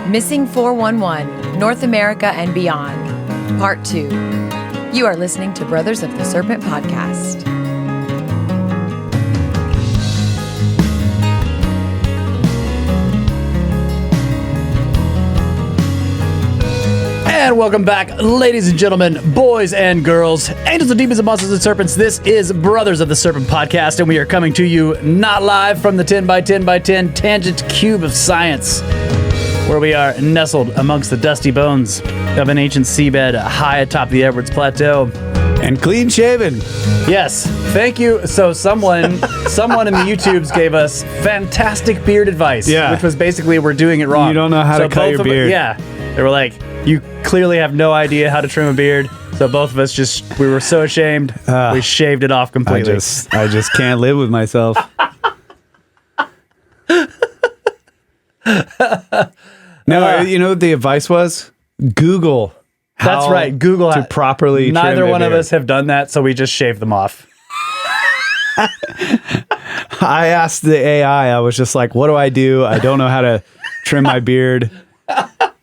Missing 411, North America and Beyond, Part 2. You are listening to Brothers of the Serpent podcast. And welcome back, ladies and gentlemen, boys and girls, angels and demons and monsters and serpents. This is Brothers of the Serpent podcast, and we are coming to you not live from the 10 by 10 by 10 tangent cube of science, where we are nestled amongst the dusty bones of an ancient seabed high atop the Edwards Plateau. And clean shaven. Yes, thank you. So someone in the YouTubes gave us fantastic beard advice, which was basically we're doing it wrong. You don't know how to cut your beard. They were like, you clearly have no idea how to trim a beard. So both of us we were so ashamed, we shaved it off completely. I just can't live with myself. No, you know what the advice was? Google. That's right. Google to properly. Neither one of us have done that, so we just shaved them off. I asked the AI. I was just like, "What do? I don't know how to trim my beard,"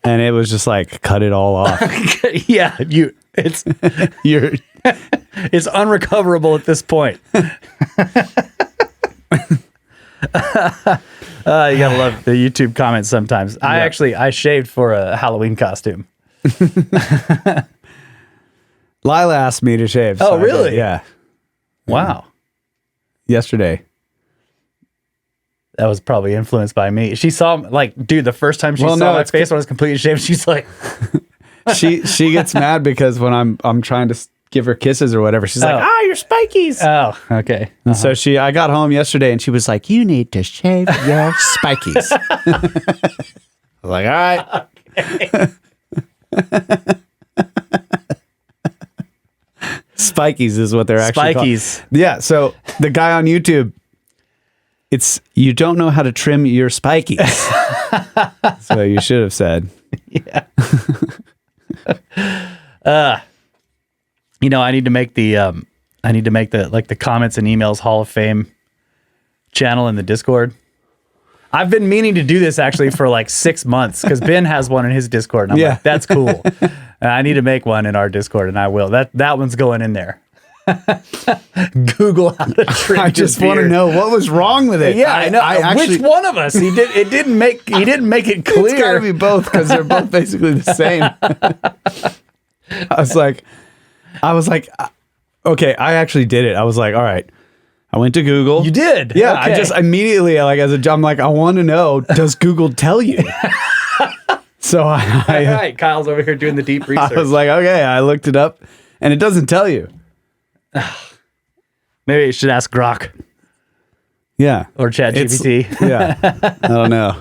and it was just like, "Cut it all off." Yeah, it's unrecoverable at this point. You gotta love the YouTube comments sometimes. I shaved for a Halloween costume. Lila asked me to shave. Oh, really? Yeah. Wow. Yesterday. That was probably influenced by me. She saw, the first time she saw my face when I was completely shaved, she's like... she gets mad because when I'm trying to give her kisses or whatever, she's like, your spikies. Oh, okay. And so I got home yesterday and she was like, you need to shave your spikies. I was like, all right. Okay. Spikies is what they're actually Spikies. called. Yeah, so the guy on YouTube, it's you don't know how to trim your spikies. So you should have said. Yeah. I need to make the comments and emails Hall of Fame channel in the Discord. I've been meaning to do this actually for 6 months because Ben has one in his Discord. And I'm like, that's cool. I need to make one in our Discord, and I will. That one's going in there. Google how to trim. I just want to know what was wrong with it. Yeah, I know. Which one of us? He didn't make it clear. It's got to be both because they're both basically the same. I was like, okay, I actually did it. I was like, all right. I went to Google. You did? Yeah. Okay. I just immediately, as a job, I'm like, I want to know, does Google tell you? So all right, Kyle's over here doing the deep research. I was like, okay, I looked it up and it doesn't tell you. Maybe you should ask Grok. Yeah. Or ChatGPT. Yeah. I don't know.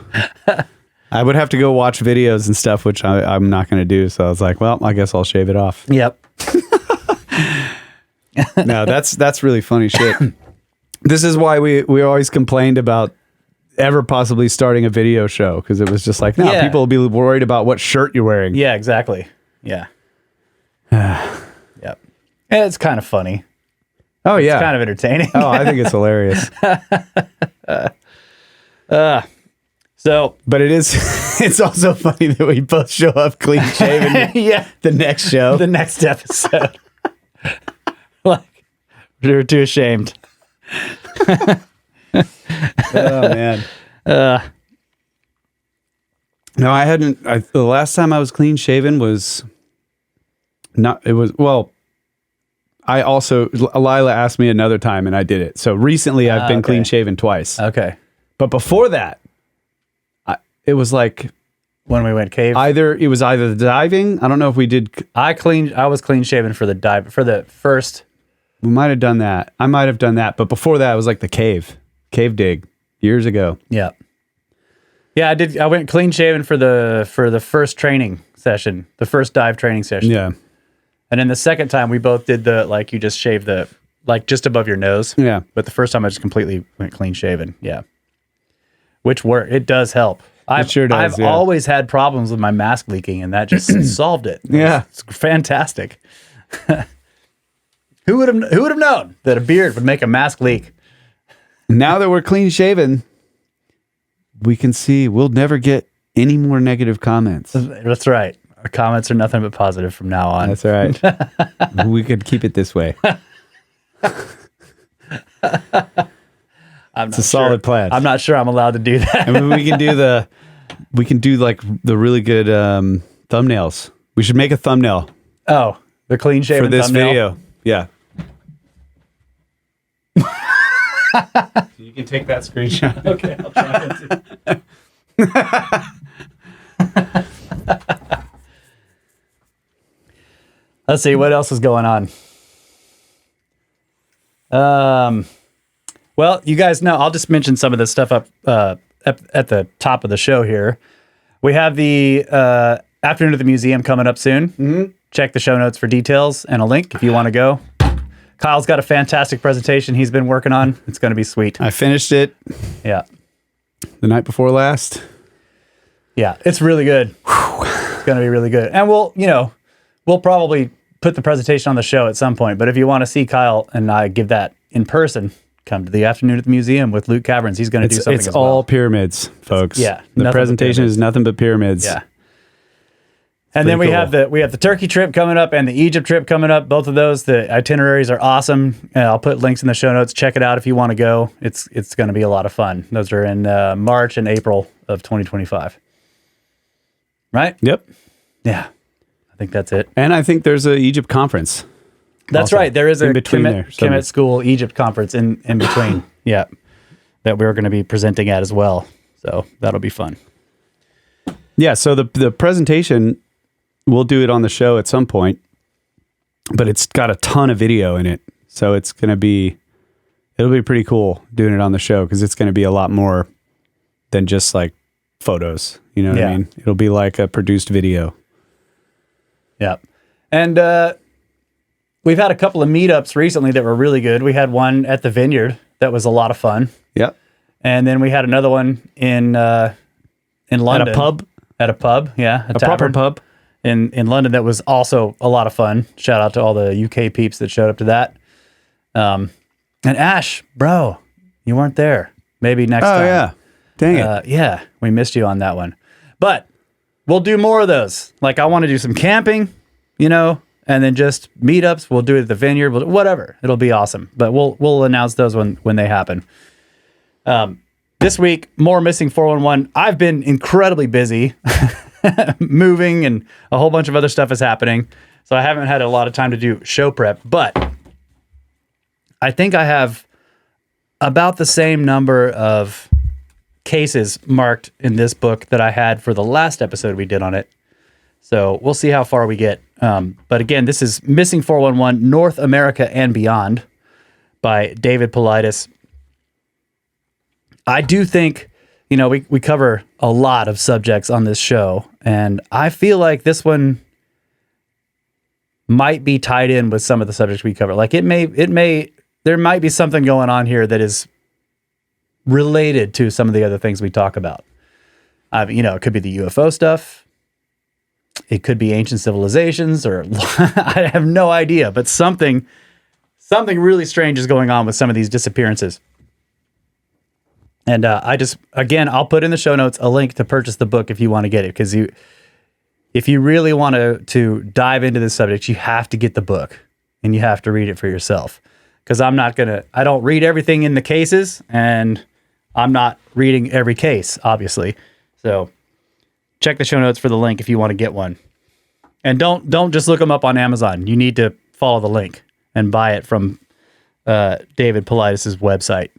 I would have to go watch videos and stuff, which I'm not going to do. So I was like, well, I guess I'll shave it off. Yep. No, that's really funny shit. This is why we always complained about ever possibly starting a video show, because it was just like, no, people will be worried about what shirt you're wearing. Yeah, exactly. Yeah. Yep. And it's kind of funny. Oh, yeah. It's kind of entertaining. Oh, I think it's hilarious. But it's also funny that we both show up clean shaven. Yeah. The next show. The next episode. We're too ashamed. Oh, man. No, I hadn't. The last time I was clean shaven was not, it was, well, I also, Lila asked me another time and I did it. So recently I've been clean shaven twice. Okay. But before that, it was like, when we went cave, it was either the diving. I don't know if we did. I was clean shaven for the dive, for the first. We might have done that. I might have done that. But before that, it was like the cave dig years ago. Yeah. Yeah, I did. I went clean shaven for the first training session, the first dive training session. Yeah. And then the second time we both did you just shave just above your nose. Yeah. But the first time I just completely went clean shaven. Yeah. Which it does help. It sure does. I've always had problems with my mask leaking, and that just solved it. Yeah. It's fantastic. Who would have known that a beard would make a mask leak? Now that we're clean shaven, we can see we'll never get any more negative comments. That's right. Our comments are nothing but positive from now on. That's all right. We could keep it this way. It's a solid plan. I'm not sure I'm allowed to do that. I mean, we can do like the really good thumbnails. We should make a thumbnail Oh, the clean shaven for this thumbnail? video. Yeah. You can take that screenshot. Okay, I'll try to. Let's see what else is going on. Well, you guys know, I'll just mention some of this stuff up at the top of the show here. We have the afternoon at the museum coming up soon. Mm-hmm. Check the show notes for details and a link if you want to go. Kyle's got a fantastic presentation he's been working on. It's going to be sweet. I finished it. Yeah. The night before last. Yeah, it's really good. It's going to be really good. And we'll probably put the presentation on the show at some point. But if you want to see Kyle and I give that in person, come to the afternoon at the museum with Luke Caverns. He's going to do something It's as all well. pyramids, folks. Yeah. The presentation is nothing but pyramids. Yeah. And then we have the Turkey trip coming up and the Egypt trip coming up. Both of those, the itineraries are awesome. I'll put links in the show notes. Check it out if you want to go. It's going to be a lot of fun. Those are in March and April of 2025. Right? Yep. Yeah. I think that's it. And I think there's a Egypt conference. That's also right. There is a Kemet School Egypt conference in between. Yeah. That we're going to be presenting at as well. So that'll be fun. Yeah. So the presentation, we'll do it on the show at some point, but it's got a ton of video in it. So it'll be pretty cool doing it on the show because it's going to be a lot more than just like photos. You know what I mean? It'll be like a produced video. Yeah. And we've had a couple of meetups recently that were really good. We had one at the Vineyard that was a lot of fun. Yep. And then we had another one in London. At a pub? At a pub, yeah. A proper pub? In London that was also a lot of fun. Shout out to all the UK peeps that showed up to that. And Ash, bro, you weren't there. Maybe next time. Oh, yeah. Dang it. Yeah, we missed you on that one. But we'll do more of those. Like, I want to do some camping, and then just meetups. We'll do it at the Vineyard. Whatever. It'll be awesome. But we'll announce those when they happen. This week, more Missing 411. I've been incredibly busy moving and a whole bunch of other stuff is happening. So I haven't had a lot of time to do show prep. But I think I have about the same number of cases marked in this book that I had for the last episode we did on it. So we'll see how far we get. But again, this is Missing 411, North America and Beyond by David Paulides. I do think, we cover a lot of subjects on this show, and I feel like this one might be tied in with some of the subjects we cover. Like there might be something going on here that is related to some of the other things we talk about. It could be the UFO stuff. It could be ancient civilizations, or I have no idea, but something really strange is going on with some of these disappearances. And I'll put in the show notes a link to purchase the book if you want to get it, because if you really want to dive into this subject, you have to get the book and you have to read it for yourself. Because I don't read everything in the cases, and I'm not reading every case, obviously. So check the show notes for the link if you want to get one. And don't just look them up on Amazon. You need to follow the link and buy it from David Paulides' website.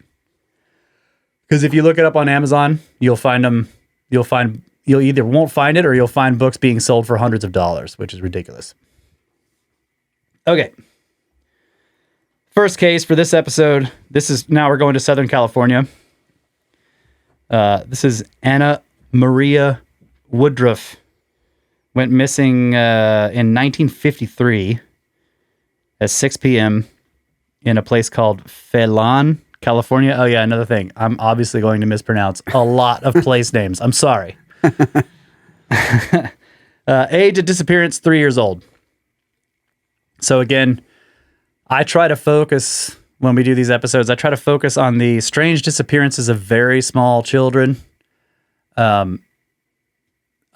Because if you look it up on Amazon, you'll either won't find it or you'll find books being sold for hundreds of dollars, which is ridiculous. Okay. First case for this episode. Now we're going to Southern California. This is Anna Maria Woodruff. Went missing in 1953 at 6 p.m. in a place called Phelan, California. Oh yeah, another thing. I'm obviously going to mispronounce a lot of place names. I'm sorry. Age of disappearance, 3 years old. So again, I try to focus, when we do these episodes, I try to focus on the strange disappearances of very small children.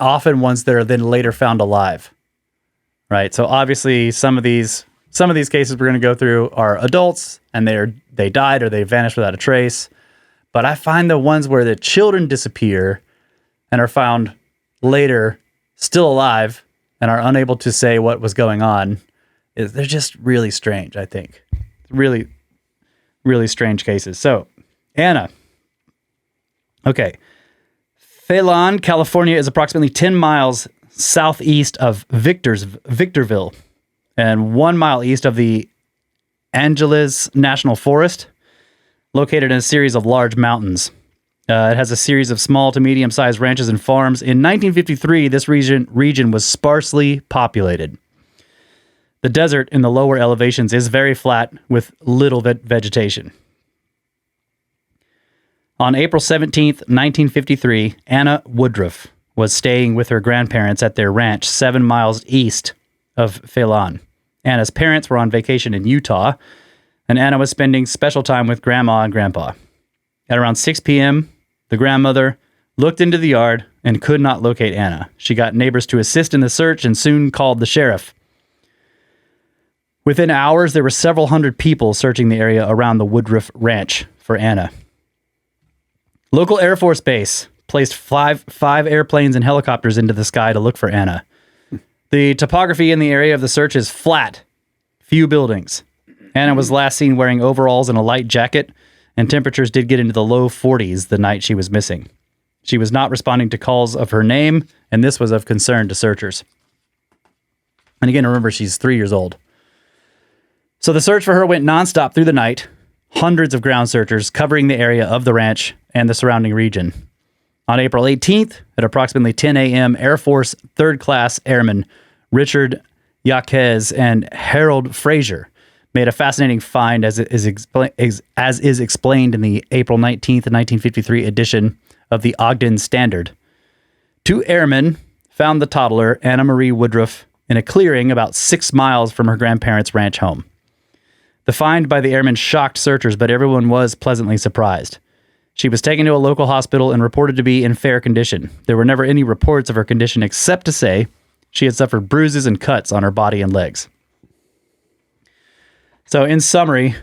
often ones that are then later found alive, right? So obviously some of these cases we're going to go through are adults and they died or they vanished without a trace. But I find the ones where the children disappear and are found later still alive and are unable to say what was going on, they're just really strange, I think. Really, really strange cases. So, Anna. Okay. Phelan, California is approximately 10 miles southeast of Victorville and 1 mile east of the Angeles National Forest, located in a series of large mountains. It has a series of small to medium-sized ranches and farms. In 1953, this region was sparsely populated. The desert in the lower elevations is very flat with little vegetation. On April 17th, 1953, Anna Woodruff was staying with her grandparents at their ranch 7 miles east of Phelan. Anna's parents were on vacation in Utah, and Anna was spending special time with Grandma and Grandpa. At around 6 p.m., the grandmother looked into the yard and could not locate Anna. She got neighbors to assist in the search and soon called the sheriff. Within hours, there were several hundred people searching the area around the Woodruff Ranch for Anna. Local Air Force Base placed five airplanes and helicopters into the sky to look for Anna. The topography in the area of the search is flat, few buildings. Anna was last seen wearing overalls and a light jacket, and temperatures did get into the low 40s the night she was missing. She was not responding to calls of her name, and this was of concern to searchers. And again, remember, she's 3 years old. So the search for her went nonstop through the night, hundreds of ground searchers covering the area of the ranch and the surrounding region. On April 18th, at approximately 10 a.m., Air Force 3rd Class Airmen Richard Yaquez and Harold Frazier made a fascinating find as is explained in the April 19th, 1953 edition of the Ogden Standard. 2 airmen found the toddler, Anna Marie Woodruff, in a clearing about 6 miles from her grandparents' ranch home. The find by the airmen shocked searchers, but everyone was pleasantly surprised. She was taken to a local hospital and reported to be in fair condition. There were never any reports of her condition except to say she had suffered bruises and cuts on her body and legs. So in summary,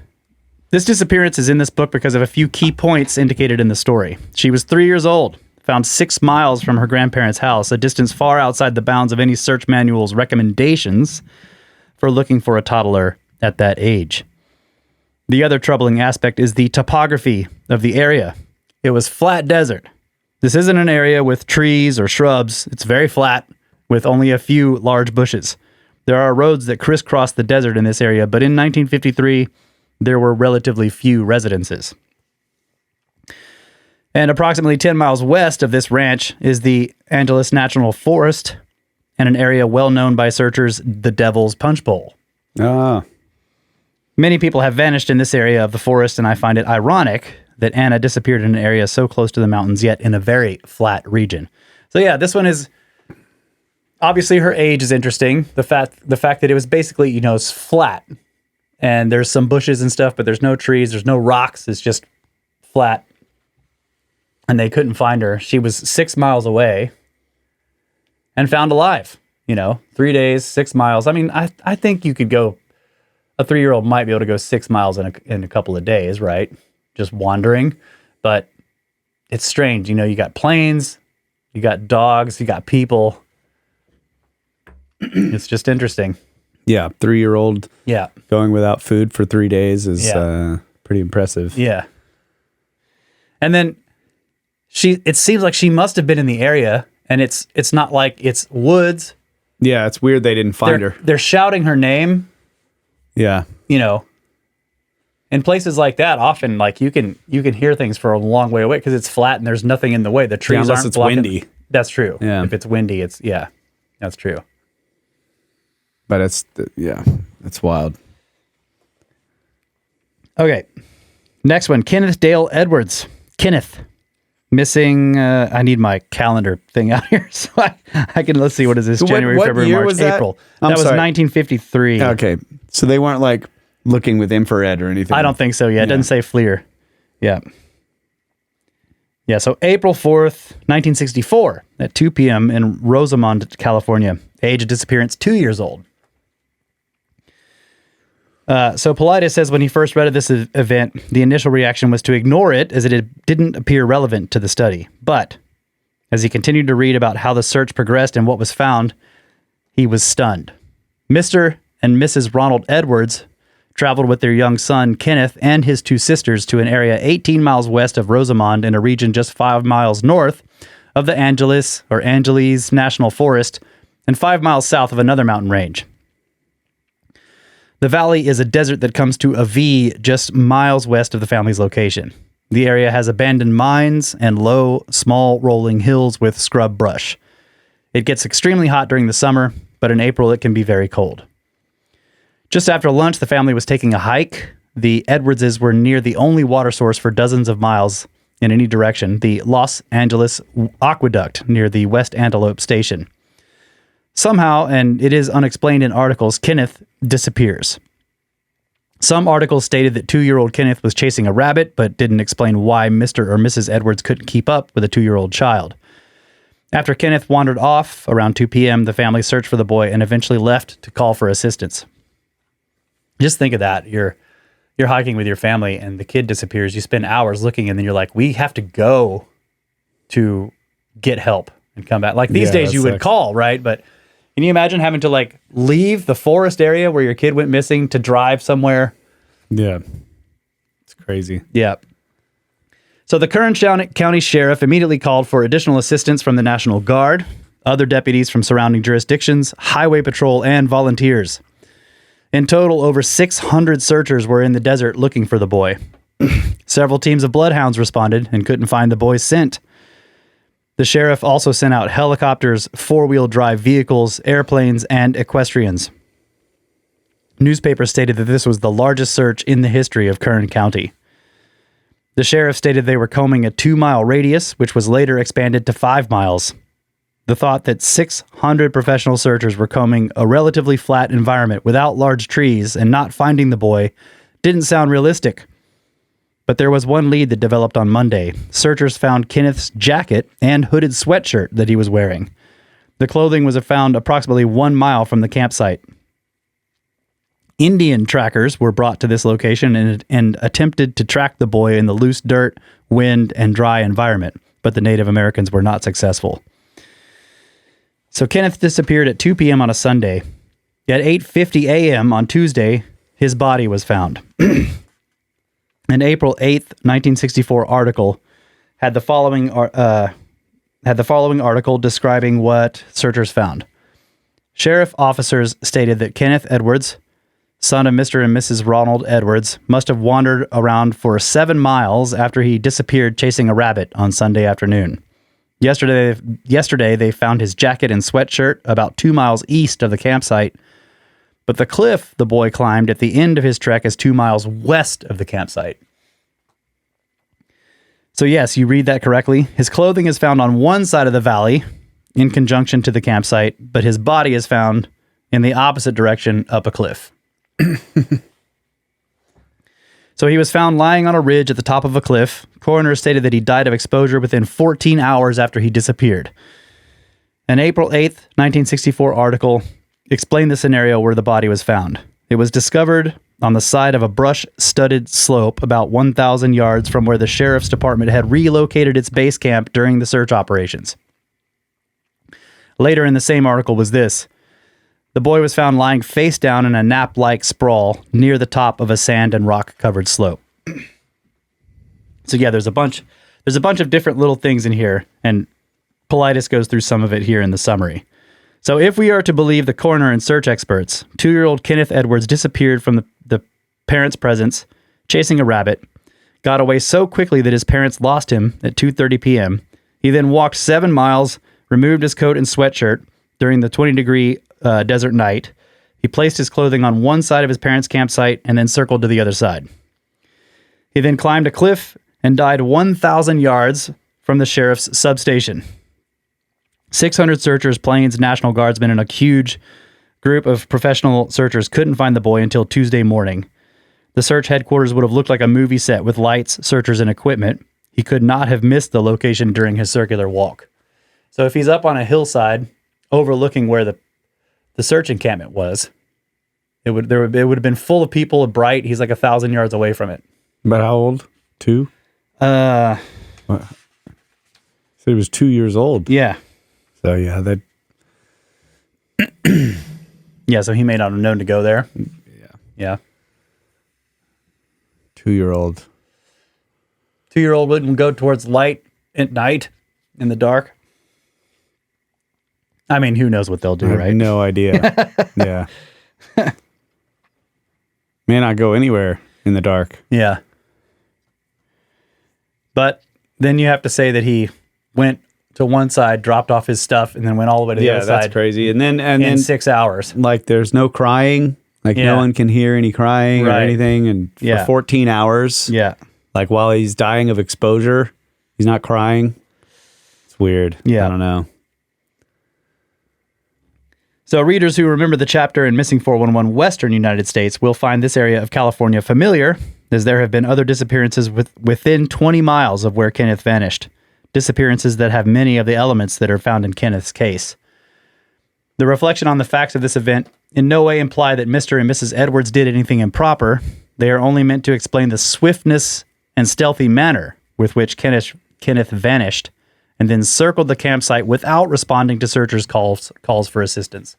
this disappearance is in this book because of a few key points indicated in the story. She was 3 years old, found 6 miles from her grandparents' house, a distance far outside the bounds of any search manual's recommendations for looking for a toddler at that age. The other troubling aspect is the topography of the area. It was flat desert. This isn't an area with trees or shrubs. It's very flat with only a few large bushes. There are roads that crisscross the desert in this area, but in 1953, there were relatively few residences. And approximately 10 miles west of this ranch is the Angeles National Forest and an area well known by searchers, the Devil's Punch Bowl. Many people have vanished in this area of the forest, and I find it ironic that Anna disappeared in an area so close to the mountains, yet in a very flat region. So yeah, this one is, obviously her age is interesting. The fact that it was basically, it's flat, and there's some bushes and stuff, but there's no trees, there's no rocks, it's just flat. And they couldn't find her. She was 6 miles away and found alive, 3 days, 6 miles. I mean, I think you could go, a 3-year-old might be able to go 6 miles in a couple of days, right? Just wandering. But it's strange. You got planes, you got dogs, you got people. It's just interesting. Yeah, 3-year-old going without food for 3 days is pretty impressive. Yeah. And then it seems like she must have been in the area, and it's not like it's woods. Yeah, it's weird they didn't find her. They're shouting her name. Yeah. In places like that, often like you can hear things for a long way away because it's flat and there's nothing in the way. The trees unless aren't it's blocking. windy. That's true. Yeah. If it's windy, that's true. But it's wild. Okay. Next one, Kenneth Dale Edwards. Kenneth. Missing, I need my calendar thing out here so I can, let's see, what is this? January, what February, year March, was that? April. I'm That was sorry. 1953. Okay. So they weren't like looking with infrared or anything? I don't think so. Yeah, it doesn't say FLIR. Yeah. Yeah, so April 4th, 1964, at 2 p.m. in Rosamond, California. Age of disappearance, 2 years old. So Paulides says when he first read of this event, the initial reaction was to ignore it as it didn't appear relevant to the study. But as he continued to read about how the search progressed and what was found, he was stunned. Mr. and Mrs. Ronald Edwards traveled with their young son, Kenneth, and his 2 sisters to an area 18 miles west of Rosamond in a region just 5 miles north of the Angeles National Forest and 5 miles south of another mountain range. The valley is a desert that comes to a V just miles west of the family's location. The area has abandoned mines and low, small rolling hills with scrub brush. It gets extremely hot during the summer, but in April it can be very cold. Just after lunch, the family was taking a hike. The Edwardses were near the only water source for dozens of miles in any direction, the Los Angeles Aqueduct near the West Antelope Station. Somehow, and it is unexplained in articles, Kenneth disappears. Some articles stated that 2-year-old Kenneth was chasing a rabbit, but didn't explain why Mr. or Mrs. Edwards couldn't keep up with a 2-year-old child. After Kenneth wandered off around 2 p.m., the family searched for the boy and eventually left to call for assistance. Just think of that. You're hiking with your family and the kid disappears. You spend hours looking and then you're like, we have to go to get help and come back. Like these days you would call, right? But can you imagine having to like leave the forest area where your kid went missing to drive somewhere? Yeah. It's crazy. Yeah. So the Kern County Sheriff immediately called for additional assistance from the National Guard, other deputies from surrounding jurisdictions, Highway Patrol, and volunteers. In total, over 600 searchers were in the desert looking for the boy. Several teams of bloodhounds responded and couldn't find the boy's scent. The sheriff also sent out helicopters, 4-wheel drive vehicles, airplanes, and equestrians. Newspapers stated that this was the largest search in the history of Kern County. The sheriff stated they were combing a 2-mile radius, which was later expanded to 5 miles. The thought that 600 professional searchers were combing a relatively flat environment without large trees and not finding the boy didn't sound realistic. But there was one lead that developed on Monday. Searchers found Kenneth's jacket and hooded sweatshirt that he was wearing. The clothing was found approximately 1 mile from the campsite. Indian trackers were brought to this location and attempted to track the boy in the loose dirt, wind, and dry environment, but the Native Americans were not successful. So Kenneth disappeared at 2 p.m. on a Sunday. At 8:50 a.m. on Tuesday, his body was found. An April 8th, 1964 article had the following article describing what searchers found. Sheriff officers stated that Kenneth Edwards, son of Mr. and Mrs. Ronald Edwards, must have wandered around for 7 miles after he disappeared chasing a rabbit on Sunday afternoon. Yesterday, they found his jacket and sweatshirt about 2 miles east of the campsite, but the cliff the boy climbed at the end of his trek is 2 miles west of the campsite. So yes, you read that correctly. His clothing is found on one side of the valley in conjunction to the campsite, but his body is found in the opposite direction up a cliff. So he was found lying on a ridge at the top of a cliff. Coroner stated that he died of exposure within 14 hours after he disappeared. An April 8th, 1964 article explained the scenario where the body was found. It was discovered on the side of a brush-studded slope about 1,000 yards from where the sheriff's department had relocated its base camp during the search operations. Later in the same article was this: the boy was found lying face down in a nap-like sprawl near the top of a sand and rock-covered slope. So yeah, there's a bunch of different little things in here, and Paulides goes through some of it here in the summary. So if we are to believe the coroner and search experts, 2-year-old Kenneth Edwards disappeared from the parents' presence, chasing a rabbit, got away so quickly that his parents lost him at 2:30 p.m. He then walked 7 miles, removed his coat and sweatshirt during the 20-degree desert night. He placed his clothing on one side of his parents' campsite and then circled to the other side. He then climbed a cliff and died 1,000 yards from the sheriff's substation. 600 searchers, planes, National Guardsmen, and a huge group of professional searchers couldn't find the boy until Tuesday morning. The search headquarters would have looked like a movie set with lights, searchers, and equipment. he could not have missed the location during his circular walk. So if he's up on a hillside overlooking where the search encampment was, it would have been full of people, bright. He's like 1,000 yards away from it. But how old? 2? What? So he was 2 years old. Yeah. So yeah, that. Yeah, so he may not have known to go there. Yeah. 2-year-old. 2-year-old wouldn't go towards light at night in the dark. I mean, who knows what they'll do, I have right? no idea. Yeah. May not go anywhere in the dark. Yeah. But then you have to say that he went to one side, dropped off his stuff, and then went all the way to the other side. Yeah, that's crazy. And then in 6 hours. Like there's no crying. Like no one can hear any crying or anything. And for 14 hours. Yeah. Like while he's dying of exposure, he's not crying. It's weird. Yeah. I don't know. So readers who remember the chapter in Missing 411 Western United States will find this area of California familiar, as there have been other disappearances within 20 miles of where Kenneth vanished. Disappearances that have many of the elements that are found in Kenneth's case. The reflection on the facts of this event in no way imply that Mr. and Mrs. Edwards did anything improper. They are only meant to explain the swiftness and stealthy manner with which Kenneth vanished and then circled the campsite without responding to searchers' calls for assistance.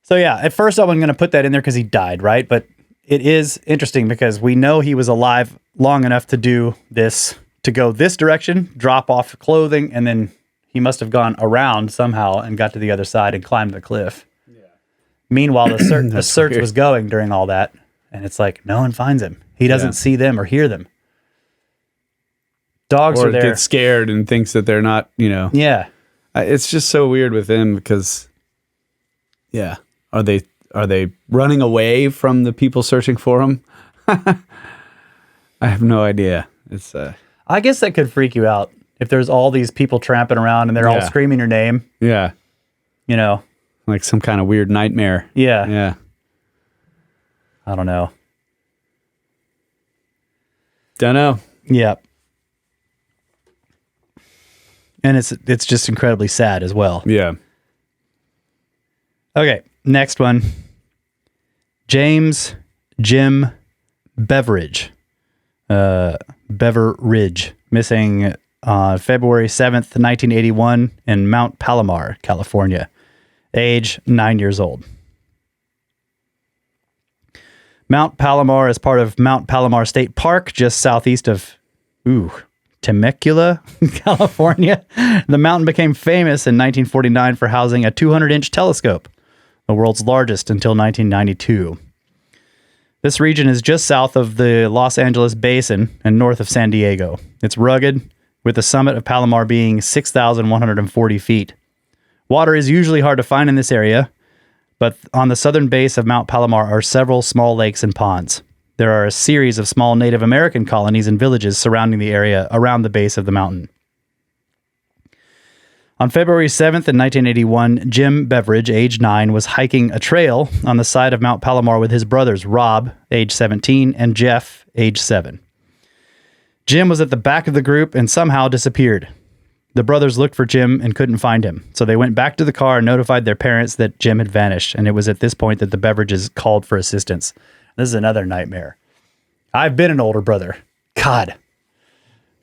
So yeah, at first I wasn't going to put that in there because he died, right? But it is interesting because we know he was alive long enough to do this, to go this direction, drop off clothing, and then he must have gone around somehow and got to the other side and climbed the cliff. Yeah. Meanwhile, the search was going during all that, and it's like no one finds him. He doesn't see them or hear them. Dogs are there. Gets scared and thinks that they're not, Yeah. It's just so weird with him because, yeah, are they running away from the people searching for him? I have no idea. It's I guess that could freak you out if there's all these people tramping around and they're all screaming your name. Yeah. Like some kind of weird nightmare. Yeah. Yeah. I don't know. Don't know. Yeah. And it's just incredibly sad as well. Yeah. Okay, next one. James Jim Beveridge. Beveridge, missing February 7th, 1981 in Mount Palomar, California. Age 9 years old. Mount Palomar is part of Mount Palomar State Park, just southeast of Temecula, California. The mountain became famous in 1949 for housing a 200-inch telescope, the world's largest until 1992. This region is just south of the Los Angeles Basin and north of San Diego. It's rugged, with the summit of Palomar being 6,140 feet. Water is usually hard to find in this area, but on the southern base of Mount Palomar are several small lakes and ponds. There are a series of small Native American colonies and villages surrounding the area around the base of the mountain. On February 7th in 1981, Jim Beveridge, age 9, was hiking a trail on the side of Mount Palomar with his brothers Rob, age 17, and Jeff, age 7. Jim was at the back of the group and somehow disappeared. The brothers looked for Jim and couldn't find him, so they went back to the car and notified their parents that Jim had vanished, and it was at this point that the Beveridges called for assistance. This is another nightmare. I've been an older brother. God.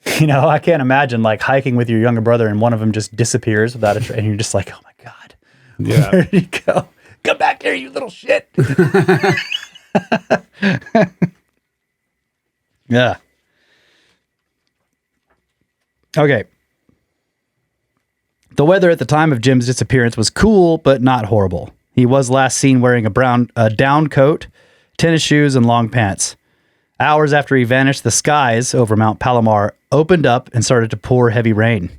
I can't imagine like hiking with your younger brother and one of them just disappears without a train. And you're just like, oh my God. Yeah. Where did he go? Come back here, you little shit. Yeah. Okay. The weather at the time of Jim's disappearance was cool, but not horrible. He was last seen wearing a down coat, tennis shoes, and long pants. Hours after he vanished, the skies over Mount Palomar opened up and started to pour heavy rain.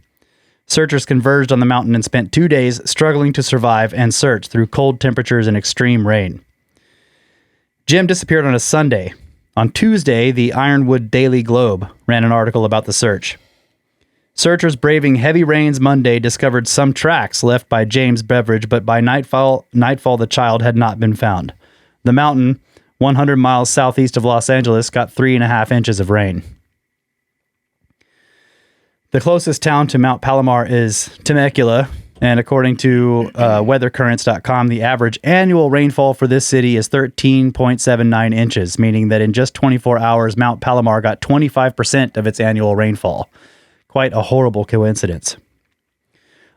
Searchers converged on the mountain and spent 2 days struggling to survive and search through cold temperatures and extreme rain. Jim disappeared on a Sunday. On Tuesday, the Ironwood Daily Globe ran an article about the search. Searchers braving heavy rains Monday discovered some tracks left by James Beveridge, but by nightfall the child had not been found. The mountain, 100 miles southeast of Los Angeles, got 3.5 inches of rain. The closest town to Mount Palomar is Temecula, and according to weathercurrents.com, the average annual rainfall for this city is 13.79 inches, meaning that in just 24 hours, Mount Palomar got 25% of its annual rainfall. Quite a horrible coincidence.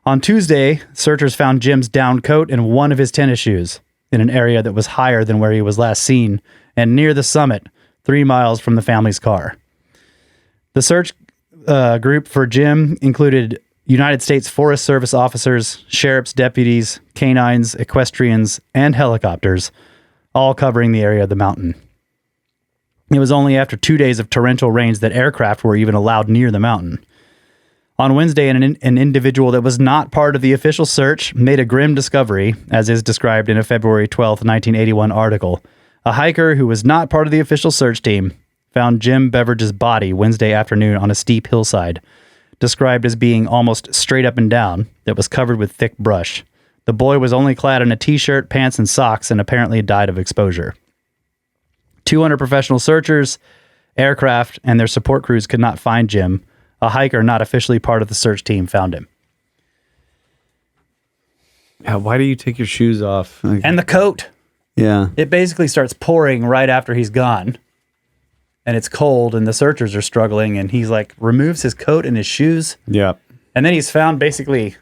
On Tuesday, searchers found Jim's down coat and one of his tennis shoes in an area that was higher than where he was last seen and near the summit, 3 miles from the family's car. The search group for Jim included United States Forest Service officers, sheriff's deputies, canines, equestrians, and helicopters, all covering the area of the mountain. It was only after 2 days of torrential rains that aircraft were even allowed near the mountain. On Wednesday, an individual that was not part of the official search made a grim discovery, as is described in a February 12, 1981 article. A hiker who was not part of the official search team found Jim Beveridge's body Wednesday afternoon on a steep hillside, described as being almost straight up and down, that was covered with thick brush. The boy was only clad in a t-shirt, pants, and socks, and apparently died of exposure. 200 professional searchers, aircraft, and their support crews could not find Jim. A hiker not officially part of the search team found him. Yeah, why do you take your shoes off? And the coat. Yeah. It basically starts pouring right after he's gone. And it's cold, and the searchers are struggling, and he's like, removes his coat and his shoes. Yeah. And then he's found basically,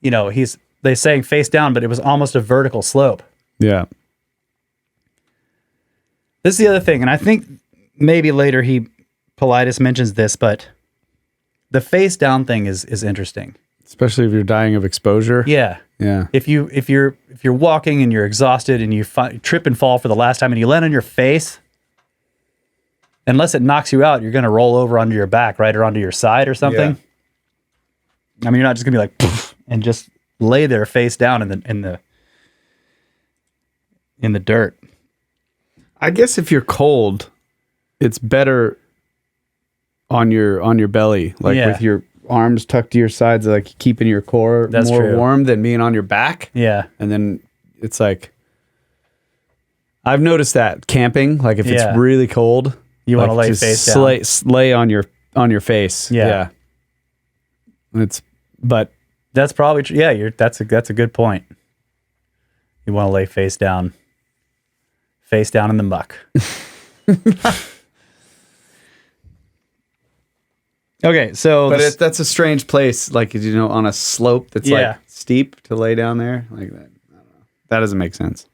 they're saying face down, but it was almost a vertical slope. Yeah. This is the other thing, and I think maybe later Paulides mentions this, but the face down thing is interesting. Especially if you're dying of exposure. Yeah. Yeah. If you're walking and you're exhausted and you trip and fall for the last time and you land on your face, unless it knocks you out, you're going to roll over onto your back, right, or onto your side or something. Yeah. I mean, you're not just going to be like, poof, and just lay there face down in the dirt. I guess if you're cold, it's better on your belly, like with your arms tucked to your sides, like keeping your core more warm than being on your back. Yeah. And then it's like, I've noticed that camping, like if it's really cold, you want to lay face down. Lay on your face. Yeah. But that's probably true. Yeah, that's a good point. You want to lay face down in the muck. Okay, so that's a strange place, like on a slope that's like steep to lay down there like that. I don't know. That doesn't make sense.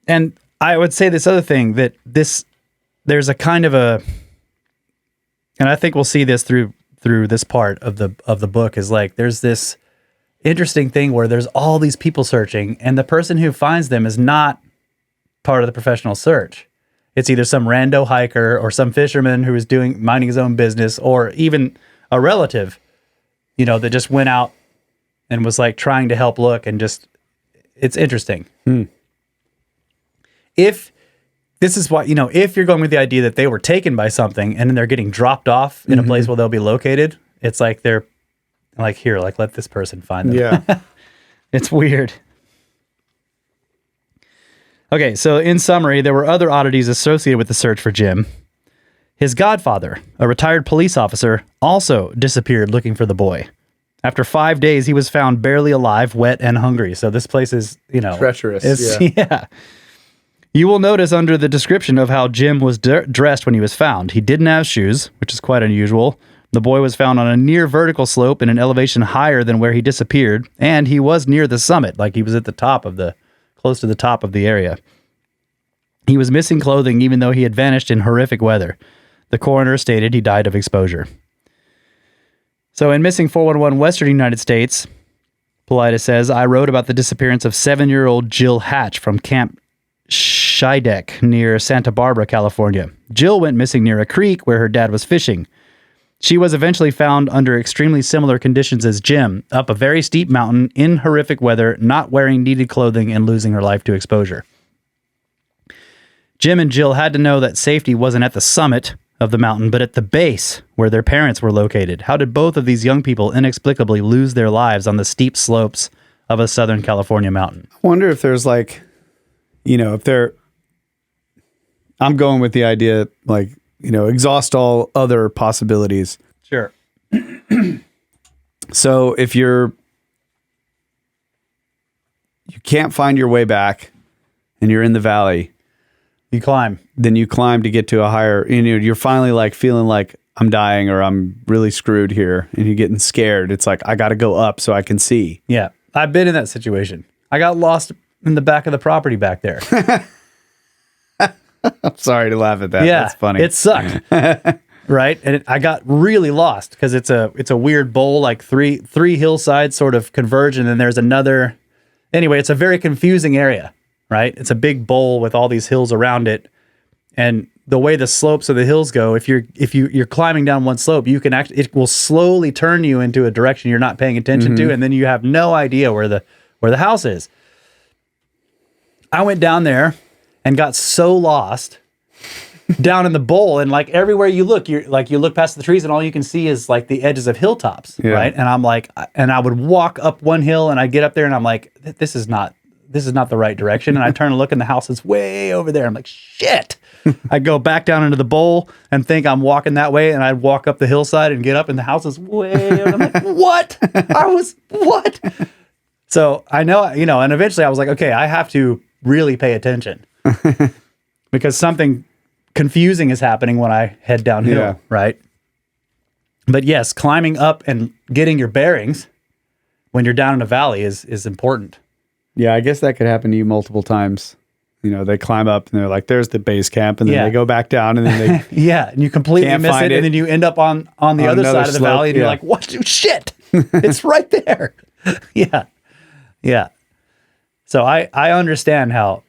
And I would say this other thing, that there's a kind of a, and I think we'll see this through this part of the book, is like there's this interesting thing where there's all these people searching, and the person who finds them is not part of the professional search. It's either some rando hiker or some fisherman who is minding his own business, or even a relative, that just went out and was like trying to help look, and just, it's interesting. If this is why, if you're going with the idea that they were taken by something and then they're getting dropped off in a place where they'll be located, it's like they're like, here, like let this person find them. Yeah. It's weird. Okay, so in summary, there were other oddities associated with the search for Jim. His godfather, a retired police officer, also disappeared looking for the boy. After 5 days, he was found barely alive, wet, and hungry. So this place is, treacherous. Yeah. You will notice under the description of how Jim was dressed when he was found, he didn't have shoes, which is quite unusual. The boy was found on a near vertical slope in an elevation higher than where he disappeared, and he was near the summit, like he was at the top of close to the top of the area. He was missing clothing even though he had vanished in horrific weather. The coroner stated he died of exposure. So in Missing 411 Western United States, Paulides says, I wrote about the disappearance of 7-year-old Jill Hatch from Camp Shadinger near Santa Barbara, California. Jill went missing near a creek where her dad was fishing. She was eventually found under extremely similar conditions as Jim, up a very steep mountain in horrific weather, not wearing needed clothing, and losing her life to exposure. Jim and Jill had to know that safety wasn't at the summit of the mountain, but at the base where their parents were located. How did both of these young people inexplicably lose their lives on the steep slopes of a Southern California mountain. I wonder if there's like, if there, I'm going with the idea, like, exhaust all other possibilities. Sure. So if you can't find your way back and you're in the valley, You climb. then you climb to get to a higher, you're finally like feeling like I'm dying or I'm really screwed here and you're getting scared. It's like, I got to go up so I can see. Yeah. I've been in that situation. I got lost in the back of the property back there. I'm sorry to laugh at that. Yeah. That's funny. It sucked. Right. And I got really lost because it's a weird bowl, like three hillsides sort of converge. And then there's another. Anyway, it's a very confusing area, right? It's a big bowl with all these hills around it. And the way the slopes of the hills go, if you're climbing down one slope, you can it will slowly turn you into a direction you're not paying attention to, and then you have no idea where the house is. I went down there and got so lost down in the bowl, and like everywhere you look, you look past the trees and all you can see is like the edges of hilltops, right? And I'm like, and I would walk up one hill and I get up there and I'm like, this is not the right direction. And I turn and look and the house is way over there. I'm like, shit. I go back down into the bowl and think I'm walking that way, and I'd walk up the hillside and get up and the house is way over. I'm like, what? What? So I know, and eventually I was like, okay, I have to really pay attention because something confusing is happening when I head downhill, right? But yes, climbing up and getting your bearings when you're down in a valley is important. Yeah, I guess that could happen to you multiple times. They climb up and they're like, there's the base camp, and then they go back down and then they yeah, and you completely miss it, and then you end up on the other side of the valley and you're like, what? Shit. It's right there. Yeah. Yeah. So I understand how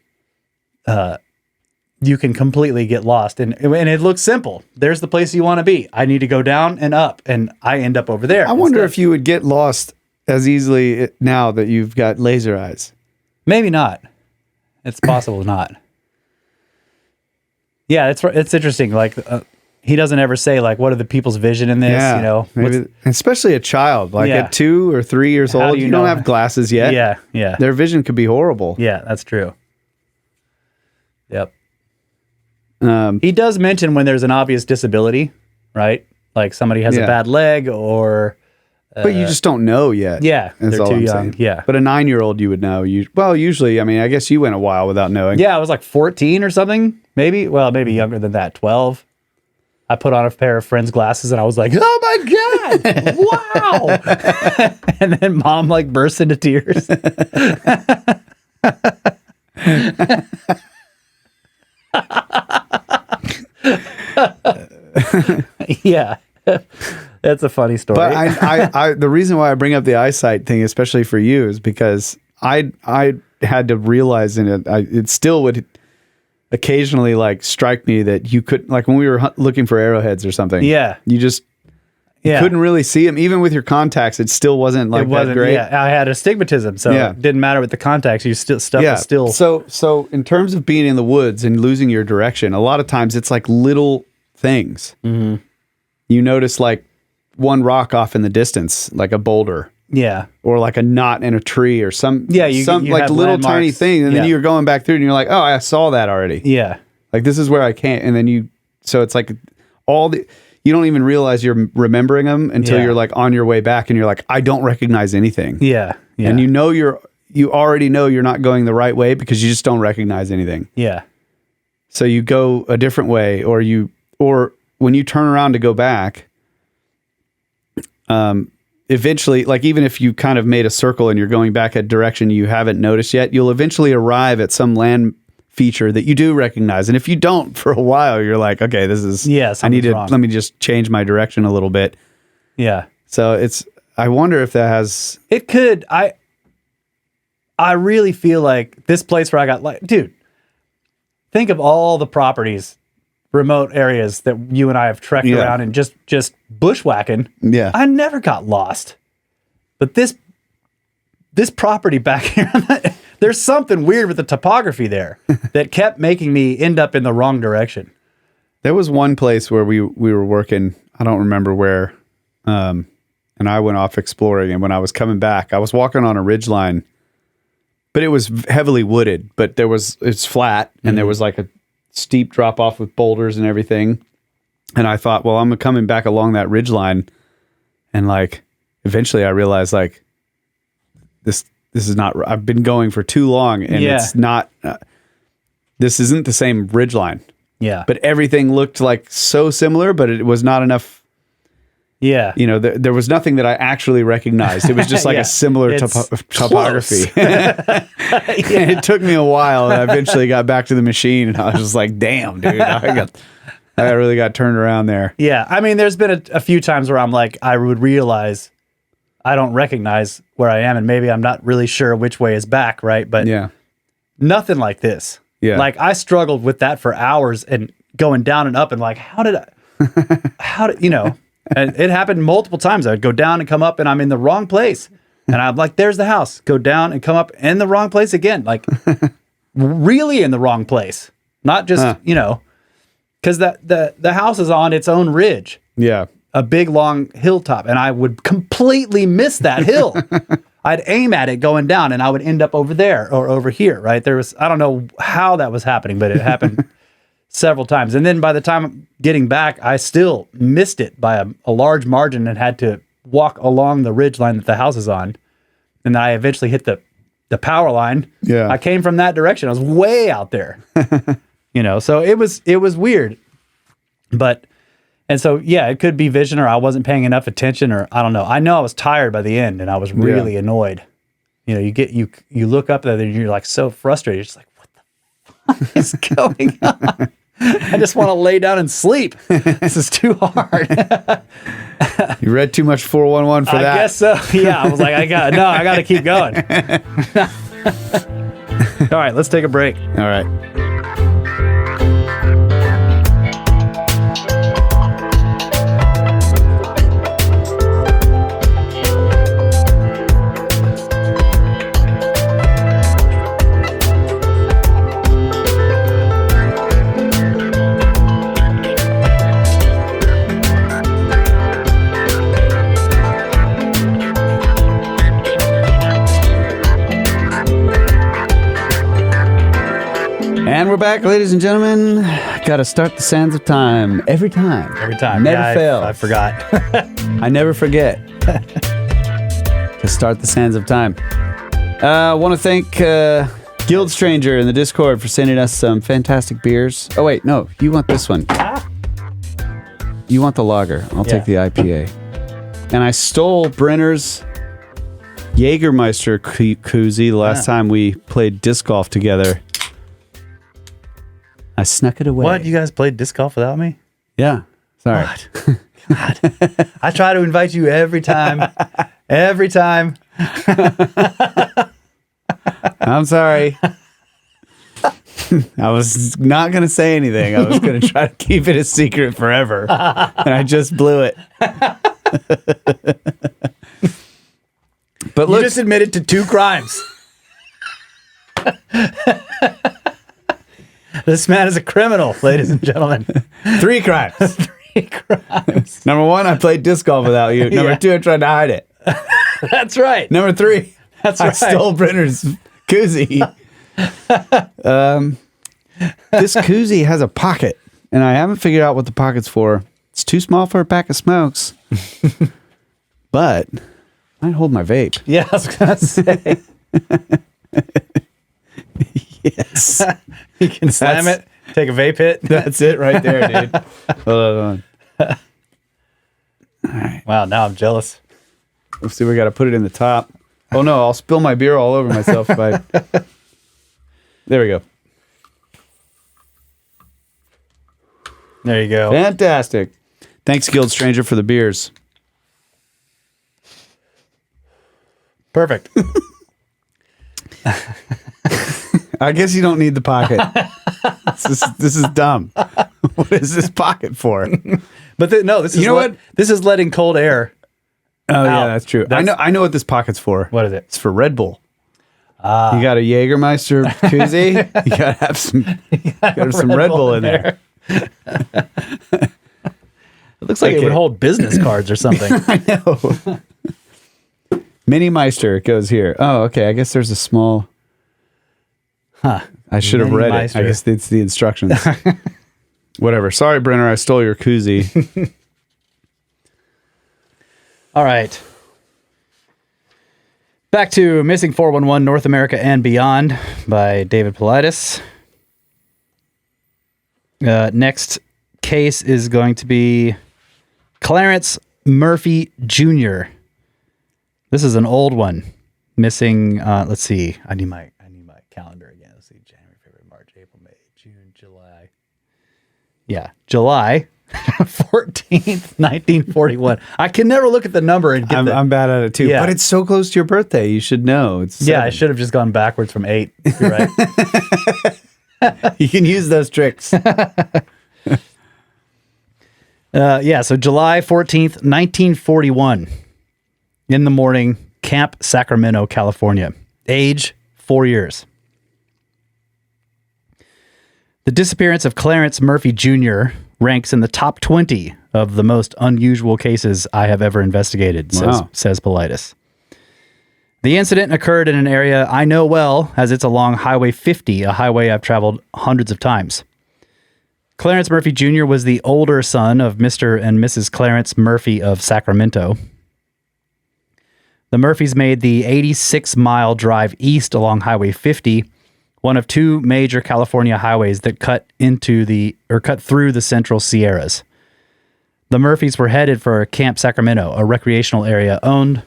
you can completely get lost, and it looks simple. There's the place you want to be. I need to go down and up, and I end up over there. I wonder if you would get lost as easily now that you've got laser eyes. Maybe not. It's possible not. Yeah, it's interesting. Like he doesn't ever say like, what are the people's vision in this? Yeah, maybe, especially a child like at 2 or 3 years old. You don't have glasses yet. Yeah. Their vision could be horrible. Yeah, that's true. Yep. He does mention when there's an obvious disability, right? Like somebody has a bad leg or. But you just don't know yet. Yeah, they're too young. Yeah. But a 9-year-old you would know. Usually, I guess you went a while without knowing. Yeah, I was like 14 or something, maybe. Well, maybe younger than that, 12. I put on a pair of friend's glasses and I was like, oh my God, wow. And then mom like burst into tears. Yeah. That's a funny story. But I the reason why I bring up the eyesight thing, especially for you, is because I had to realize it still would occasionally like strike me that you could, like when we were looking for arrowheads or something. Yeah. You just couldn't really see them. Even with your contacts, it still wasn't like that great. Yeah, I had astigmatism, so it didn't matter with the contacts. Stuff was still. So in terms of being in the woods and losing your direction, a lot of times it's like little things. Mm-hmm. You notice like one rock off in the distance, like a boulder. Yeah. Or like a knot in a tree or some you like little landmarks. tiny thing. And then you're going back through and you're like, oh, I saw that already. Yeah. Like this is where I can't. And then so it's like you don't even realize you're remembering them until you're like on your way back and you're like, I don't recognize anything. Yeah. Yeah. And you already know you're not going the right way because you just don't recognize anything. Yeah. So you go a different way or when you turn around to go back, eventually, like even if you kind of made a circle and you're going back a direction you haven't noticed yet, you'll eventually arrive at some land feature that you do recognize. And if you don't for a while, you're like, okay, this is, let me just change my direction a little bit. Yeah. So I wonder if that has. It could. I really feel like this place where I got like, dude, think of all the properties, remote areas that you and I have trekked around and just bushwhacking. Yeah. I never got lost. But this property back here, there's something weird with the topography there that kept making me end up in the wrong direction. There was one place where we were working, I don't remember where, and and I went off exploring. And when I was coming back, I was walking on a ridgeline, but it was heavily wooded. But it's flat, and there was like a steep drop off with boulders and everything. And I thought, well, I'm coming back along that ridgeline, and like eventually I realized like this is not. I've been going for too long, and it's not. This isn't the same ridgeline. Yeah. But everything looked like so similar, but it was not enough. Yeah. You know, there was nothing that I actually recognized. It was just like a similar topography. It took me a while, and I eventually got back to the machine, and I was just like, damn, dude, I really got turned around there. Yeah. I mean, there's been a few times where I'm like, I would realize I don't recognize where I am, and maybe I'm not really sure which way is back, right? But nothing like this. Yeah. Like I struggled with that for hours and going down and up and like, how did, you know, and it happened multiple times. I'd go down and come up and I'm in the wrong place. And I'm like, there's the house. Go down and come up in the wrong place again. Like really in the wrong place. Not just, you know, because the house is on its own ridge. Yeah. A big long hilltop. And I would completely miss that hill. I'd aim at it going down and I would end up over there or over here, right? I don't know how that was happening, but it happened several times. And then by the time I'm getting back, I still missed it by a large margin and had to walk along the ridge line that the house is on. And then I eventually hit the power line. Yeah. I came from that direction. I was way out there, you know, so it was weird, and so, yeah, it could be vision or I wasn't paying enough attention or I don't know. I know I was tired by the end and I was really annoyed. You know, you look up there and you're like so frustrated. You're just like, what the fuck is going on? I just want to lay down and sleep. This is too hard. You read too much 411 for that. I guess so. Yeah, I was like, I got to keep going. All right, let's take a break. All right. And we're back, ladies and gentlemen. Got to start the sands of time every time. Every time. Never fails. I forgot. I never forget to start the sands of time. I want to thank Guild Stranger in the Discord for sending us some fantastic beers. Oh, wait, no. You want this one. You want the lager. I'll take the IPA. And I stole Brenner's Jägermeister koozie the last time we played disc golf together. I snuck it away. What? You guys played disc golf without me? Yeah. Sorry. God. I try to invite you every time. Every time. I'm sorry. I was not going to say anything. I was going to try to keep it a secret forever. And I just blew it. But look, you just admitted to 2 crimes. This man is a criminal, ladies and gentlemen. 3 crimes. 3 crimes. Number 1, I played disc golf without you. Number 2, I tried to hide it. That's right. Number 3, I stole Brenner's koozie. This koozie has a pocket, and I haven't figured out what the pocket's for. It's too small for a pack of smokes, but I'd hold my vape. Yeah, I was going to say. Yes. You can slam it, take a vape hit. That's it right there, dude. Hold on. All right. Wow, now I'm jealous. Let's see, we got to put it in the top. Oh, no, I'll spill my beer all over myself if I... There we go. There you go. Fantastic. Thanks, Guild Stranger, for the beers. Perfect. I guess you don't need the pocket. This is dumb. What is this pocket for? But no, this is what? This is letting cold air. Oh yeah, that's true. I know what this pocket's for. What is it? It's for Red Bull. You got a Jägermeister koozie. You gotta have some Red Bull in there. It looks like it would hold business cards or something. I know. Mini Meister goes here. Oh, okay. I guess there's a small. Huh. I should have read it. I guess it's the instructions. Whatever. Sorry, Brenner. I stole your koozie. All right. Back to Missing 411 North America and Beyond by David Paulides. Next case is going to be Clarence Murphy Jr. This is an old one. Missing, let's see. I need my calendar again. Let's see. January, February, March, April, May, June, July. Yeah, July 14th, 1941. I can never look at the number and get I'm bad at it too. Yeah. But it's so close to your birthday. You should know. It's 7. I should have just gone backwards from 8. You're right. You can use those tricks. So July 14th, 1941. In the morning, Camp Sacramento, California. Age 4 years. The disappearance of Clarence Murphy Jr. ranks in the top 20 of the most unusual cases I have ever investigated, says Paulides. The incident occurred in an area I know well, as it's along Highway 50, a highway I've traveled hundreds of times. Clarence Murphy Jr. was the older son of Mr. and Mrs. Clarence Murphy of Sacramento. The Murphys made the 86-mile drive east along Highway 50, one of 2 major California highways that cut through the Central Sierras. The Murphys were headed for Camp Sacramento, a recreational area owned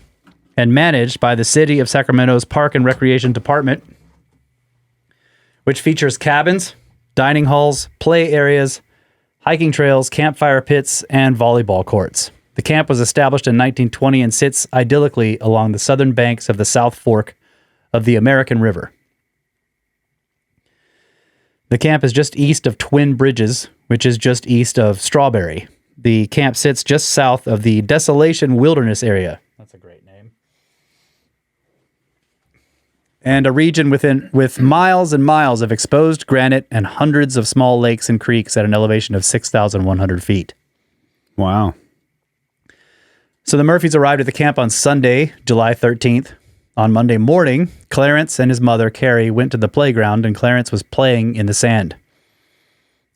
and managed by the City of Sacramento's Park and Recreation Department, which features cabins, dining halls, play areas, hiking trails, campfire pits, and volleyball courts. The camp was established in 1920 and sits idyllically along the southern banks of the South Fork of the American River. The camp is just east of Twin Bridges, which is just east of Strawberry. The camp sits just south of the Desolation Wilderness area. That's a great name. And a region with miles and miles of exposed granite and hundreds of small lakes and creeks at an elevation of 6,100 feet. Wow. So the Murphys arrived at the camp on Sunday, July 13th. On Monday morning, Clarence and his mother, Carrie, went to the playground and Clarence was playing in the sand.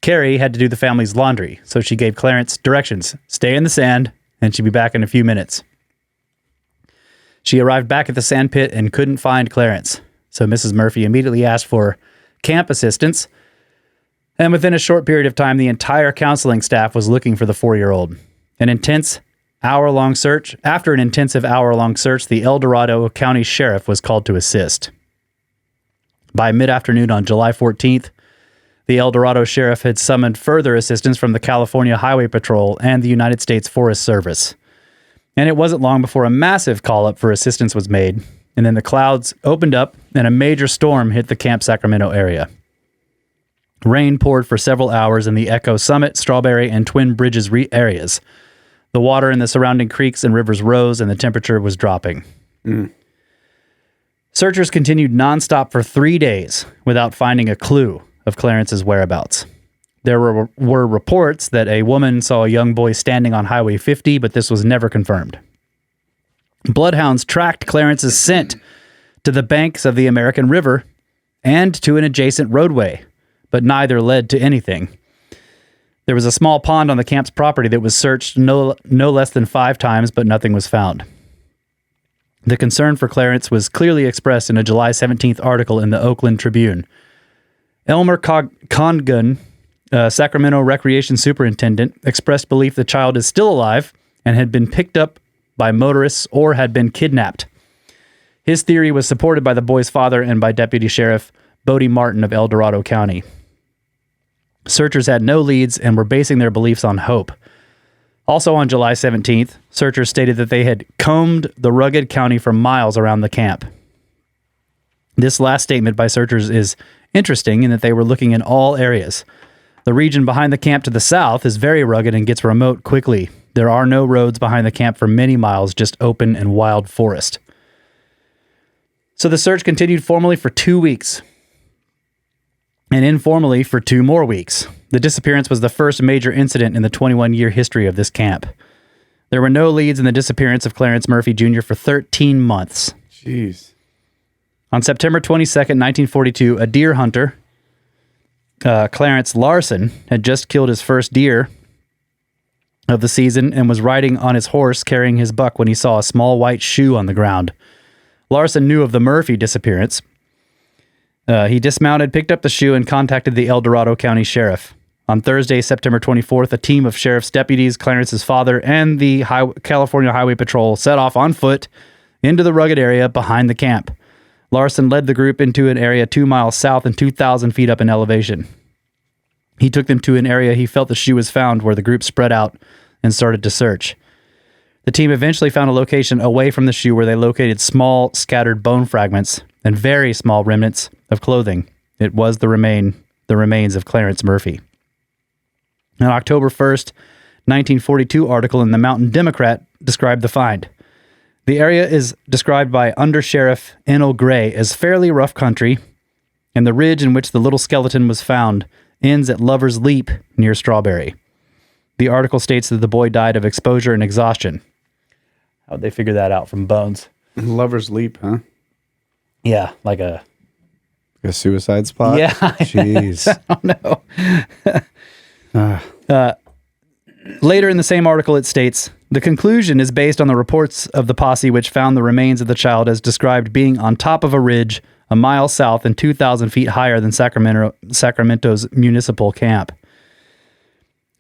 Carrie had to do the family's laundry, so she gave Clarence directions. Stay in the sand, and she'd be back in a few minutes. She arrived back at the sand pit and couldn't find Clarence, so Mrs. Murphy immediately asked for camp assistance, and within a short period of time, the entire counseling staff was looking for the 4-year-old. After an intensive hour-long search, the El Dorado County Sheriff was called to assist. By mid-afternoon on July 14th, the El Dorado Sheriff had summoned further assistance from the California Highway Patrol and the United States Forest Service. And it wasn't long before a massive call-up for assistance was made, and then the clouds opened up and a major storm hit the Camp Sacramento area. Rain poured for several hours in the Echo Summit, Strawberry, and Twin Bridges areas. The water in the surrounding creeks and rivers rose, and the temperature was dropping. Searchers continued nonstop for 3 days without finding a clue of Clarence's whereabouts. There were reports that a woman saw a young boy standing on Highway 50, but this was never confirmed. Bloodhounds tracked Clarence's scent to the banks of the American River and to an adjacent roadway, but neither led to anything. There was a small pond on the camp's property that was searched no less than 5 times, but nothing was found. The concern for Clarence was clearly expressed in a July 17th article in the Oakland Tribune. Elmer Congun, Sacramento Recreation Superintendent, expressed belief the child is still alive and had been picked up by motorists or had been kidnapped. His theory was supported by the boy's father and by Deputy Sheriff Bodie Martin of El Dorado County. Searchers had no leads and were basing their beliefs on hope. Also on July 17th, searchers stated that they had combed the rugged county for miles around the camp. This last statement by searchers is interesting in that they were looking in all areas. The region behind the camp to the south is very rugged and gets remote quickly. There are no roads behind the camp for many miles, just open and wild forest. So the search continued formally for 2 weeks. And informally for 2 more weeks. The disappearance was the first major incident in the 21-year history of this camp. There were no leads in the disappearance of Clarence Murphy Jr. for 13 months. Jeez. On September 22nd, 1942, a deer hunter, Clarence Larson, had just killed his first deer of the season and was riding on his horse carrying his buck when he saw a small white shoe on the ground. Larson knew of the Murphy disappearance. He dismounted, picked up the shoe, and contacted the El Dorado County Sheriff. On Thursday, September 24th, a team of sheriff's deputies, Clarence's father, and the California Highway Patrol set off on foot into the rugged area behind the camp. Larson led the group into an area 2 miles south and 2,000 feet up in elevation. He took them to an area he felt the shoe was found, where the group spread out and started to search. The team eventually found a location away from the shoe where they located small, scattered bone fragments and very small remnants of clothing. It was the remains of Clarence Murphy. An October 1st, 1942 article in the Mountain Democrat described the find. The area is described by Under Sheriff N.O. Gray as fairly rough country, and the ridge in which the little skeleton was found ends at Lover's Leap near Strawberry. The article states that the boy died of exposure and exhaustion. How'd they figure that out from bones? Lover's Leap, huh? Yeah, like a suicide spot? Yeah. Jeez. I don't know. Later in the same article, it states, the conclusion is based on the reports of the posse which found the remains of the child as described being on top of a ridge a mile south and 2,000 feet higher than Sacramento's municipal camp.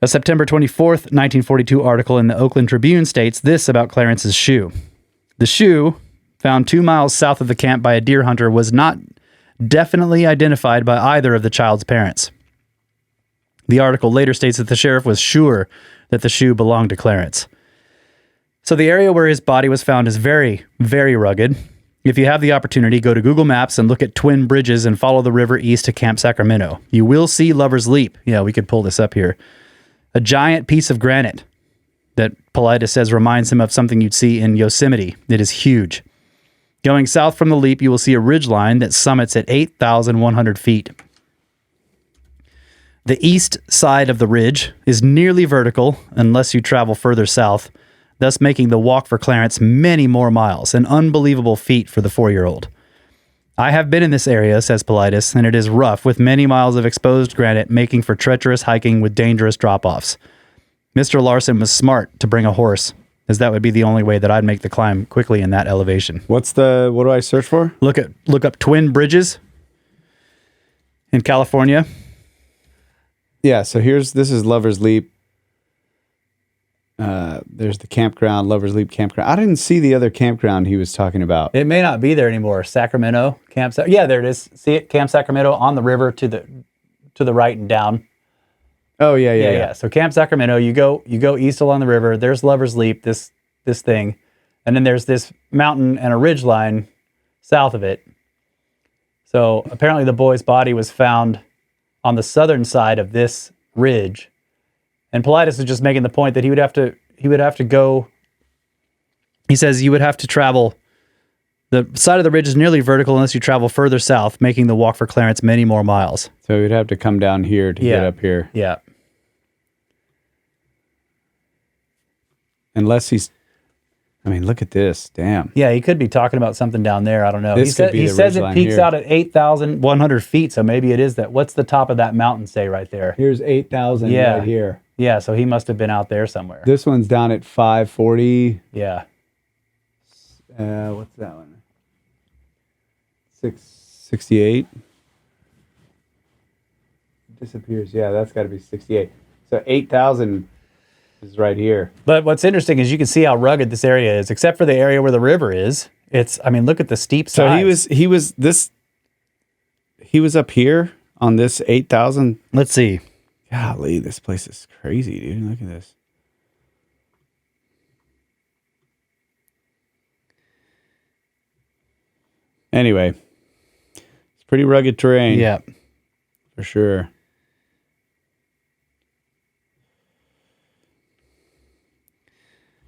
A September 24th, 1942 article in the Oakland Tribune states this about Clarence's shoe. The shoe, found 2 miles south of the camp by a deer hunter, was not definitely identified by either of the child's parents. The article later states that the sheriff was sure that the shoe belonged to Clarence. So the area where his body was found is very, very rugged. If you have the opportunity, go to Google Maps and look at twin bridges and follow the river east to Camp Sacramento. You will see Lover's Leap. Yeah, we could pull this up here. A giant piece of granite that Paulides says reminds him of something you'd see in Yosemite. It is huge. Going south from the leap, you will see a ridgeline that summits at 8,100 feet. The east side of the ridge is nearly vertical unless you travel further south, thus making the walk for Clarence many more miles, an unbelievable feat for the 4-year-old. I have been in this area, says Paulides, and it is rough, with many miles of exposed granite, making for treacherous hiking with dangerous drop-offs. Mr. Larson was smart to bring a horse, as that would be the only way that I'd make the climb quickly in that elevation. What do I search for? Look up twin bridges in California. Yeah, so this is Lover's Leap. There's the campground, Lover's Leap campground. I didn't see the other campground he was talking about. It may not be there anymore. Sacramento yeah, there it is. See it, Camp Sacramento on the river to the right and down. Oh yeah. So Camp Sacramento, you go east along the river. There's Lover's Leap, this thing, and then there's this mountain and a ridge line south of it. So apparently the boy's body was found on the southern side of this ridge. And Paulides is just making the point that he would have to go. He says you would have to travel. The side of the ridge is nearly vertical unless you travel further south, making the walk for Clarence many more miles. So he'd have to come down here to get up here. Yeah. Unless look at this. Damn. Yeah, he could be talking about something down there. I don't know. He says it peaks here. out at 8,100 feet, so maybe it is that. What's the top of that mountain say right there? Here's 8,000 right here. Yeah, so he must have been out there somewhere. This one's down at 540. Yeah. What's that one? 668. Disappears. Yeah, that's got to be 68. So 8,000 is right here. But what's interesting is you can see how rugged this area is, except for the area where the river is. Look at the steep sides. So he was up here on this 8,000. Let's see. Golly, this place is crazy, dude. Look at this. Anyway, it's pretty rugged terrain. Yeah. For sure.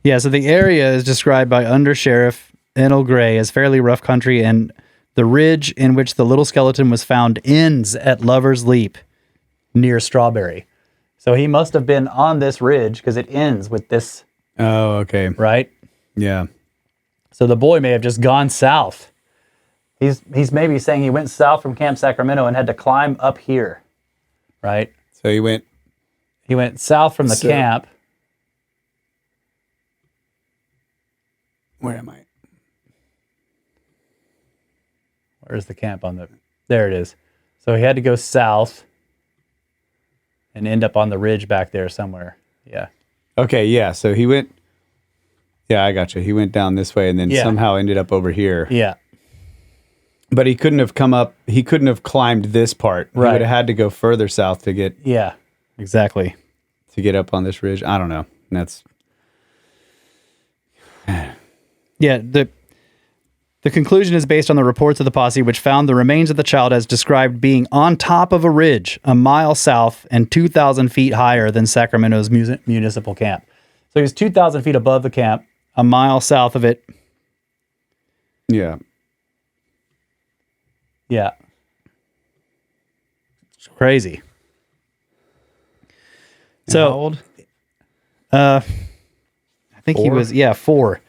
Yeah, so the area is described by Under Sheriff N.L. Gray as fairly rough country, and the ridge in which the little skeleton was found ends at Lover's Leap near Strawberry. So he must have been on this ridge because it ends with this Oh, okay. right? Yeah. So the boy may have just gone south. He's maybe saying he went south from Camp Sacramento and had to climb up here, right? So he went south from the camp. Where am I? Where's the camp there it is. So he had to go south and end up on the ridge back there somewhere. Yeah. Okay, yeah. So he went, I got you. He went down this way and then somehow ended up over here. Yeah. But he couldn't have climbed this part. Right. He would have had to go further south to get Yeah, exactly. up on this ridge. I don't know. That's Yeah, the conclusion is based on the reports of the posse, which found the remains of the child as described being on top of a ridge a mile south and 2,000 feet higher than Sacramento's municipal camp. So he was 2,000 feet above the camp, a mile south of it. yeah. Yeah. It's crazy. So, How old? I think he 4? was, 4.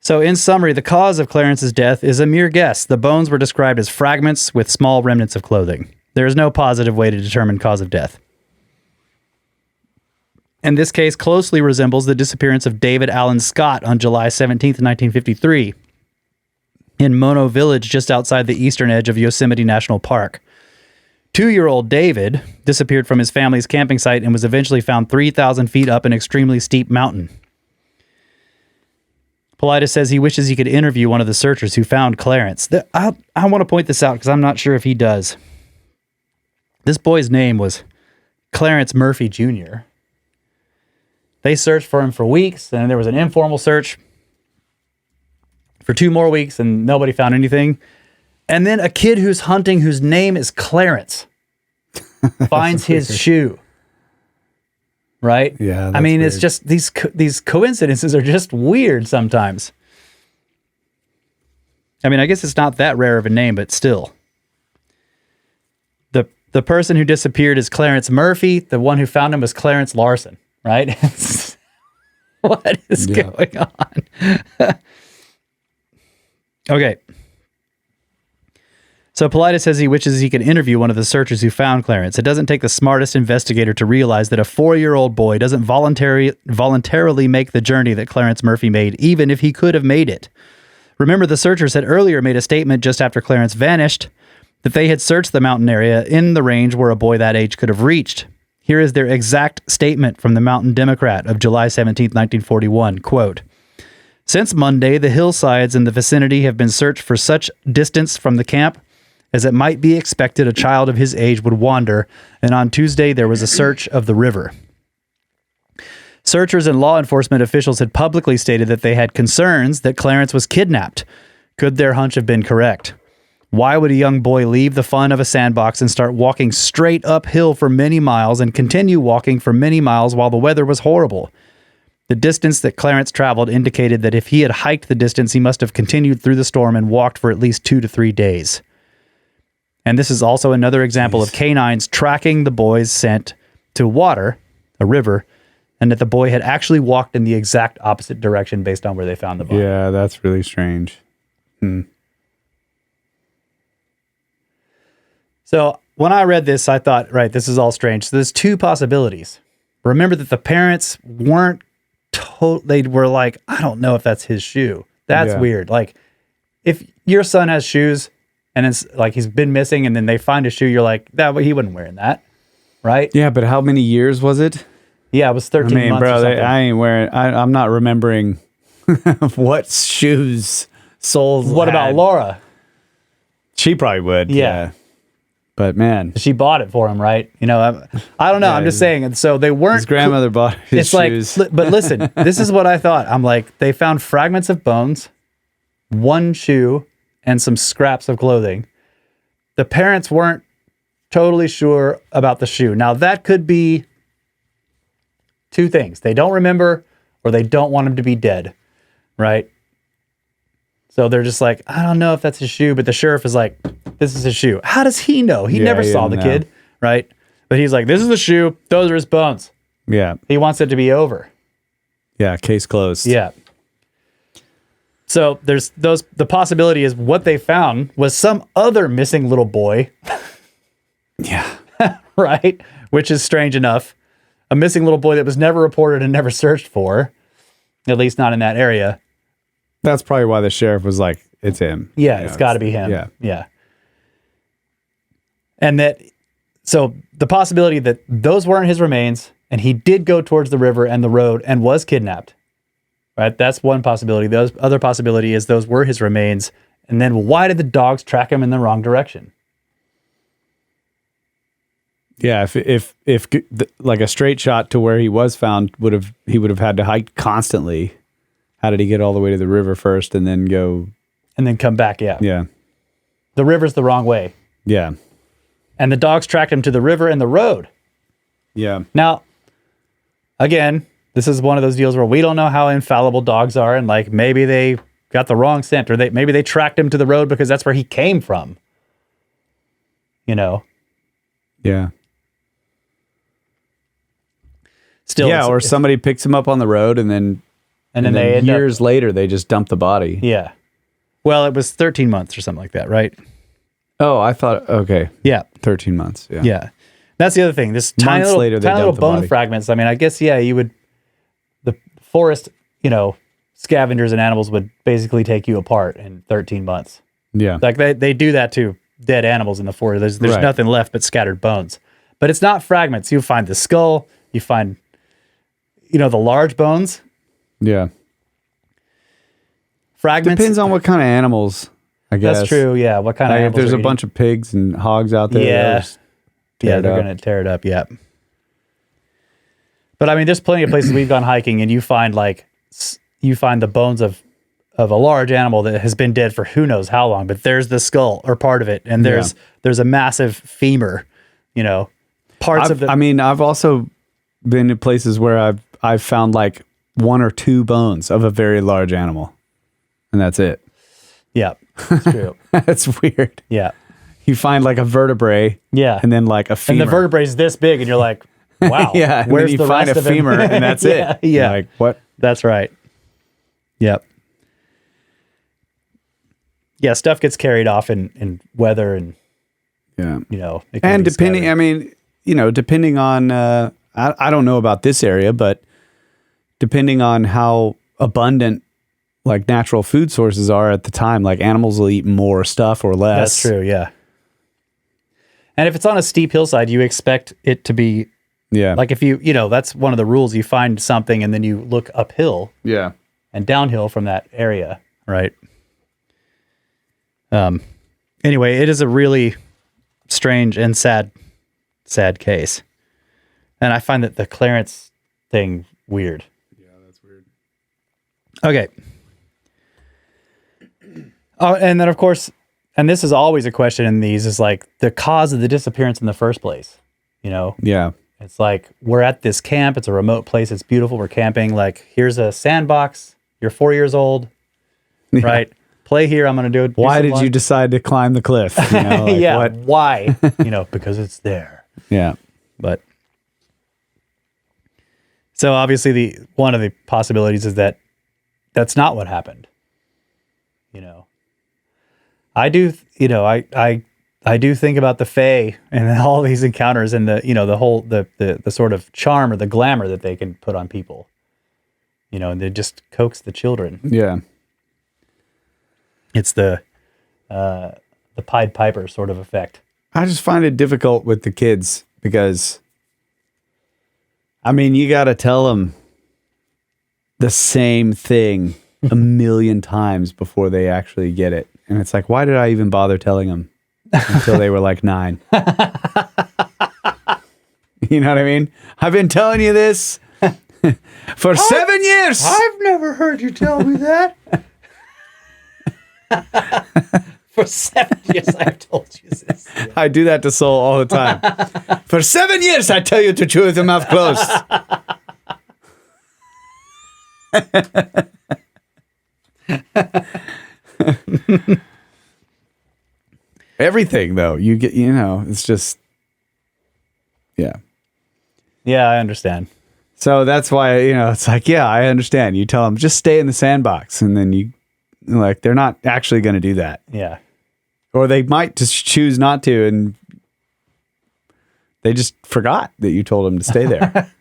So in summary, the cause of Clarence's death is a mere guess. The bones were described as fragments with small remnants of clothing. There is no positive way to determine cause of death. And this case closely resembles the disappearance of David Allen Scott on July 17th, 1953, in Mono Village just outside the eastern edge of Yosemite National Park. 2-year-old David disappeared from his family's camping site and was eventually found 3,000 feet up an extremely steep mountain. Paulides says he wishes he could interview one of the searchers who found Clarence. I want to point this out because I'm not sure if he does. This boy's name was Clarence Murphy Jr. They searched for him for weeks, and there was an informal search for 2 more weeks, and nobody found anything. And then a kid who's hunting, whose name is Clarence, finds his shoe. Right? Yeah. I mean, weird. it's just these coincidences are just weird sometimes. I mean, I guess it's not that rare of a name, but still. The person who disappeared is Clarence Murphy. The one who found him was Clarence Larson. Right? What is going on? Okay. So Paulides says he wishes he could interview one of the searchers who found Clarence. It doesn't take the smartest investigator to realize that a 4-year-old boy doesn't voluntarily make the journey that Clarence Murphy made, even if he could have made it. Remember, the searchers had earlier made a statement just after Clarence vanished that they had searched the mountain area in the range where a boy that age could have reached. Here is their exact statement from the Mountain Democrat of July 17, 1941. Quote, "Since Monday, the hillsides in the vicinity have been searched for such distance from the camp as it might be expected a child of his age would wander, and on Tuesday there was a search of the river." Searchers and law enforcement officials had publicly stated that they had concerns that Clarence was kidnapped. Could their hunch have been correct? Why would a young boy leave the fun of a sandbox and start walking straight uphill for many miles and continue walking for many miles while the weather was horrible? The distance that Clarence traveled indicated that if he had hiked the distance, he must have continued through the storm and walked for at least 2 to 3 days. And this is also another example of canines tracking the boy's scent to water, a river, and that the boy had actually walked in the exact opposite direction based on where they found the body. Yeah, that's really strange. So when I read this, I thought, right, this is all strange. So there's 2 possibilities. Remember that the parents weren't they were like, I don't know if that's his shoe. That's weird. Like, if your son has shoes and it's like he's been missing and then they find a shoe, you're like, he wasn't wearing that, right? Yeah, but how many years was it? Yeah, it was 13 months or something. I ain't wearing. I'm not remembering what shoes soles. What about Laura? She probably would. Yeah. But man, she bought it for him, right? You know, I don't know. I'm just saying. And so they weren't. His grandmother bought his shoes. Like, but listen, this is what I thought. I'm like, they found fragments of bones, 1 shoe, and some scraps of clothing. The parents weren't totally sure about the shoe. Now that could be 2 things. They don't remember, or they don't want him to be dead, right? So they're just like, I don't know if that's his shoe, but the sheriff is like, this is his shoe. How does he know? He never saw the kid, right? But he's like, this is the shoe. Those are his bones. Yeah. He wants it to be over. Yeah, case closed. Yeah. So the possibility is what they found was some other missing little boy. Yeah. Right? Which is strange enough. A missing little boy that was never reported and never searched for, at least not in that area. That's probably why the sheriff was like, it's him. Yeah, it's got to be him. Yeah. Yeah. And so the possibility that those weren't his remains and he did go towards the river and the road and was kidnapped, right? That's one possibility. The other possibility is those were his remains. And then why did the dogs track him in the wrong direction? Yeah, if like a straight shot to where he was found he would have had to hike constantly. How did he get all the way to the river first and then go and then come back? Yeah. Yeah. The river's the wrong way. Yeah. And the dogs tracked him to the river and the road. Yeah. Now, again, this is one of those deals where we don't know how infallible dogs are, and like maybe they got the wrong scent, or maybe they tracked him to the road because that's where he came from. You know. Yeah. Still, yeah, or somebody picks him up on the road and then they end years later they just dump the body. Yeah. Well, it was 13 months or something like that, right? Oh, I thought okay. Yeah. 13 months. Yeah. Yeah. That's the other thing. This tiny little bone fragments. I mean, I guess the forest, scavengers and animals would basically take you apart in 13 months. Yeah. Like they do that to dead animals in the forest. There's Right. nothing left but scattered bones. But it's not fragments. You find the skull, you find the large bones. Yeah. Fragments. Depends on what kind of animals, I guess. That's true. Yeah. What kind of animals? If there's are a eating? bunch of pigs and hogs out there, Yeah. they're going to tear it up. Yeah. But I mean, there's plenty of places we've gone hiking and you find the bones of a large animal that has been dead for who knows how long, but there's the skull or part of it. And there's a massive femur, parts of the. I mean, I've also been to places where I've found like one or two bones of a very large animal, and that's it. Yeah, that's true. That's weird. Yeah. You find like a vertebrae, yeah, and then like a femur. And the vertebrae is this big, and you're like, wow. yeah, and where's then you the find rest a of it? femur, and that's yeah, it. Yeah, You're like what? That's right. Yep. Yeah, stuff gets carried off in weather and it can and be depending, scattered. I mean, depending on I don't know about this area, but depending on how abundant like natural food sources are at the time, like animals will eat more stuff or less. That's true, yeah. And if it's on a steep hillside, you expect it to be like if that's one of the rules. You find something and then you look uphill and downhill from that area, right? Anyway, it is a really strange and sad case. And I find that the Clarence thing weird. Yeah, that's weird. Okay. Oh, and then of course, and this is always a question in these, is like the cause of the disappearance in the first place. Yeah. It's like, we're at this camp. It's a remote place. It's beautiful. We're camping. Like, here's a sandbox. You're 4 years old, right? Play here. I'm going to do it. Why did you decide to climb the cliff? Yeah. What? Why? Because it's there. Yeah. But so obviously one of the possibilities is that that's not what happened. I do, I do think about the Fae and all these encounters and the whole, the sort of charm or the glamour that they can put on people, and they just coax the children. Yeah. It's the Pied Piper sort of effect. I just find it difficult with the kids because, I mean, you got to tell them the same thing a million times before they actually get it. And it's like, why did I even bother telling them until they were like 9? You know what I mean? I've been telling you this for 7 years. I've never heard you tell me that. For 7 years, I've told you this. Yeah. I do that to Soul all the time. For 7 years, I tell you to chew with your mouth closed. Everything, though, you get, it's just, yeah. Yeah, I understand. So that's why, it's like, yeah, I understand. You tell them, just stay in the sandbox. And then they're not actually going to do that. Yeah. Or they might just choose not to. And they just forgot that you told them to stay there.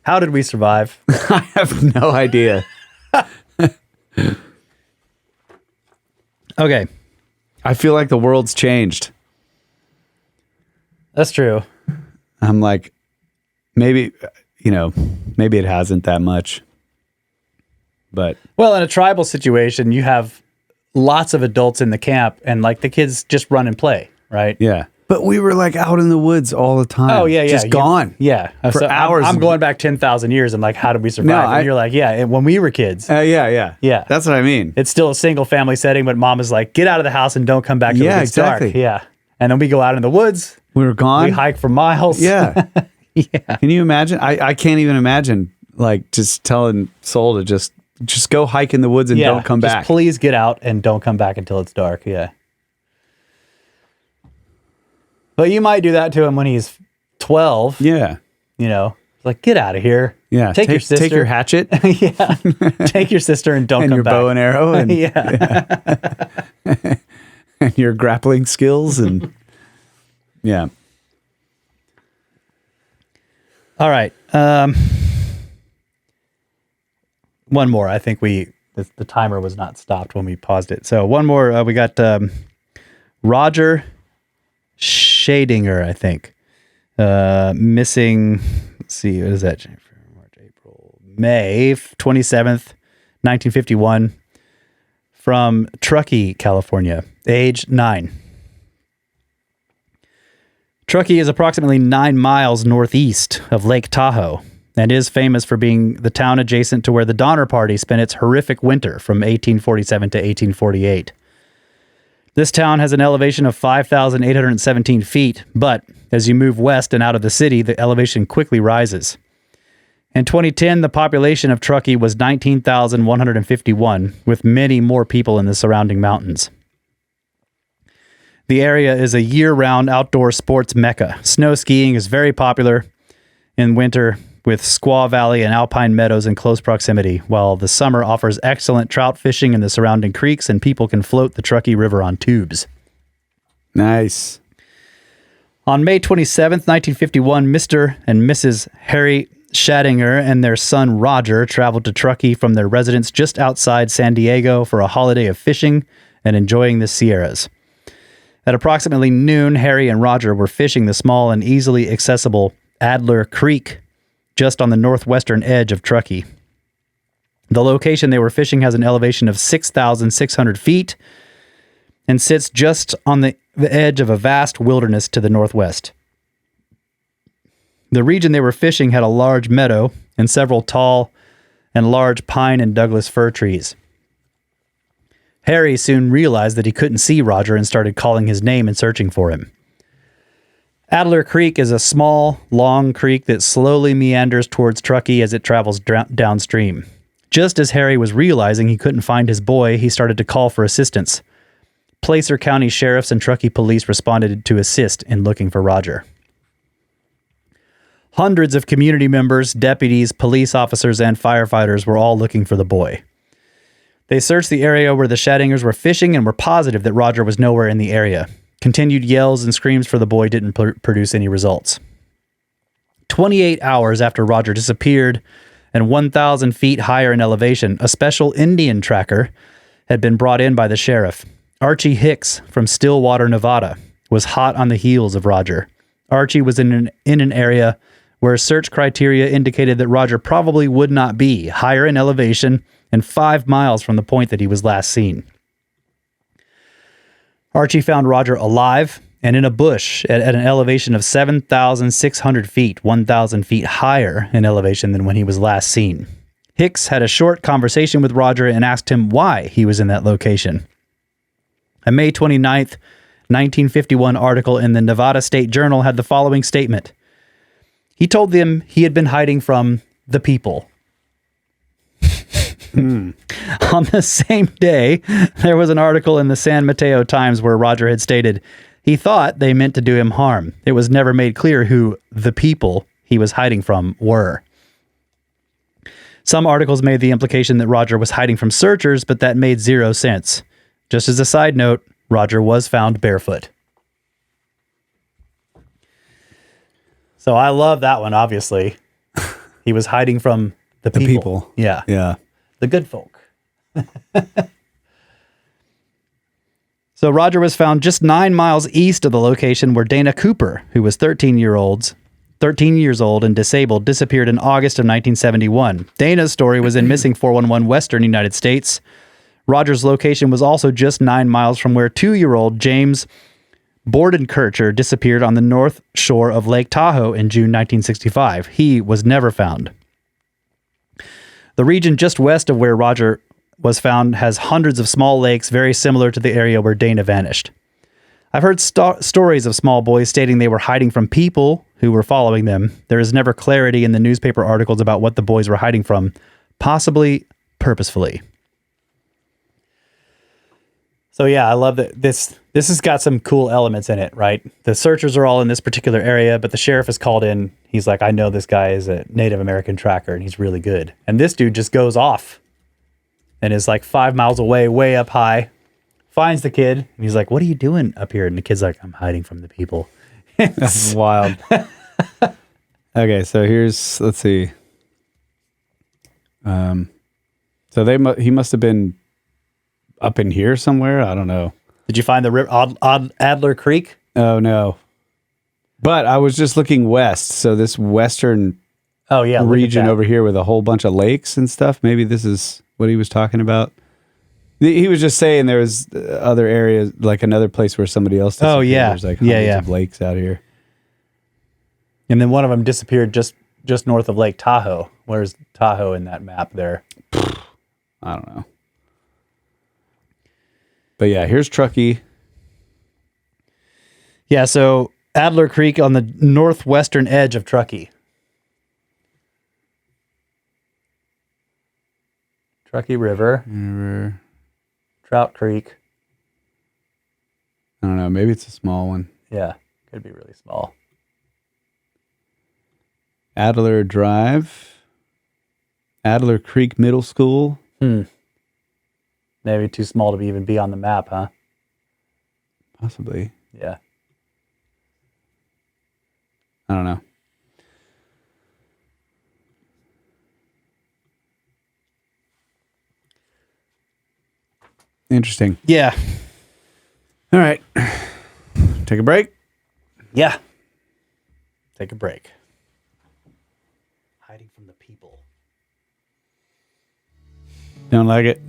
How did we survive? I have no idea. Okay. I feel like the world's changed. That's true. I'm like, maybe it hasn't that much. But well, in a tribal situation, you have lots of adults in the camp and like the kids just run and play, right? yeah. But we were like out in the woods all the time. Oh, yeah, yeah. Just gone. Yeah. For hours. I'm going back 10,000 years. I'm like, how did we survive? And you're like, yeah, when we were kids. Yeah. Yeah. That's what I mean. It's still a single family setting, but mom is like, get out of the house and don't come back till it gets dark. Yeah. And then we go out in the woods. We were gone. We hike for miles. Yeah. Yeah. Can you imagine? I can't even imagine like just telling Soul to just go hike in the woods and don't come back. Please get out and don't come back until it's dark. Yeah. But you might do that to him when he's 12. Yeah. Like, get out of here. Yeah. Take your sister. Take your hatchet. Yeah. Take your sister and don't and come your back. bow and arrow. And, yeah. and your grappling skills. And yeah. All right. One more. I think the timer was not stopped when we paused it. So one more. We got Roger Shadinger, I think. Missing. Let's see. What is that? March, April, May 27th, 1951. From Truckee, California. Age 9. Truckee is approximately 9 miles northeast of Lake Tahoe and is famous for being the town adjacent to where the Donner Party spent its horrific winter from 1847 to 1848. This town has an elevation of 5,817 feet, but as you move west and out of the city, the elevation quickly rises. In 2010, the population of Truckee was 19,151, with many more people in the surrounding mountains. The area is a year-round outdoor sports mecca. Snow skiing is very popular in winter, with Squaw Valley and alpine meadows in close proximity, while the summer offers excellent trout fishing in the surrounding creeks, and people can float the Truckee River on tubes. Nice. On May 27th, 1951, Mr. and Mrs. Harry Shadinger and their son Roger traveled to Truckee from their residence just outside San Diego for a holiday of fishing and enjoying the Sierras. At approximately noon, Harry and Roger were fishing the small and easily accessible Adler Creek, just on the northwestern edge of Truckee. The location they were fishing has an elevation of 6,600 feet and sits just on the edge of a vast wilderness to the northwest. The region they were fishing had a large meadow and several tall and large pine and Douglas fir trees. Harry soon realized that he couldn't see Roger and started calling his name and searching for him. Adler Creek is a small, long creek that slowly meanders towards Truckee as it travels downstream. Just as Harry was realizing he couldn't find his boy, he started to call for assistance. Placer County sheriffs and Truckee police responded to assist in looking for Roger. Hundreds of community members, deputies, police officers, and firefighters were all looking for the boy. They searched the area where the Shadingers were fishing and were positive that Roger was nowhere in the area. Continued yells and screams for the boy didn't produce any results. 28 hours after Roger disappeared and 1,000 feet higher in elevation, a special Indian tracker had been brought in by the sheriff. Archie Hicks from Stillwater, Nevada, was hot on the heels of Roger. Archie was in an area where search criteria indicated that Roger probably would not be, higher in elevation and 5 miles from the point that he was last seen. Archie found Roger alive and in a bush at an elevation of 7,600 feet, 1,000 feet higher in elevation than when he was last seen. Hicks had a short conversation with Roger and asked him why he was in that location. A May 29th, 1951 article in the Nevada State Journal had the following statement. He told them he had been hiding from the people. On the same day, there was an article in the San Mateo Times where Roger had stated he thought they meant to do him harm. It was never made clear who the people he was hiding from were. Some articles made the implication that Roger was hiding from searchers, but that made zero sense. Just as a side note, Roger was found barefoot. So I love that one, obviously. He was hiding from the people. Yeah. Yeah. The good folk. So Roger was found just 9 miles east of the location where Dana Cooper, who was 13 years old and disabled, disappeared in August of 1971. Dana's story was in Missing 411 Western United States. Roger's location was also just 9 miles from where 2-year-old James Bordenkircher disappeared on the north shore of Lake Tahoe in June 1965. He was never found. The region just west of where Roger was found has hundreds of small lakes very similar to the area where Dana vanished. I've heard stories of small boys stating they were hiding from people who were following them. There is never clarity in the newspaper articles about what the boys were hiding from, possibly purposefully. So yeah, I love that this has got some cool elements in it, right? The searchers are all in this particular area, but the sheriff is called in. He's like, I know this guy is a Native American tracker and he's really good. And this dude just goes off and is like 5 miles away, way up high, finds the kid, and he's like, what are you doing up here? And the kid's like, I'm hiding from the people. That's wild. Okay, so let's see. So he must have been up in here somewhere. I don't know. Did you find the Adler Creek? Oh, no. But I was just looking west. So this western region over here with a whole bunch of lakes and stuff. Maybe this is what he was talking about. He was just saying there was other areas, like another place where somebody else disappeared. Oh, yeah. There's like hundreds of lakes out here. And then one of them disappeared just north of Lake Tahoe. Where's Tahoe in that map there? I don't know. But yeah, here's Truckee. Yeah, so Adler Creek on the northwestern edge of Truckee. Truckee River. Trout Creek. I don't know. Maybe it's a small one. Yeah, could be really small. Adler Drive. Adler Creek Middle School. Maybe too small to even be on the map, huh? Possibly. Yeah. I don't know. Interesting. Yeah. All right. Take a break? Yeah. Take a break. Hiding from the people. Don't like it?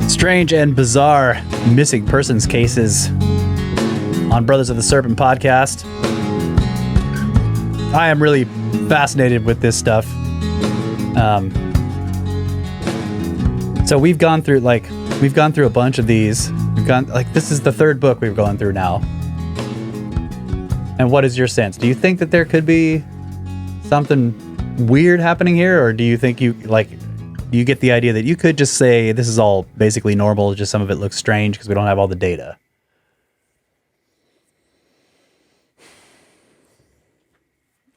Strange and bizarre missing persons cases on Brothers of the Serpent podcast. I am really fascinated with this stuff. So we've gone through a bunch of these. This is the third book we've gone through now. And what is your sense? Do you think that there could be something weird happening here, or do you think you get the idea that you could just say this is all basically normal, just some of it looks strange because we don't have all the data?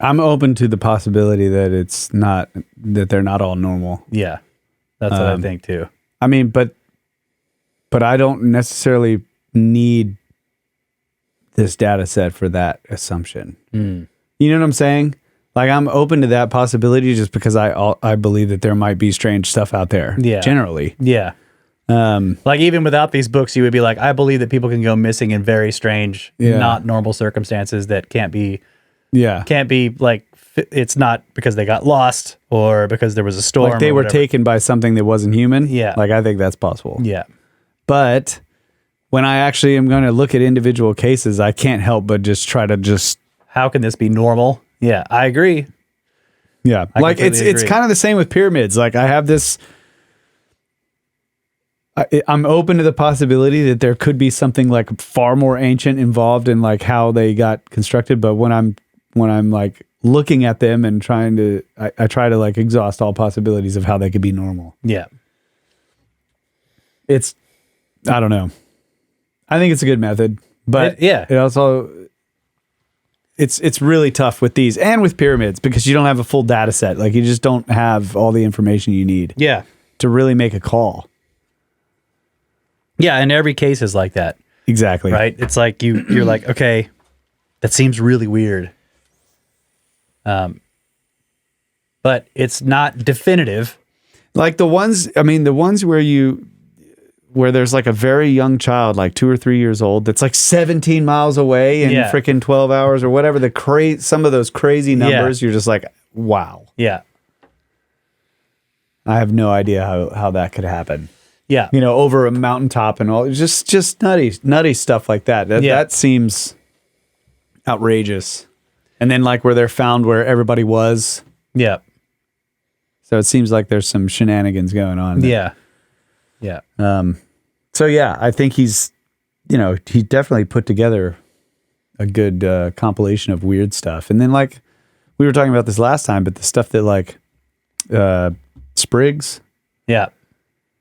I'm open to the possibility that they're not all normal. Yeah, that's what I think too. I mean, but I don't necessarily need this data set for that assumption. You know what I'm saying? Like, I'm open to that possibility just because I believe that there might be strange stuff out there. Yeah. Generally. Yeah. Like, even without these books, you would be like, I believe that people can go missing in very strange, not normal circumstances that can't be like, it's not because they got lost or because there was a storm. Like they were taken by something that wasn't human. Yeah. Like, I think that's possible. Yeah. But when I actually am going to look at individual cases, I can't help but just try to how can this be normal? Yeah, I agree. Yeah. Like it's kind of the same with pyramids. Like I have this, I'm open to the possibility that there could be something like far more ancient involved in like how they got constructed. But when I'm like looking at them and trying to, I try to like exhaust all possibilities of how they could be normal. Yeah. I don't know. I think it's a good method, but it also, it's really tough with these and with pyramids because you don't have a full data set. Like you just don't have all the information you need. Yeah. To really make a call. Yeah, and every case is like that. Exactly. Right? It's like you're like, okay, that seems really weird. But it's not definitive. Like the ones where there's like a very young child, like 2 or 3 years old, that's like 17 miles away in freaking 12 hours or whatever, some of those crazy numbers, you're just like, wow. Yeah. I have no idea how that could happen. Yeah. You know, over a mountaintop and all, just nutty stuff like that. That seems outrageous. And then like where they're found where everybody was. Yeah. So it seems like there's some shenanigans going on there. Yeah. So yeah, I think he definitely put together a good compilation of weird stuff. And then like we were talking about this last time, but the stuff that like Spriggs. Yeah.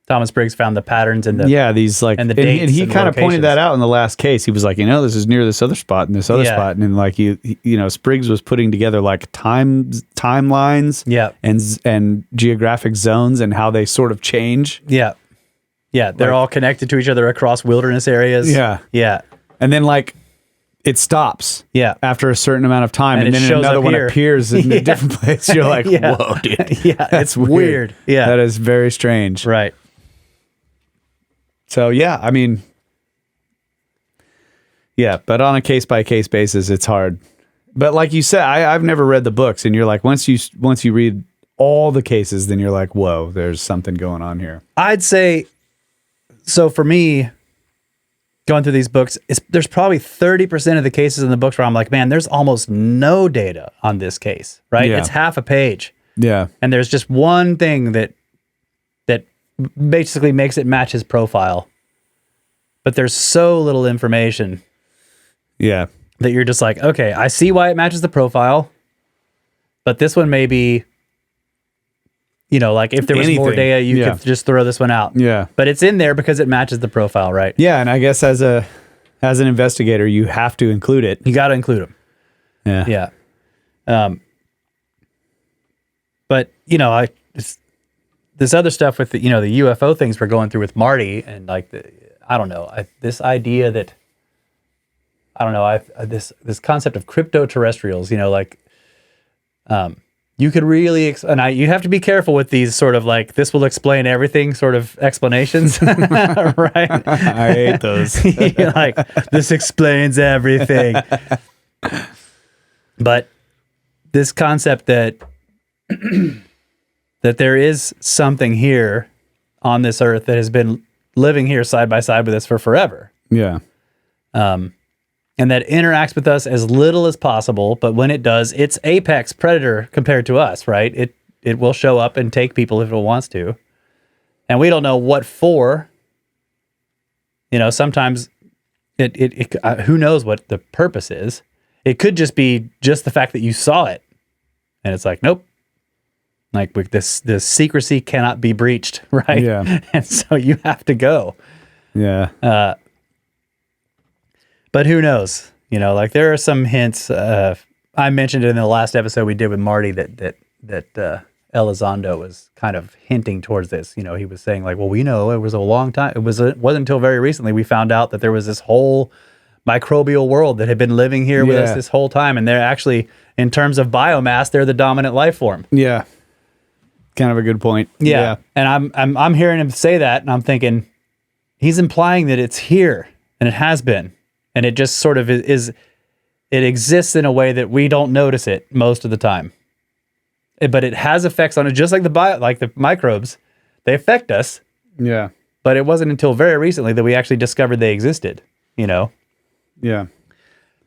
Thomas Spriggs found the patterns in the these like and the dates and he kind of pointed that out in the last case. He was like, this is near this other spot and this other spot, and then like Spriggs was putting together like timelines, and geographic zones and how they sort of change. Yeah, they're all connected to each other across wilderness areas. Yeah, and then like it stops. Yeah, after a certain amount of time, and then another one appears in a different place. You're like, whoa, dude. Yeah, it's weird. Yeah, that is very strange. Right. So yeah, I mean, but on a case by case basis, it's hard. But like you said, I've never read the books, and you're like, once you read all the cases, then you're like, whoa, there's something going on here. I'd say, so for me, going through these books, there's probably 30% of the cases in the books where I'm like, man, there's almost no data on this case, right? Yeah. It's half a page. Yeah. And there's just one thing that basically makes it match his profile. But there's so little information. Yeah. That you're just like, okay, I see why it matches the profile. But this one may be, like if there was more data, you could just throw this one out. Yeah. But it's in there because it matches the profile, right? Yeah, and I guess as an investigator, you have to include it. You got to include them. Yeah. Yeah. But, this other stuff with the UFO things we're going through with Marty and like this idea that this concept of crypto-terrestrials, you could really you have to be careful with these sort of like this will explain everything sort of explanations, right? I hate those. Like this explains everything, but this concept that that there is something here on this earth that has been living here side by side with us for forever. Yeah. And that interacts with us as little as possible, but when it does, it's apex predator compared to us, right? It will show up and take people if it wants to. And we don't know what for. Sometimes it who knows what the purpose is. It could just be just the fact that you saw it. And it's like, nope. Like this secrecy cannot be breached, right? Yeah. And so you have to go. Yeah. But who knows? Like there are some hints. I mentioned it in the last episode we did with Marty that Elizondo was kind of hinting towards this. He was saying like, well, we know it was a long time. It wasn't until very recently we found out that there was this whole microbial world that had been living here with us this whole time, and they're actually, in terms of biomass, they're the dominant life form. Yeah. Kind of a good point. Yeah. And I'm hearing him say that, and I'm thinking he's implying that it's here and it has been, and it just sort of is it exists in a way that we don't notice it most of the time. But it has effects on it, just like the microbes. They affect us. Yeah. But it wasn't until very recently that we actually discovered they existed, Yeah.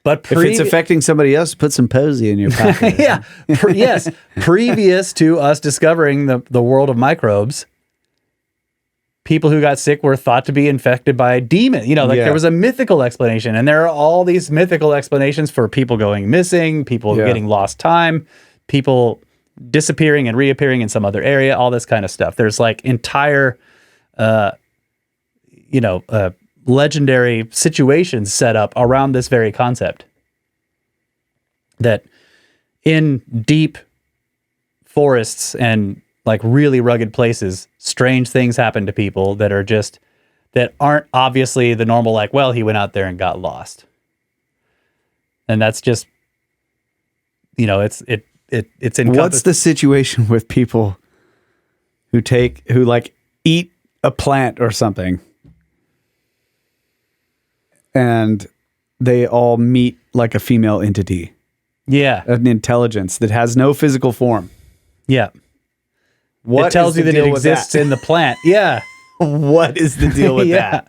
But if it's affecting somebody else, put some posy in your pocket. yeah, yes. Previous to us discovering the world of microbes, people who got sick were thought to be infected by a demon. There was a mythical explanation, and there are all these mythical explanations for people going missing, people getting lost time, people disappearing and reappearing in some other area, all this kind of stuff. There's like entire, legendary situations set up around this very concept. That in deep forests and like really rugged places, strange things happen to people that aren't obviously the normal, like, well, he went out there and got lost. And that's just, it's encompassed. What's the situation with people who eat a plant or something and they all meet like a female entity? Yeah. An intelligence that has no physical form. Yeah. What it tells you that it exists in the plant. Yeah. What is the deal with that?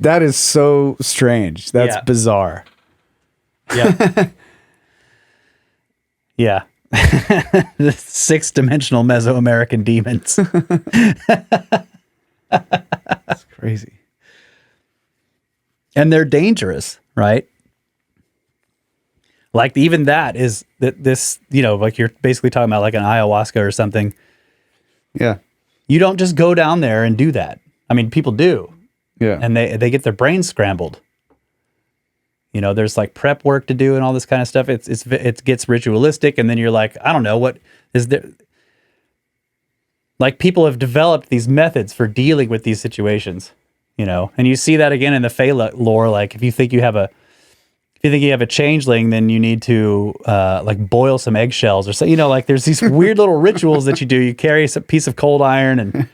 That is so strange. That's bizarre. Yeah. Yeah. The 6-dimensional Mesoamerican demons. That's crazy. And they're dangerous, right? Like even that is this, like you're basically talking about like an ayahuasca or something. Yeah. You don't just go down there and do that. I mean, people do. Yeah. And they get their brains scrambled. There's like prep work to do and all this kind of stuff. It gets ritualistic, and then you're like, I don't know, what is there? Like people have developed these methods for dealing with these situations, and you see that again in the Fae lore. Like if you think you have a changeling, then you need to like boil some eggshells or so. Like there's these weird little rituals that you do. You carry a piece of cold iron and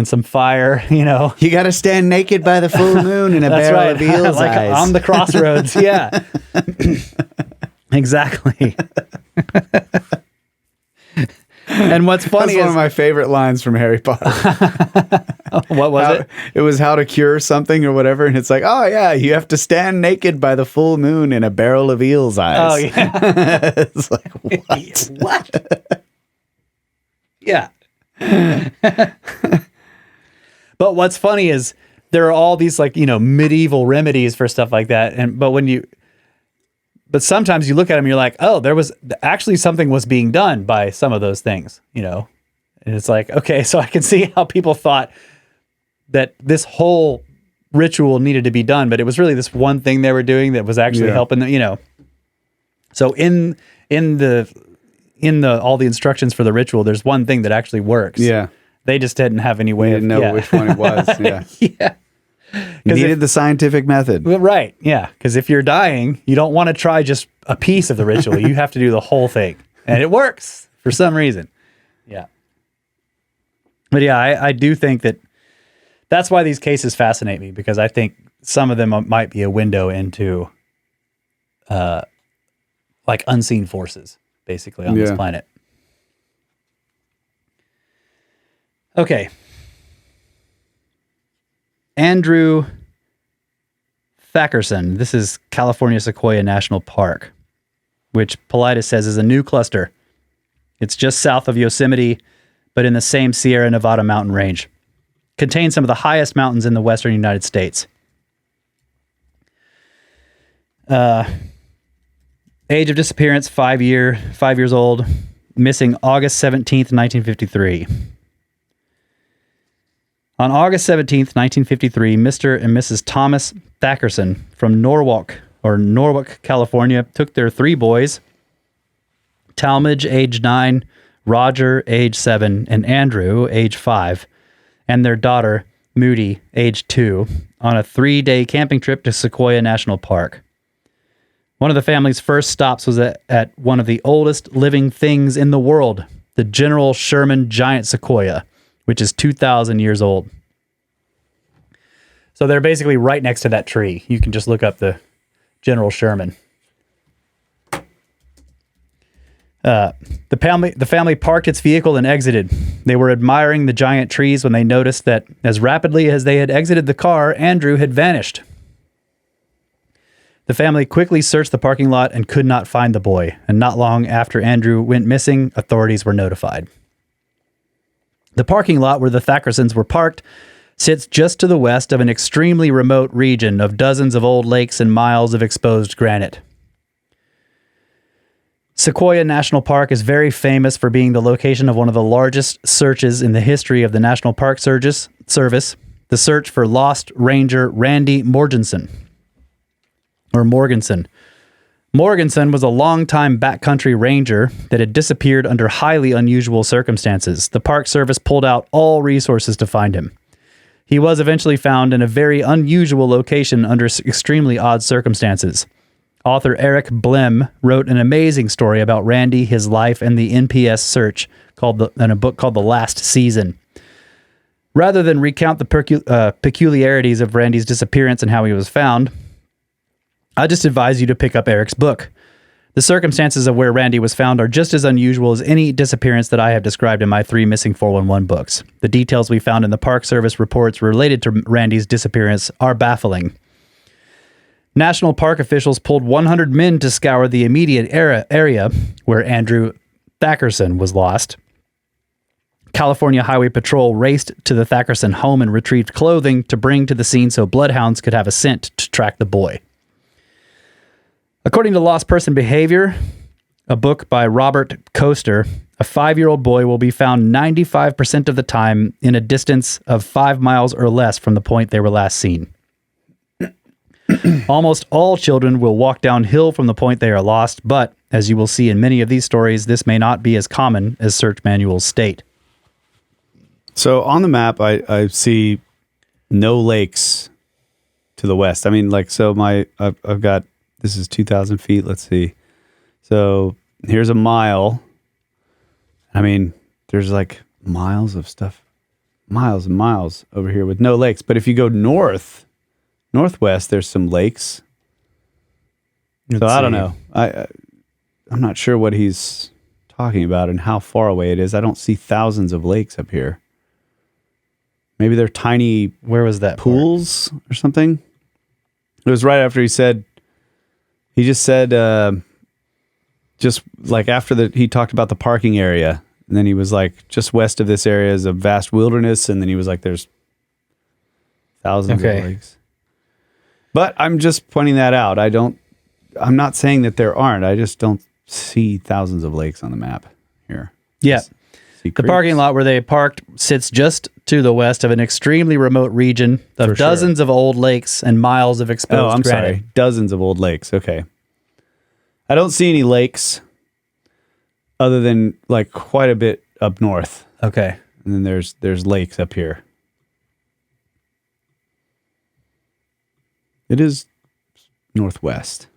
some fire. You got to stand naked by the full moon in a barrel of eel's like eyes. On the crossroads. Yeah, exactly. And what's funny is one of my favorite lines from Harry Potter. What was it? It was how to cure something or whatever, and it's like, oh yeah, you have to stand naked by the full moon in a barrel of eel's eyes. Oh yeah. It's like what? What? Yeah. But what's funny is there are all these like medieval remedies for stuff like that, but sometimes you look at them and you're like, oh, there was actually something was being done by some of those things, and it's like, okay, so I can see how people thought that this whole ritual needed to be done, but it was really this one thing they were doing that was actually helping them, So in all the instructions for the ritual, there's one thing that actually works. Yeah. They just didn't have any way of know which one it was. Yeah. Yeah. You needed the scientific method. Right. Yeah. Because if you're dying, you don't want to try just a piece of the ritual. You have to do the whole thing. And it works for some reason. Yeah. But yeah, I do think that's why these cases fascinate me, because I think some of them might be a window into like unseen forces, basically, on this planet. Okay. Andrew Therson. This is California Sequoia National Park, which Paulides says is a new cluster. It's just south of Yosemite, but in the same Sierra Nevada mountain range. Contains some of the highest mountains in the western United States. Age of disappearance, 5 years old. Missing August 17th, 1953. On August 17th, 1953, Mr. and Mrs. Thomas Therson from Norwalk, California, took their 3 boys, Talmadge, age 9, Roger, age 7, and Andrew, age 5, and their daughter, Moody, age 2, on a 3-day camping trip to Sequoia National Park. One of the family's first stops was at one of the oldest living things in the world, the General Sherman giant sequoia, which is 2,000 years old. So they're basically right next to that tree. You can just look up the General Sherman. The family parked its vehicle and exited. They were admiring the giant trees when they noticed that as rapidly as they had exited the car, Andrew had vanished. The family quickly searched the parking lot and could not find the boy, and not long after Andrew went missing, authorities were notified. The parking lot where the Thakersons were parked sits just to the west of an extremely remote region of dozens of old lakes and miles of exposed granite. Sequoia National Park is very famous for being the location of one of the largest searches in the history of the National Park Service, the search for lost ranger Randy Morganson. Morganson was a longtime backcountry ranger that had disappeared under highly unusual circumstances. The Park Service pulled out all resources to find him. He was eventually found in a very unusual location under extremely odd circumstances. Author Eric Blem wrote an amazing story about Randy, his life, and the NPS search in a book called The Last Season. Rather than recount the peculiarities of Randy's disappearance and how he was found, I just advise you to pick up Eric's book. The circumstances of where Randy was found are just as unusual as any disappearance that I have described in my 3 Missing 411 books. The details we found in the Park Service reports related to Randy's disappearance are baffling. National Park officials pulled 100 men to scour the immediate area where Andrew Thakerson was lost. California Highway Patrol raced to the Thakerson home and retrieved clothing to bring to the scene so bloodhounds could have a scent to track the boy. According to Lost Person Behavior, a book by Robert Coaster, a 5-year-old boy will be found 95% of the time in a distance of 5 miles or less from the point they were last seen. Almost all children will walk downhill from the point they are lost, but, as you will see in many of these stories, this may not be as common as search manuals state. So on the map, I see no lakes to the west. I mean, like, so I've got, this is 2,000 feet. Let's see. So here's a mile. I mean, there's like miles of stuff, miles and miles over here with no lakes. But if you go northwest, there's some lakes. So I don't know. I'm not sure what he's talking about and how far away it is. I don't see thousands of lakes up here. Maybe they're tiny. Where was that pools or something? It was right after he just said, just like after he talked about the parking area. And then he was like, just west of this area is a vast wilderness. And then he was like, there's thousands of lakes. But I'm just pointing that out. I'm not saying that there aren't. I just don't see thousands of lakes on the map here. Yeah. The parking lot where they parked sits just to the west of an extremely remote region of dozens of old lakes and miles of exposed granite. Sorry. Dozens of old lakes. Okay. I don't see any lakes other than like quite a bit up north. Okay. And then there's lakes up here. It is northwest.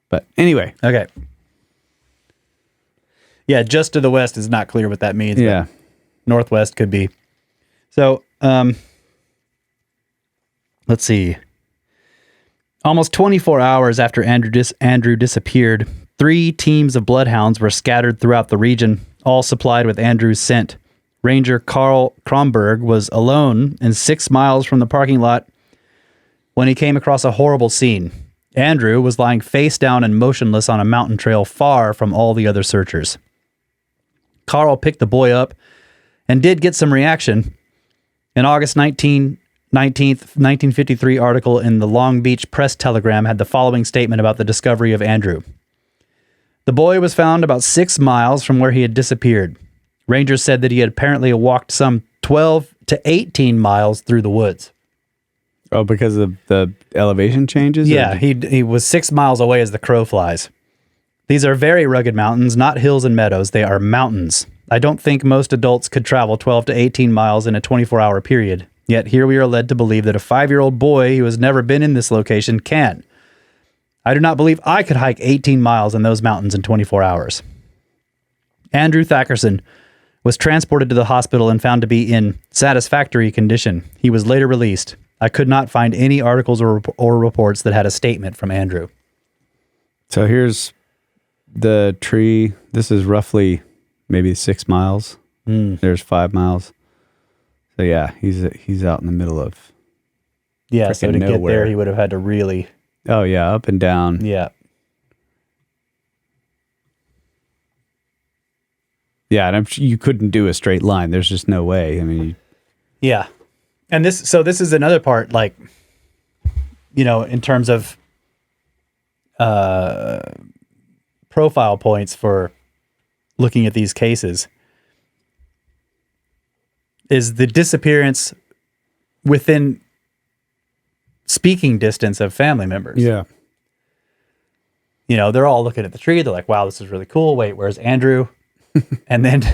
But anyway. Okay. Yeah, just to the west is not clear what that means. Yeah. Northwest could be. So, let's see. Almost 24 hours after Andrew disappeared, 3 teams of bloodhounds were scattered throughout the region, all supplied with Andrew's scent. Ranger Carl Kronberg was alone and 6 miles from the parking lot when he came across a horrible scene. Andrew was lying face down and motionless on a mountain trail far from all the other searchers. Carl picked the boy up and did get some reaction. An August 19th, 1953 article in the Long Beach Press Telegram had the following statement about the discovery of Andrew. The boy was found about 6 miles from where he had disappeared. Rangers said that he had apparently walked some 12 to 18 miles through the woods. Oh, because of the elevation changes? Yeah, he was 6 miles away as the crow flies. These are very rugged mountains, not hills and meadows. They are mountains. I don't think most adults could travel 12 to 18 miles in a 24-hour period. Yet here we are led to believe that a 5-year-old boy who has never been in this location can. I do not believe I could hike 18 miles in those mountains in 24 hours. Andrew Thakerson was transported to the hospital and found to be in satisfactory condition. He was later released. I could not find any articles or reports that had a statement from Andrew. So here's the tree. This is roughly maybe 6 miles. There's 5 miles. So yeah, he's out in the middle of so to nowhere. get there, he would have had to really Oh, yeah, up and down. Yeah. Yeah, and you couldn't do a straight line. There's just no way. I mean, Yeah. And this is another part, like, in terms of profile points for looking at these cases, is the disappearance within speaking distance of family members. yeah. They're all looking at the tree. They're like, wow, this is really cool. Wait, where's Andrew? And then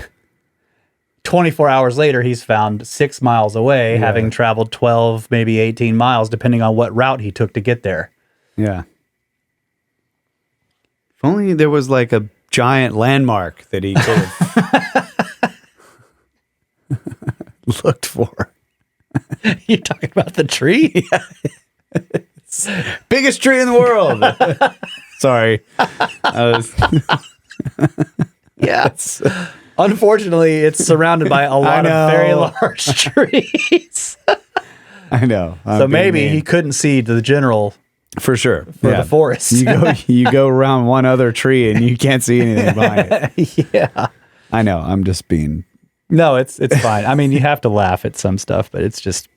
24 hours later, he's found 6 miles away, having traveled 12, maybe 18 miles, depending on what route he took to get there. Yeah. If only there was like a giant landmark that he could have looked for. You're talking about the tree? Biggest tree in the world. Sorry. Yes. Unfortunately, it's surrounded by a lot of very large trees. I know. So maybe he couldn't see to the general for sure for the forest. You go around one other tree and you can't see anything behind it. Yeah. I know. I'm just being. No, it's fine. I mean, you have to laugh at some stuff, but it's just.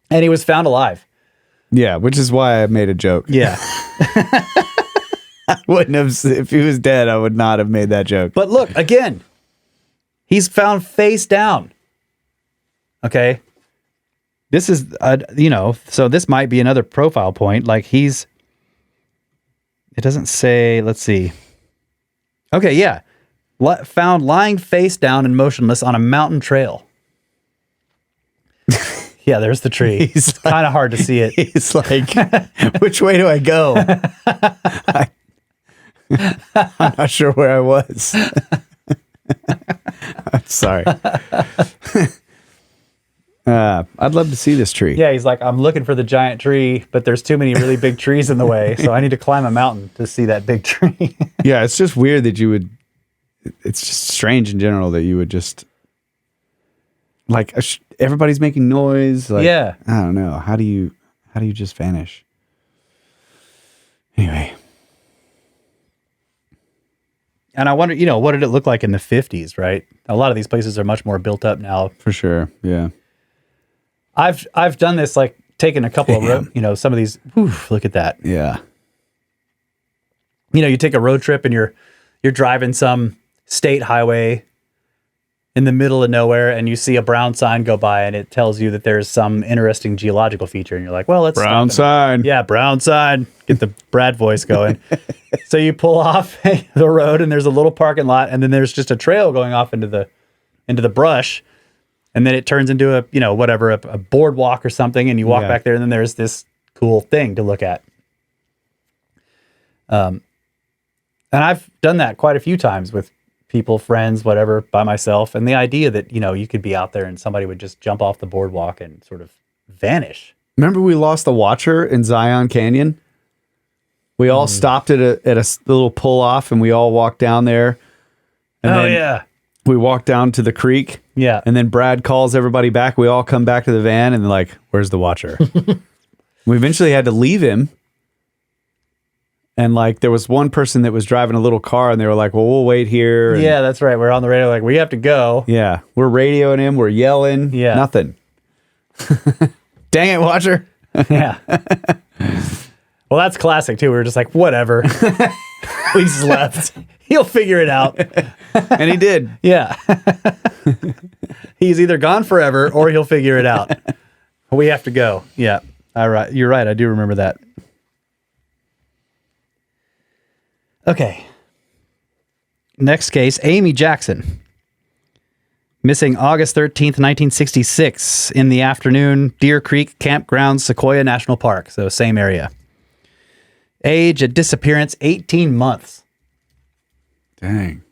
And he was found alive. Yeah, which is why I made a joke. Yeah. I wouldn't have. If he was dead, I would not have made that joke. But look, again, he's found face down. Okay. This is, so this might be another profile point. Like it doesn't say, let's see. Okay, yeah. Found lying face down and motionless on a mountain trail. Yeah, there's the tree. It's kind of hard to see it. He's like, which way do I go? I'm not sure where I was. I'm sorry. I'd love to see this tree. Yeah, he's like, I'm looking for the giant tree, but there's too many really big trees in the way, so I need to climb a mountain to see that big tree. Yeah, it's just weird that you would. It's just strange in general that you would just like everybody's making noise. Like, yeah, I don't know. How do you just vanish? Anyway. And I wonder, what did it look like in the 50s, right? A lot of these places are much more built up now. For sure, yeah. I've done this, like taken a couple of some of these. Look at that. Yeah. You take a road trip and you're driving some state highway in the middle of nowhere, and you see a brown sign go by, and it tells you that there's some interesting geological feature, and you're like, well, let's brown sign. Yeah, brown sign. Get the Brad voice going. So you pull off the road, and there's a little parking lot, and then there's just a trail going off into the brush, and then it turns into a a boardwalk or something, and you walk back there, and then there's this cool thing to look at. And I've done that quite a few times with people, friends, whatever, by myself. And the idea that, you could be out there and somebody would just jump off the boardwalk and sort of vanish. Remember we lost the Watcher in Zion Canyon? We all stopped at a little pull off and we all walked down there. And then we walked down to the creek. Yeah. And then Brad calls everybody back. We all come back to the van and they're like, where's the Watcher? We eventually had to leave him. And like there was one person that was driving a little car and they were like, well, we'll wait here. And yeah, that's right. We're on the radio like, we have to go. yeah. We're radioing him. We're yelling. Yeah. Nothing. Dang it, Watcher. Yeah. Well, that's classic too. We were just like, whatever. We just left. He'll figure it out. And he did. Yeah. He's either gone forever or he'll figure it out. We have to go. Yeah. All right. You're right. I do remember that. Okay. Next case, Amy Jackson. Missing August 13th, 1966 in the afternoon, Deer Creek Campground, Sequoia National Park. So same area. Age at disappearance, 18 months. Dang.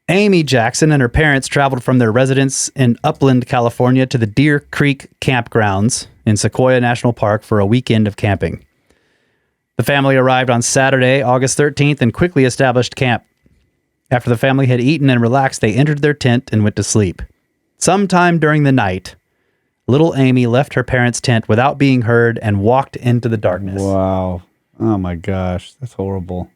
Amy Jackson and her parents traveled from their residence in Upland, California to the Deer Creek Campgrounds in Sequoia National Park for a weekend of camping. The family arrived on Saturday, August 13th, and quickly established camp. After the family had eaten and relaxed, they entered their tent and went to sleep. Sometime during the night, little Amy left her parents' tent without being heard and walked into the darkness. Wow. Oh my gosh. That's horrible.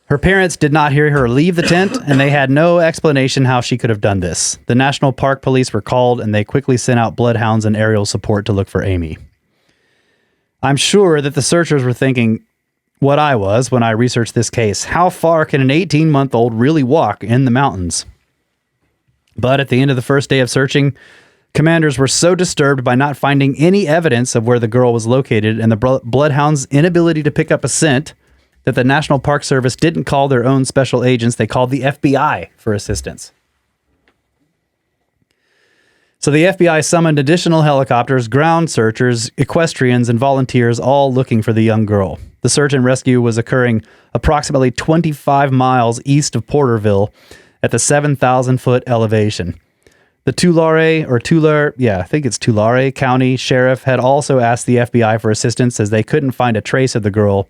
Her parents did not hear her leave the tent, and they had no explanation how she could have done this. The National Park Police were called, and they quickly sent out bloodhounds and aerial support to look for Amy. I'm sure that the searchers were thinking what I was when I researched this case. How far can an 18-month-old really walk in the mountains? But at the end of the first day of searching, commanders were so disturbed by not finding any evidence of where the girl was located and the bloodhounds' inability to pick up a scent that the National Park Service didn't call their own special agents. They called the FBI for assistance. So the FBI summoned additional helicopters, ground searchers, equestrians, and volunteers, all looking for the young girl. The search and rescue was occurring approximately 25 miles east of Porterville at the 7,000-foot elevation. The Tulare County Sheriff had also asked the FBI for assistance as they couldn't find a trace of the girl,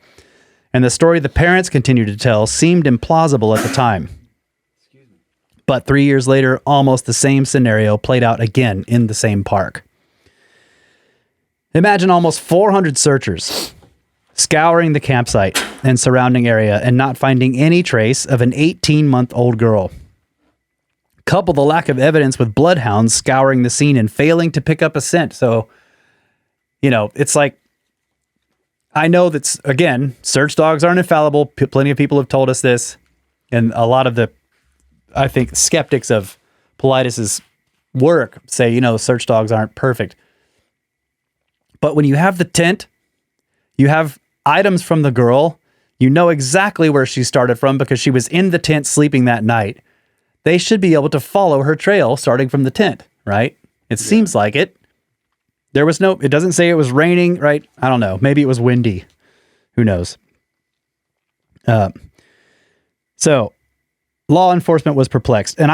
and the story the parents continued to tell seemed implausible at the time. But 3 years later, almost the same scenario played out again in the same park. Imagine almost 400 searchers scouring the campsite and surrounding area and not finding any trace of an 18-month-old girl. Couple the lack of evidence with bloodhounds scouring the scene and failing to pick up a scent. So, it's like, I know that's, again, search dogs aren't infallible. Plenty of people have told us this. And a lot of the, I think, skeptics of Paulides' work say, search dogs aren't perfect. But when you have the tent, you have items from the girl, you know exactly where she started from because she was in the tent sleeping that night. They should be able to follow her trail starting from the tent, right? It seems like it. It doesn't say it was raining, right? I don't know. Maybe it was windy. Who knows? So law enforcement was perplexed. And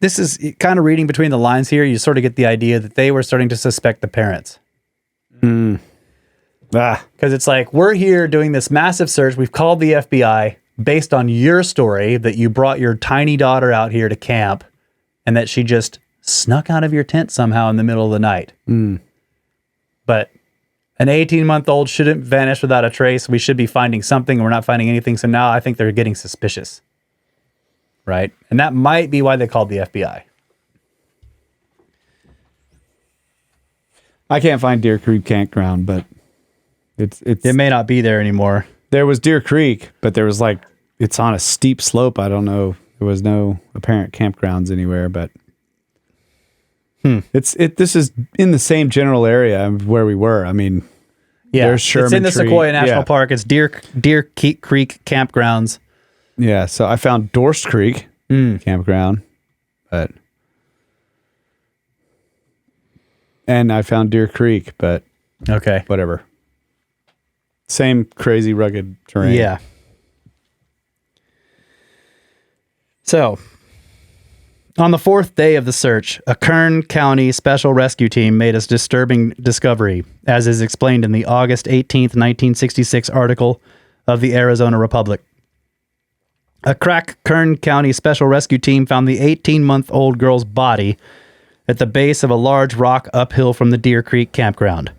this is kind of reading between the lines here. You sort of get the idea that they were starting to suspect the parents. Because it's like, we're here doing this massive search. We've called the FBI based on your story that you brought your tiny daughter out here to camp and that she just snuck out of your tent somehow in the middle of the night. But an 18-month-old shouldn't vanish without a trace. We should be finding something, and we're not finding anything. So now I think they're getting suspicious. Right? And that might be why they called the FBI. I can't find Deer Creek Campground, but it may not be there anymore. There was Deer Creek, but there was it's on a steep slope. I don't know. There was no apparent campgrounds anywhere, but this is in the same general area of where we were. I mean, there's Sherman it's in the Tree. Sequoia National Park. It's Deer Creek Campgrounds. Yeah, so I found Dorst Creek Campground, and I found Deer Creek, but okay, whatever. Same crazy rugged terrain. Yeah. So, on the fourth day of the search, a Kern County Special Rescue Team made a disturbing discovery, as is explained in the August 18th, 1966 article of the Arizona Republic. A crack Kern County Special Rescue Team found the 18-month-old girl's body at the base of a large rock uphill from the Deer Creek campground.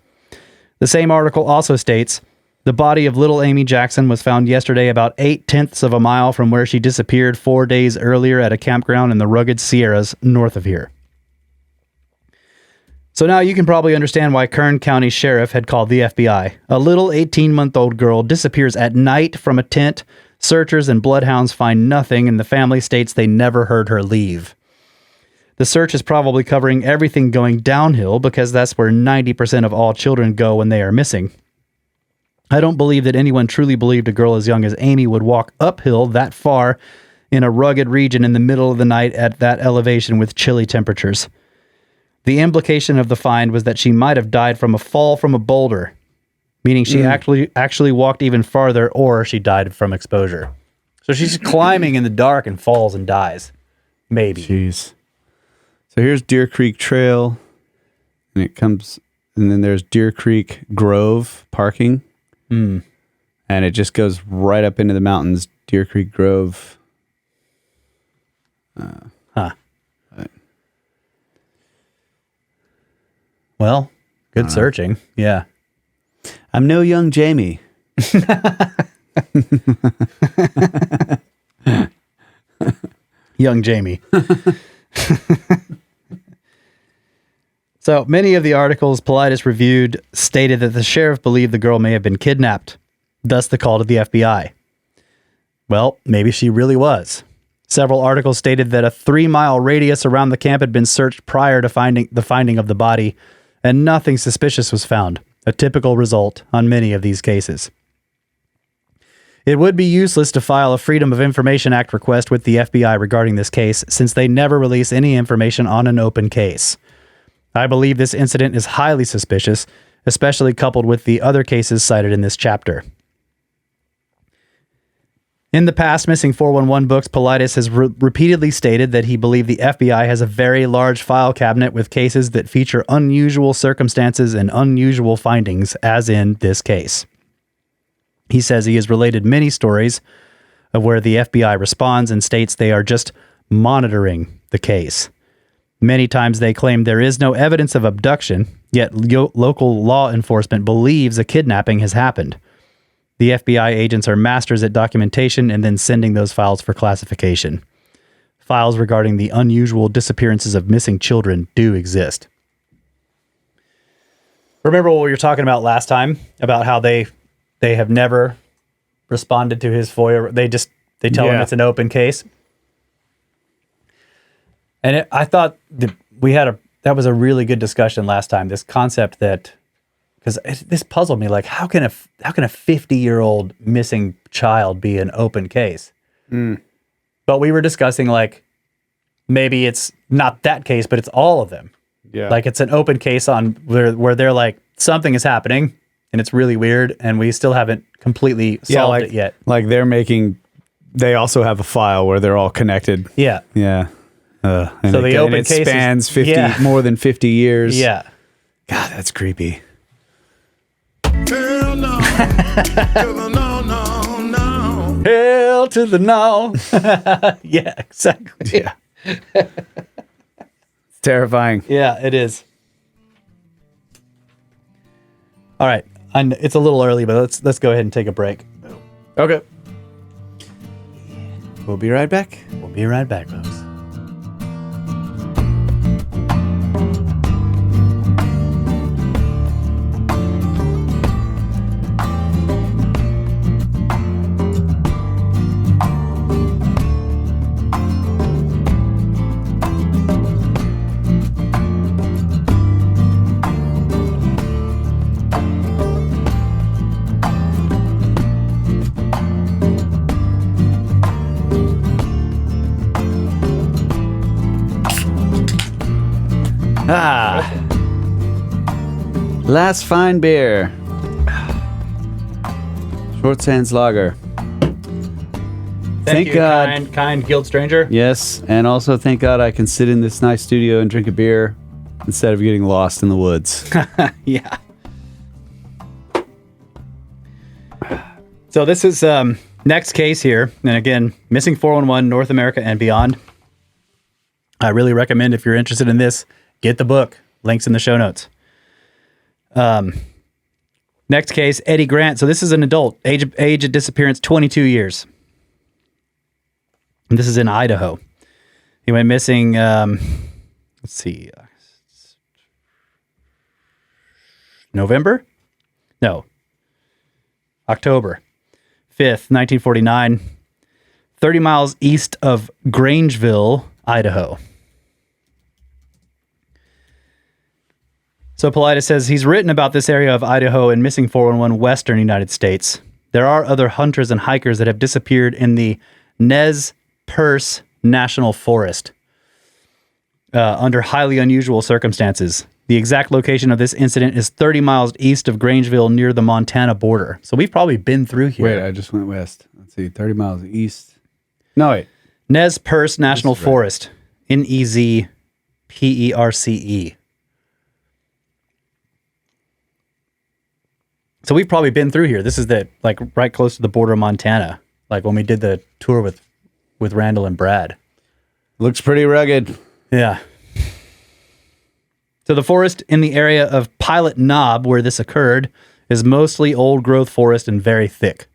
The same article also states, the body of little Amy Jackson was found yesterday about 0.8 of a mile from where she disappeared 4 days earlier at a campground in the rugged Sierras north of here. So now you can probably understand why Kern County Sheriff had called the FBI. A little 18-month-old girl disappears at night from a tent. Searchers and bloodhounds find nothing, and the family states they never heard her leave. The search is probably covering everything going downhill because that's where 90% of all children go when they are missing. I don't believe that anyone truly believed a girl as young as Amy would walk uphill that far in a rugged region in the middle of the night at that elevation with chilly temperatures. The implication of the find was that she might have died from a fall from a boulder, meaning she actually walked even farther, or she died from exposure. So she's climbing in the dark and falls and dies. Maybe. Jeez. So here's Deer Creek Trail, and it comes, and then there's Deer Creek Grove parking. And it just goes right up into the mountains, Deer Creek Grove. Well, good searching. Yeah. I'm no young Jamie. Young Jamie. So many of the articles Paulides reviewed stated that the sheriff believed the girl may have been kidnapped, thus the call to the FBI. Well, maybe she really was. Several articles stated that a 3-mile radius around the camp had been searched prior to the finding of the body, and nothing suspicious was found, a typical result on many of these cases. It would be useless to file a Freedom of Information Act request with the FBI regarding this case, since they never release any information on an open case. I believe this incident is highly suspicious, especially coupled with the other cases cited in this chapter. In the past Missing 411 books, Paulides has repeatedly stated that he believed the FBI has a very large file cabinet with cases that feature unusual circumstances and unusual findings, as in this case. He says he has related many stories of where the FBI responds and states they are just monitoring the case. Many times they claim there is no evidence of abduction, yet local law enforcement believes a kidnapping has happened. The FBI agents are masters at documentation and then sending those files for classification. Files regarding the unusual disappearances of missing children do exist. Remember what we were talking about last time about how they have never responded to his FOIA. They tell him it's an open case. And I thought that that was a really good discussion last time. This concept that, because this puzzled me, like how can a 50-year-old missing child be an open case? But we were discussing like maybe it's not that case, but it's all of them. Yeah, like it's an open case on where they're like something is happening and it's really weird, and we still haven't completely solved it yet. Like they also have a file where they're all connected. Yeah, yeah. So the open case spans 50 more than 50 years. Yeah. God, that's creepy. Hell no. No, no, no. Hell to the no. Yeah, exactly. Yeah. It's terrifying. Yeah, it is. All right. It's a little early, but let's go ahead and take a break. Okay. We'll be right back. We'll be right back, folks. Last fine beer. Short Sands Lager. Thank you, God. kind guild stranger. Yes, and also thank God I can sit in this nice studio and drink a beer instead of getting lost in the woods. Yeah. So this is next case here, and again, Missing 411, North America and Beyond. I really recommend, if you're interested in this, get the book. Links in the show notes. Next case, Eddie Grant. So this is an adult. Age of disappearance, 22 years. And this is in Idaho. He went missing, let's see, November? No. October 5th, 1949. 30 miles east of Grangeville, Idaho. So Paulides says he's written about this area of Idaho and Missing 411 western United States. There are other hunters and hikers that have disappeared in the Nez Perce National Forest under highly unusual circumstances. The exact location of this incident is 30 miles east of Grangeville near the Montana border. So we've probably been through here. Wait, I just went west. Let's see, 30 miles east. No, wait. Nez Perce National Forest. Nezperce. So we've probably been through here. This is right close to the border of Montana. Like when we did the tour with Randall and Brad. Looks pretty rugged. Yeah. So the forest in the area of Pilot Knob, where this occurred, is mostly old-growth forest and very thick.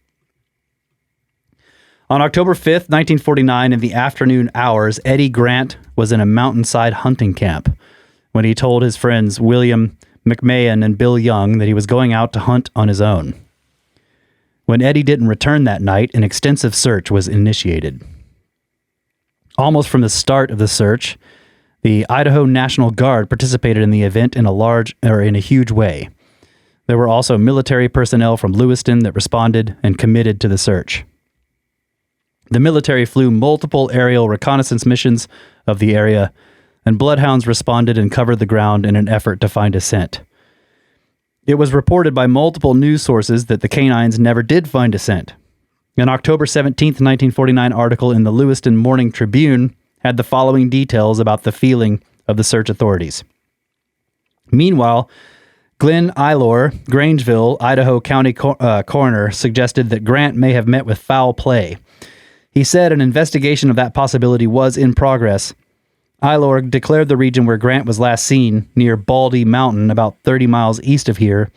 On October 5th, 1949, in the afternoon hours, Eddie Grant was in a mountainside hunting camp when he told his friends William McMahon and Bill Young that he was going out to hunt on his own. When Eddie didn't return that night, an extensive search was initiated. Almost from the start of the search, the Idaho National Guard participated in the event in a huge way. There were also military personnel from Lewiston that responded and committed to the search. The military flew multiple aerial reconnaissance missions of the area, and bloodhounds responded and covered the ground in an effort to find a scent. It was reported by multiple news sources that the canines never did find a scent. An October 17, 1949 article in the Lewiston Morning Tribune had the following details about the feeling of the search authorities. Meanwhile, Glenn Eilor, Grangeville, Idaho County coroner, suggested that Grant may have met with foul play. He said an investigation of that possibility was in progress. Eilor declared the region where Grant was last seen, near Baldy Mountain, about 30 miles east of here,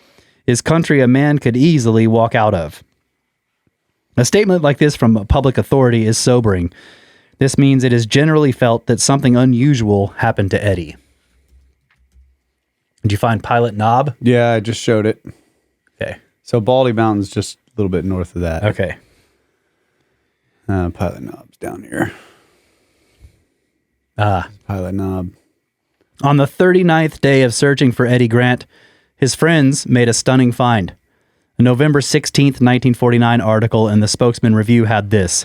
is country a man could easily walk out of. A statement like this from a public authority is sobering. This means it is generally felt that something unusual happened to Eddie. Did you find Pilot Knob? Yeah, I just showed it. Okay. So Baldy Mountain's just a little bit north of that. Okay. Pilot Knob's down here. Pilot Knob. On the 39th day of searching for Eddie Grant, his friends made a stunning find. A November 16th, 1949 article in the Spokesman Review had this: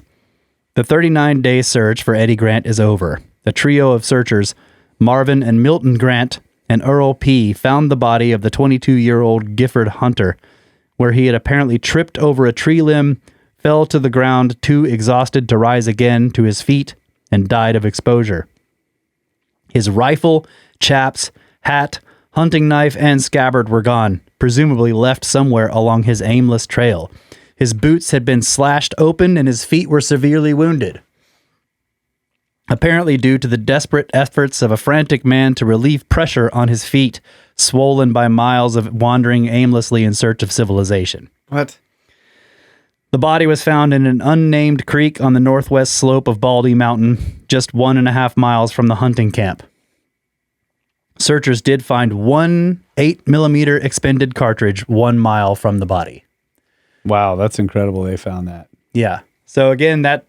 "The 39-day search for Eddie Grant is over. The trio of searchers, Marvin and Milton Grant and Earl P., found the body of the 22-year-old Gifford Hunter, where he had apparently tripped over a tree limb, fell to the ground too exhausted to rise again to his feet, and died of exposure. His rifle, chaps, hat, hunting knife, and scabbard were gone, presumably left somewhere along his aimless trail. His boots had been slashed open and his feet were severely wounded, apparently due to the desperate efforts of a frantic man to relieve pressure on his feet, swollen by miles of wandering aimlessly in search of civilization." What? The body was found in an unnamed creek on the northwest slope of Baldy Mountain, just 1.5 miles from the hunting camp. Searchers did find one 8mm expended cartridge 1 mile from the body. Wow, that's incredible they found that. Yeah. So again, that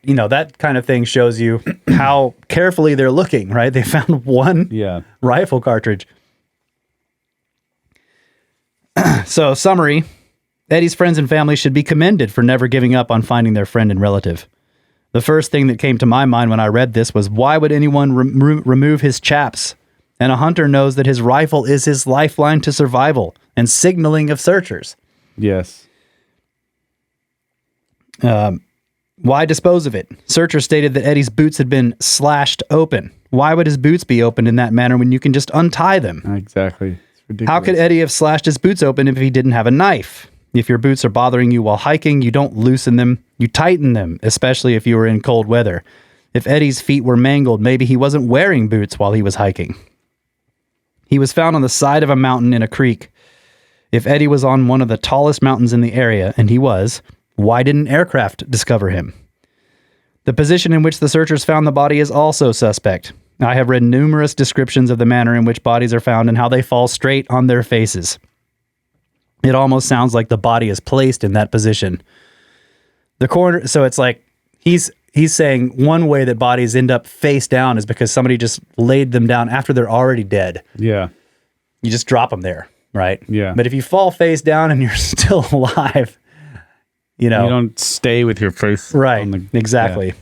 kind of thing shows you how carefully they're looking, right? They found one rifle cartridge. So, summary: Eddie's friends and family should be commended for never giving up on finding their friend and relative. The first thing that came to my mind when I read this was, why would anyone remove his chaps? And a hunter knows that his rifle is his lifeline to survival and signaling of searchers. Yes. Why dispose of it? Searchers stated that Eddie's boots had been slashed open. Why would his boots be opened in that manner when you can just untie them? Exactly. It's ridiculous. How could Eddie have slashed his boots open if he didn't have a knife? If your boots are bothering you while hiking, you don't loosen them, you tighten them, especially if you were in cold weather. If Eddie's feet were mangled, maybe he wasn't wearing boots while he was hiking. He was found on the side of a mountain in a creek. If Eddie was on one of the tallest mountains in the area, and he was, why didn't aircraft discover him? The position in which the searchers found the body is also suspect. I have read numerous descriptions of the manner in which bodies are found and how they fall straight on their faces. It almost sounds like the body is placed in that position. The coroner, so it's like he's saying one way that bodies end up face down is because somebody just laid them down after they're already dead. Yeah. You just drop them there, right? Yeah. But if you fall face down and you're still alive, you don't stay with your face. Right. Exactly. Yeah.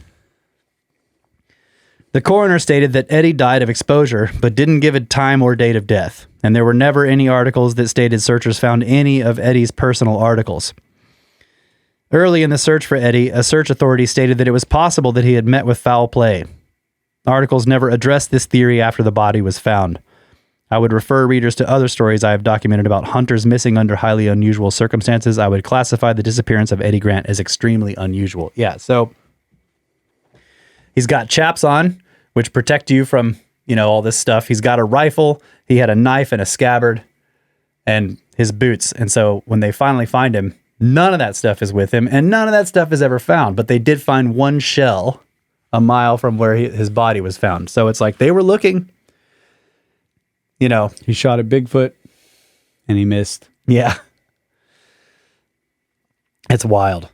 The coroner stated that Eddie died of exposure, but didn't give a time or date of death, and there were never any articles that stated searchers found any of Eddie's personal articles. Early in the search for Eddie, a search authority stated that it was possible that he had met with foul play. Articles never addressed this theory after the body was found. I would refer readers to other stories I have documented about hunters missing under highly unusual circumstances. I would classify the disappearance of Eddie Grant as extremely unusual. Yeah, so he's got chaps on, which protect you from all this stuff. He's got a rifle. He had a knife and a scabbard and his boots. And so when they finally find him, none of that stuff is with him, and none of that stuff is ever found. But they did find one shell a mile from where his body was found. So it's like they were looking, He shot at Bigfoot and he missed. Yeah. It's wild.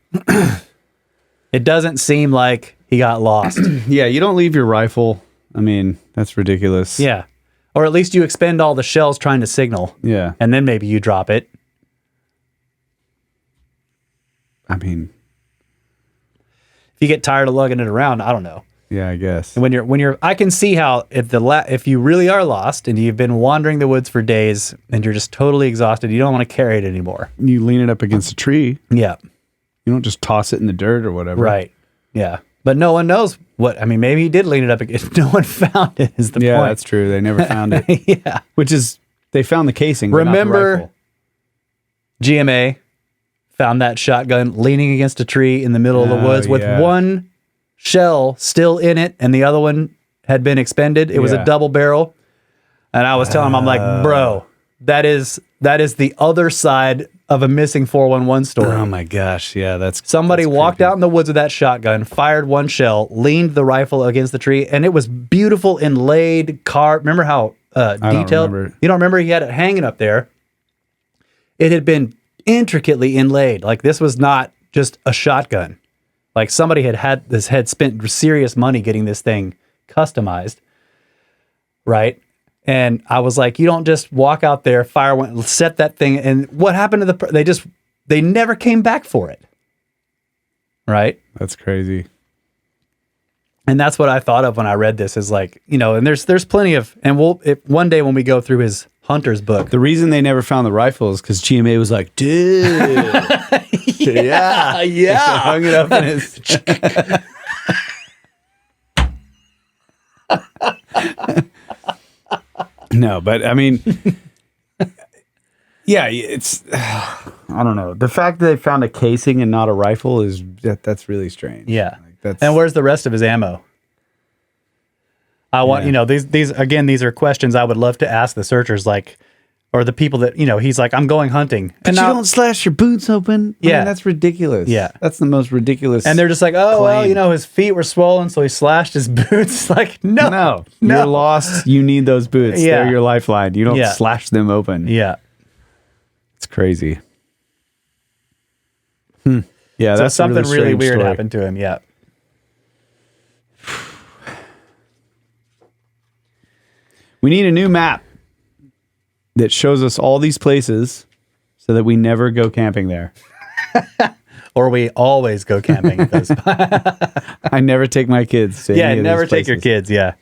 It doesn't seem like he got lost. Yeah, you don't leave your rifle. I mean, that's ridiculous. Yeah. Or at least you expend all the shells trying to signal. Yeah. And then maybe you drop it. I mean, If you get tired of lugging it around, I don't know. yeah, I guess. And when you're, I can see how if you really are lost and you've been wandering the woods for days and you're just totally exhausted, you don't want to carry it anymore. You lean it up against a tree. Yeah. You don't just toss it in the dirt or whatever. Right. Yeah. But no one knows maybe he did lean it up against. No one found it is the point. Yeah, that's true. They never found it. Yeah. They found the casing. But not the Remember rifle. GMA found that shotgun leaning against a tree in the middle of the woods with one shell still in it and the other one had been expended. It was a double barrel. And I was telling him, I'm like, bro, that is the other side of a missing 411 story. Oh my gosh. Yeah, Somebody that's walked creepy. out in the woods with that shotgun, fired one shell, leaned the rifle against the tree, and it was beautiful, inlaid, carved. Remember how detailed? remember. You don't remember? He had it hanging up there. It had been intricately inlaid. Like this was not just a shotgun. Like somebody had spent serious money getting this thing customized, right? And I was like, you don't just walk out there, fire one, set that thing, and what happened to they never came back for it, right? That's crazy. And that's what I thought of when I read this is like, and there's plenty of, and one day when we go through his hunter's book. The reason they never found the rifle is because GMA was like, dude. Yeah. Hung it up in his. No, but I mean, yeah, it's, I don't know. The fact that they found a casing and not a rifle that's really strange. Yeah. Like And where's the rest of his ammo? I want, these are questions I would love to ask the searchers, like, or the people that, he's like, I'm going hunting. But you don't slash your boots open. I Yeah. mean, that's ridiculous. Yeah. That's the most ridiculous. And they're just like, oh, claim. well, his feet were swollen, so he slashed his boots. Like, no. You're lost. You need those boots. Yeah. They're your lifeline. You don't Yeah. slash them open. Yeah. It's crazy. Yeah, So that's something a really strange weird story. happened to him. Yeah. We need a new map that shows us all these places so that we never go camping there. Or we always go camping at those. I never take my kids to Yeah, any of never these take your places. kids. Yeah.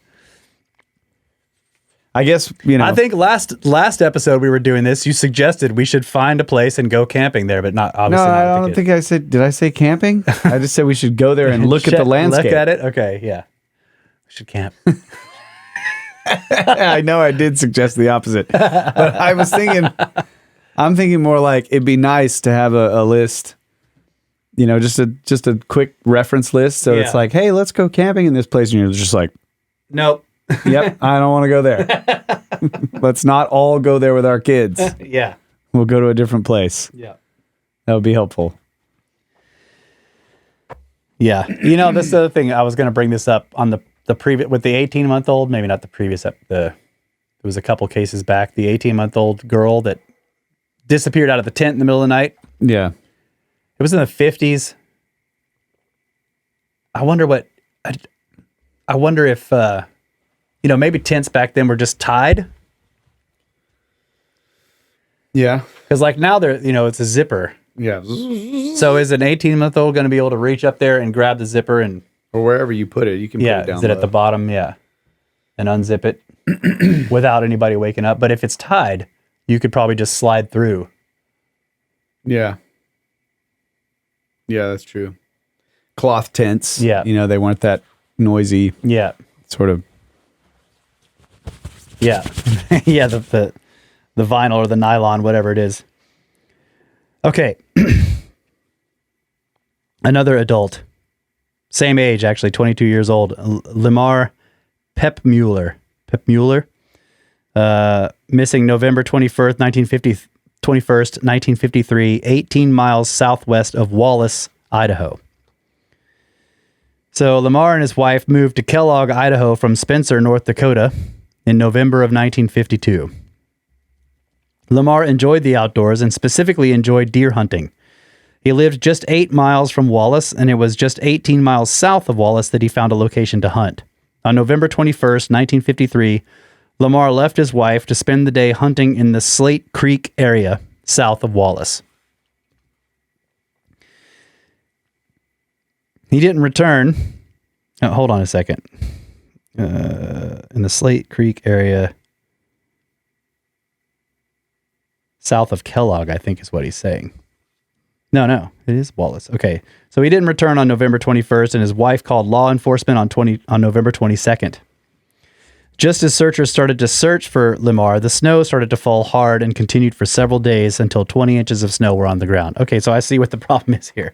I guess, I think last episode we were doing this, you suggested we should find a place and go camping there, but not No, obviously. not I with the don't kids. think I said, did I say camping? I just said we should go there and look at the landscape. Look at it? Okay, yeah. We should camp. I know I did suggest the opposite, but I'm thinking more like it'd be nice to have a list, just a quick reference list. So it's Yeah. like, hey, let's go camping in this place. And you're just like, Nope. yep, I don't want to go there. Let's not all go there with our kids. Yeah. We'll go to a different place. Yeah. That would be helpful. Yeah. This is the other thing. I was going to bring this up on the previous, with the 18-month-old, maybe not the previous, there was a couple cases back, the 18-month-old girl that disappeared out of the tent in the middle of the night. Yeah. It was in the 50s. I wonder if, maybe tents back then were just tied. Yeah. Because like now they're, it's a zipper. Yeah. So is an 18-month-old going to be able to reach up there and grab the zipper and Or wherever you put it, you can put it down is it at the bottom? Yeah. And unzip it without anybody waking up. But if it's tied, you could probably just slide through. Yeah. Yeah, that's true. Cloth tents. Yeah. They weren't that noisy, Yeah. sort of. Yeah. Yeah, the vinyl or the nylon, whatever it is. Okay. Another adult. Same age, actually, 22 years old. Lamar Mueller. Mueller. Missing November 21st, 1953, 18 miles southwest of Wallace, Idaho. So Lamar and his wife moved to Kellogg, Idaho from Spencer, North Dakota in November of 1952. Lamar enjoyed the outdoors and specifically enjoyed deer hunting. He lived just 8 miles from Wallace, and it was just 18 miles south of Wallace that he found a location to hunt. On November 21st, 1953, Lamar left his wife to spend the day hunting in the Slate Creek area south of Wallace. He didn't return. Oh, hold on a second. In the Slate Creek area south of Kellogg, I think is what he's saying. No, it is Wallace. Okay. So he didn't return on November 21st, and his wife called law enforcement on November 22nd. Just as searchers started to search for Lamar, the snow started to fall hard and continued for several days until 20 inches of snow were on the ground. Okay, so I see what the problem is here.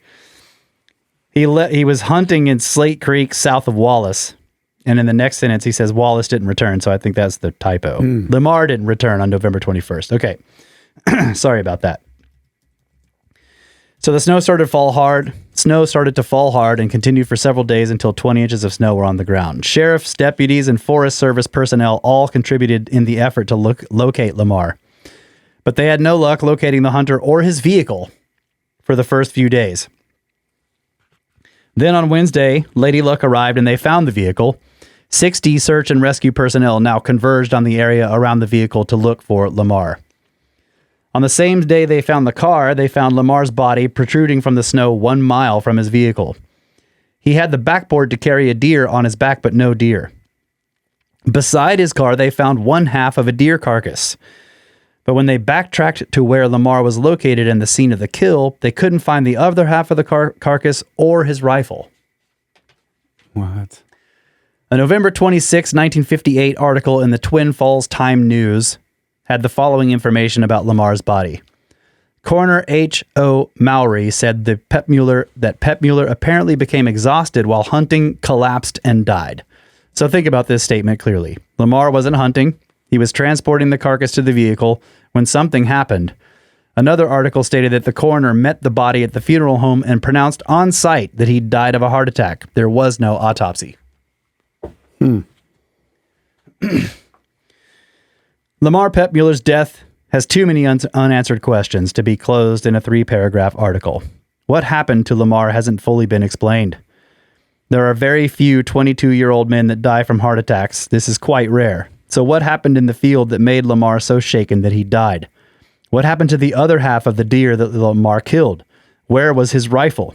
He was hunting in Slate Creek south of Wallace, and in the next sentence he says Wallace didn't return, so I think that's the typo. Lamar didn't return on November 21st. Okay, sorry about that. So the snow started to fall hard. Snow started to fall hard and continued for several days until 20 inches of snow were on the ground. Sheriffs, deputies, and Forest Service personnel all contributed in the effort to locate Lamar. But they had no luck locating the hunter or his vehicle for the first few days. Then on Wednesday, Lady Luck arrived and they found the vehicle. 60 search and rescue personnel now converged on the area around the vehicle to look for Lamar. On the same day they found the car, they found Lamar's body protruding from the snow 1 mile from his vehicle. He had the backboard to carry a deer on his back, but no deer. Beside his car, they found one half of a deer carcass. But when they backtracked to where Lamar was located in the scene of the kill, they couldn't find the other half of the carcass or his rifle. What? A November 26, 1958 article in the Twin Falls Time-News had the following information about Lamar's body. Coroner H.O. Mowry said that Pep Mueller apparently became exhausted while hunting, collapsed, and died. So think about this statement clearly. Lamar wasn't hunting. He was transporting the carcass to the vehicle when something happened. Another article stated that the coroner met the body at the funeral home and pronounced on site that he died of a heart attack. There was no autopsy. Lamar Pep Mueller's death has too many unanswered questions to be closed in a 3-paragraph article. What happened to Lamar hasn't fully been explained. There are very few 22-year-old men that die from heart attacks. This is quite rare. So what happened in the field that made Lamar so shaken that he died? What happened to the other half of the deer that Lamar killed? Where was his rifle?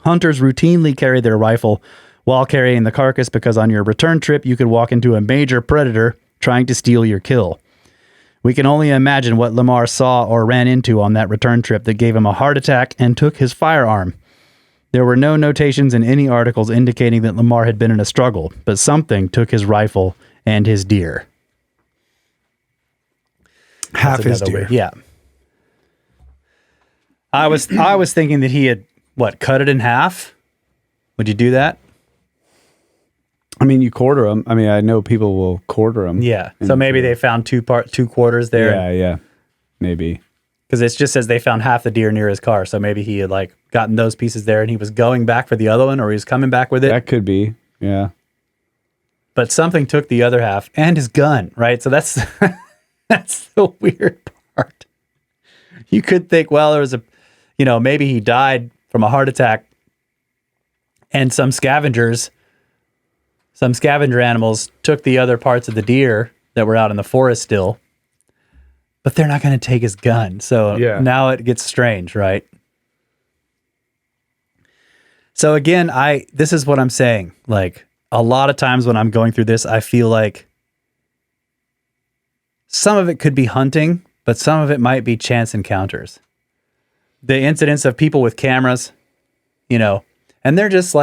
Hunters routinely carry their rifle while carrying the carcass because on your return trip you could walk into a major predator trying to steal your kill. We can only imagine what Lamar saw or ran into on that return trip that gave him a heart attack and took his firearm. There were no notations in any articles indicating that Lamar had been in a struggle, but something took his rifle and his deer. Half his deer. Yeah. I was thinking that he had, cut it in half? Would you do that? I mean, you quarter them. I mean, I know people will quarter them. Yeah. So maybe they found two quarters there. Yeah. Maybe. Because it just says they found half the deer near his car. So maybe he had gotten those pieces there and he was going back for the other one, or he was coming back with it. That could be. Yeah. But something took the other half and his gun, right? So that's that's the weird part. You could think, well, there was maybe he died from a heart attack and some scavenger animals took the other parts of the deer that were out in the forest still, but they're not going to take his gun. So now it gets strange, right? So again, this is what I'm saying. A lot of times when I'm going through this, I feel like some of it could be hunting, but some of it might be chance encounters. The incidents of people with cameras, and they're just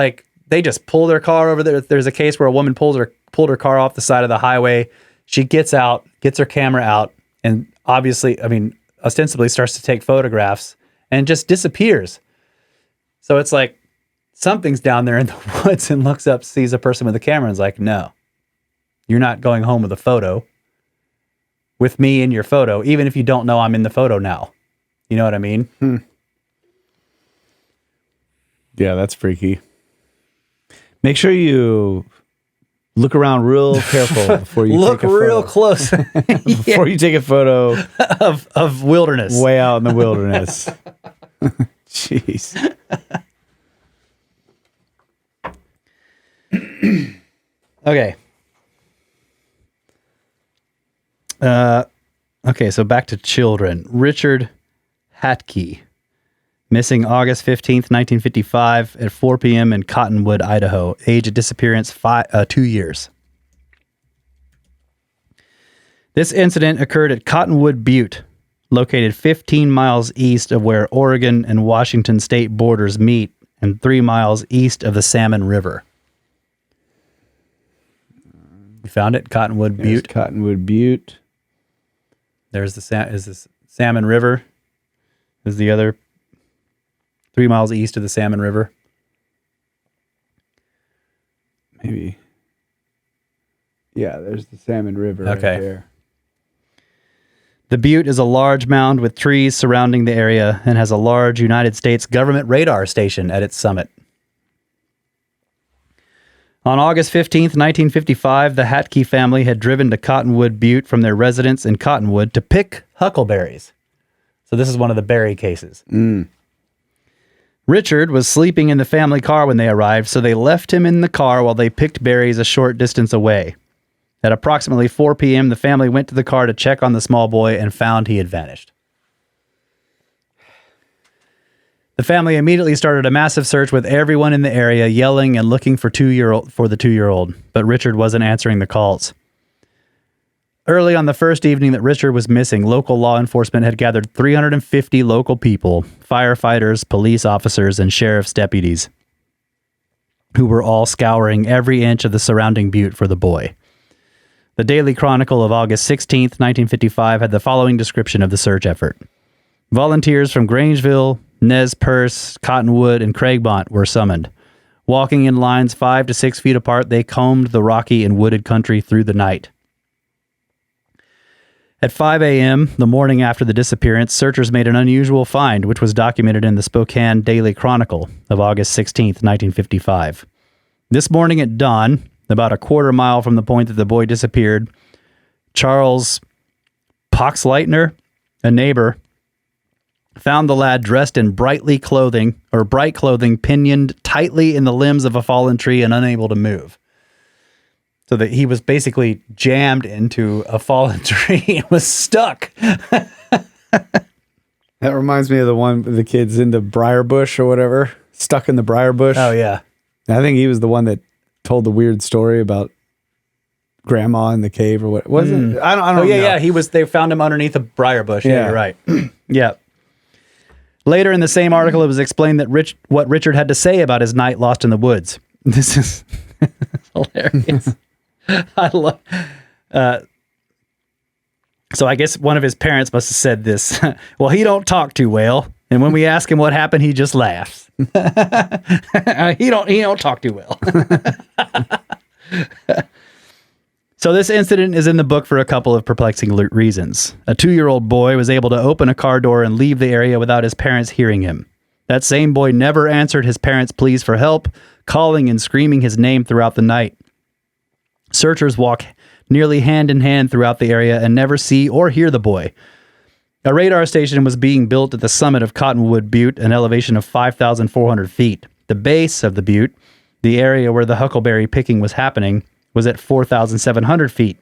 they just pull their car over there. There's a case where a woman pulled her car off the side of the highway. She gets out, gets her camera out, and ostensibly starts to take photographs and just disappears. So it's something's down there in the woods and looks up, sees a person with a camera and is like, no, You're not going home with a photo with me in your photo, even if you don't know I'm in the photo now. You know what I mean? Yeah, that's freaky. Make sure you look around real careful before you Look take a real photo. close Before you take a photo of wilderness. way out in the wilderness. Jeez. Okay. Okay, so back to children. Richard Hatkey, missing August 15th, 1955 at 4 p.m. in Cottonwood, Idaho. Age of disappearance, 2 years. This incident occurred at Cottonwood Butte, located 15 miles east of where Oregon and Washington state borders meet and 3 miles east of the Salmon River. You found it? Cottonwood There's Butte. Cottonwood Butte. There's the Salmon River. Is the other 3 miles east of the Salmon River. Maybe. Yeah, there's the Salmon River Okay. right there. The butte is a large mound with trees surrounding the area and has a large United States government radar station at its summit. On August 15th, 1955, the Hatkey family had driven to Cottonwood Butte from their residence in Cottonwood to pick huckleberries. So this is one of the berry cases. Richard was sleeping in the family car when they arrived, so they left him in the car while they picked berries a short distance away. At approximately 4 p.m., the family went to the car to check on the small boy and found he had vanished. The family immediately started a massive search with everyone in the area yelling and looking for the 2-year-old, but Richard wasn't answering the calls. Early on the first evening that Richard was missing, local law enforcement had gathered 350 local people, firefighters, police officers, and sheriff's deputies, who were all scouring every inch of the surrounding butte for the boy. The Daily Chronicle of August 16th, 1955 had the following description of the search effort. Volunteers from Grangeville, Nez Perce, Cottonwood, and Craigbont were summoned. Walking in lines 5 to 6 feet apart, they combed the rocky and wooded country through the night. At 5 a.m., the morning after the disappearance, searchers made an unusual find, which was documented in the Spokane Daily Chronicle of August 16th, 1955. This morning at dawn, about a quarter mile from the point that the boy disappeared, Charles Poxleitner, a neighbor, found the lad dressed in bright clothing, pinioned tightly in the limbs of a fallen tree and unable to move. So that he was basically jammed into a fallen tree and was stuck. That reminds me of the kids in the briar bush or whatever, stuck in the briar bush. Oh, yeah. I think he was the one that told the weird story about grandma in the cave or what was it? I don't know. Yeah. They found him underneath a briar bush. Yeah, you're right. Yeah. Later in the same article, it was explained that what Richard had to say about his night lost in the woods. This is hilarious. I love. So I guess one of his parents must have said this. Well, he don't talk too well, and when we ask him what happened, he just laughs. He don't talk too well. So this incident is in the book for a couple of perplexing reasons. A 2-year-old boy was able to open a car door and leave the area without his parents hearing him. That same boy never answered his parents' pleas for help, calling and screaming his name throughout the night. Searchers walk nearly hand in hand throughout the area and never see or hear the boy. A radar station was being built at the summit of Cottonwood Butte, an elevation of 5,400 feet. The base of the butte, the area where the huckleberry picking was happening, was at 4,700 feet.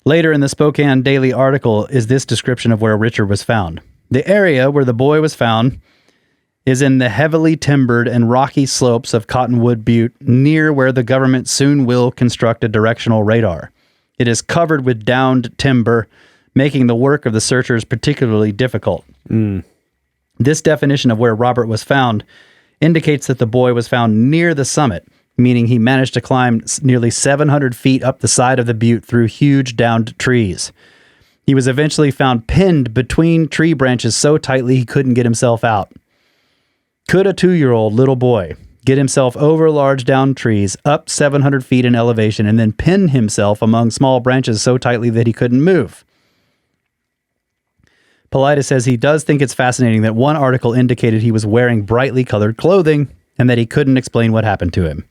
Later in the Spokane Daily article is this description of where Richard was found. The area where the boy was found is in the heavily timbered and rocky slopes of Cottonwood Butte, near where the government soon will construct a directional radar. It is covered with downed timber, making the work of the searchers particularly difficult. This definition of where Robert was found indicates that the boy was found near the summit, meaning he managed to climb nearly 700 feet up the side of the butte through huge downed trees. He was eventually found pinned between tree branches so tightly he couldn't get himself out. Could a 2-year-old little boy get himself over large downed trees, up 700 feet in elevation, and then pin himself among small branches so tightly that he couldn't move. Paulides says he does think it's fascinating that one article indicated he was wearing brightly colored clothing and that he couldn't explain what happened to him.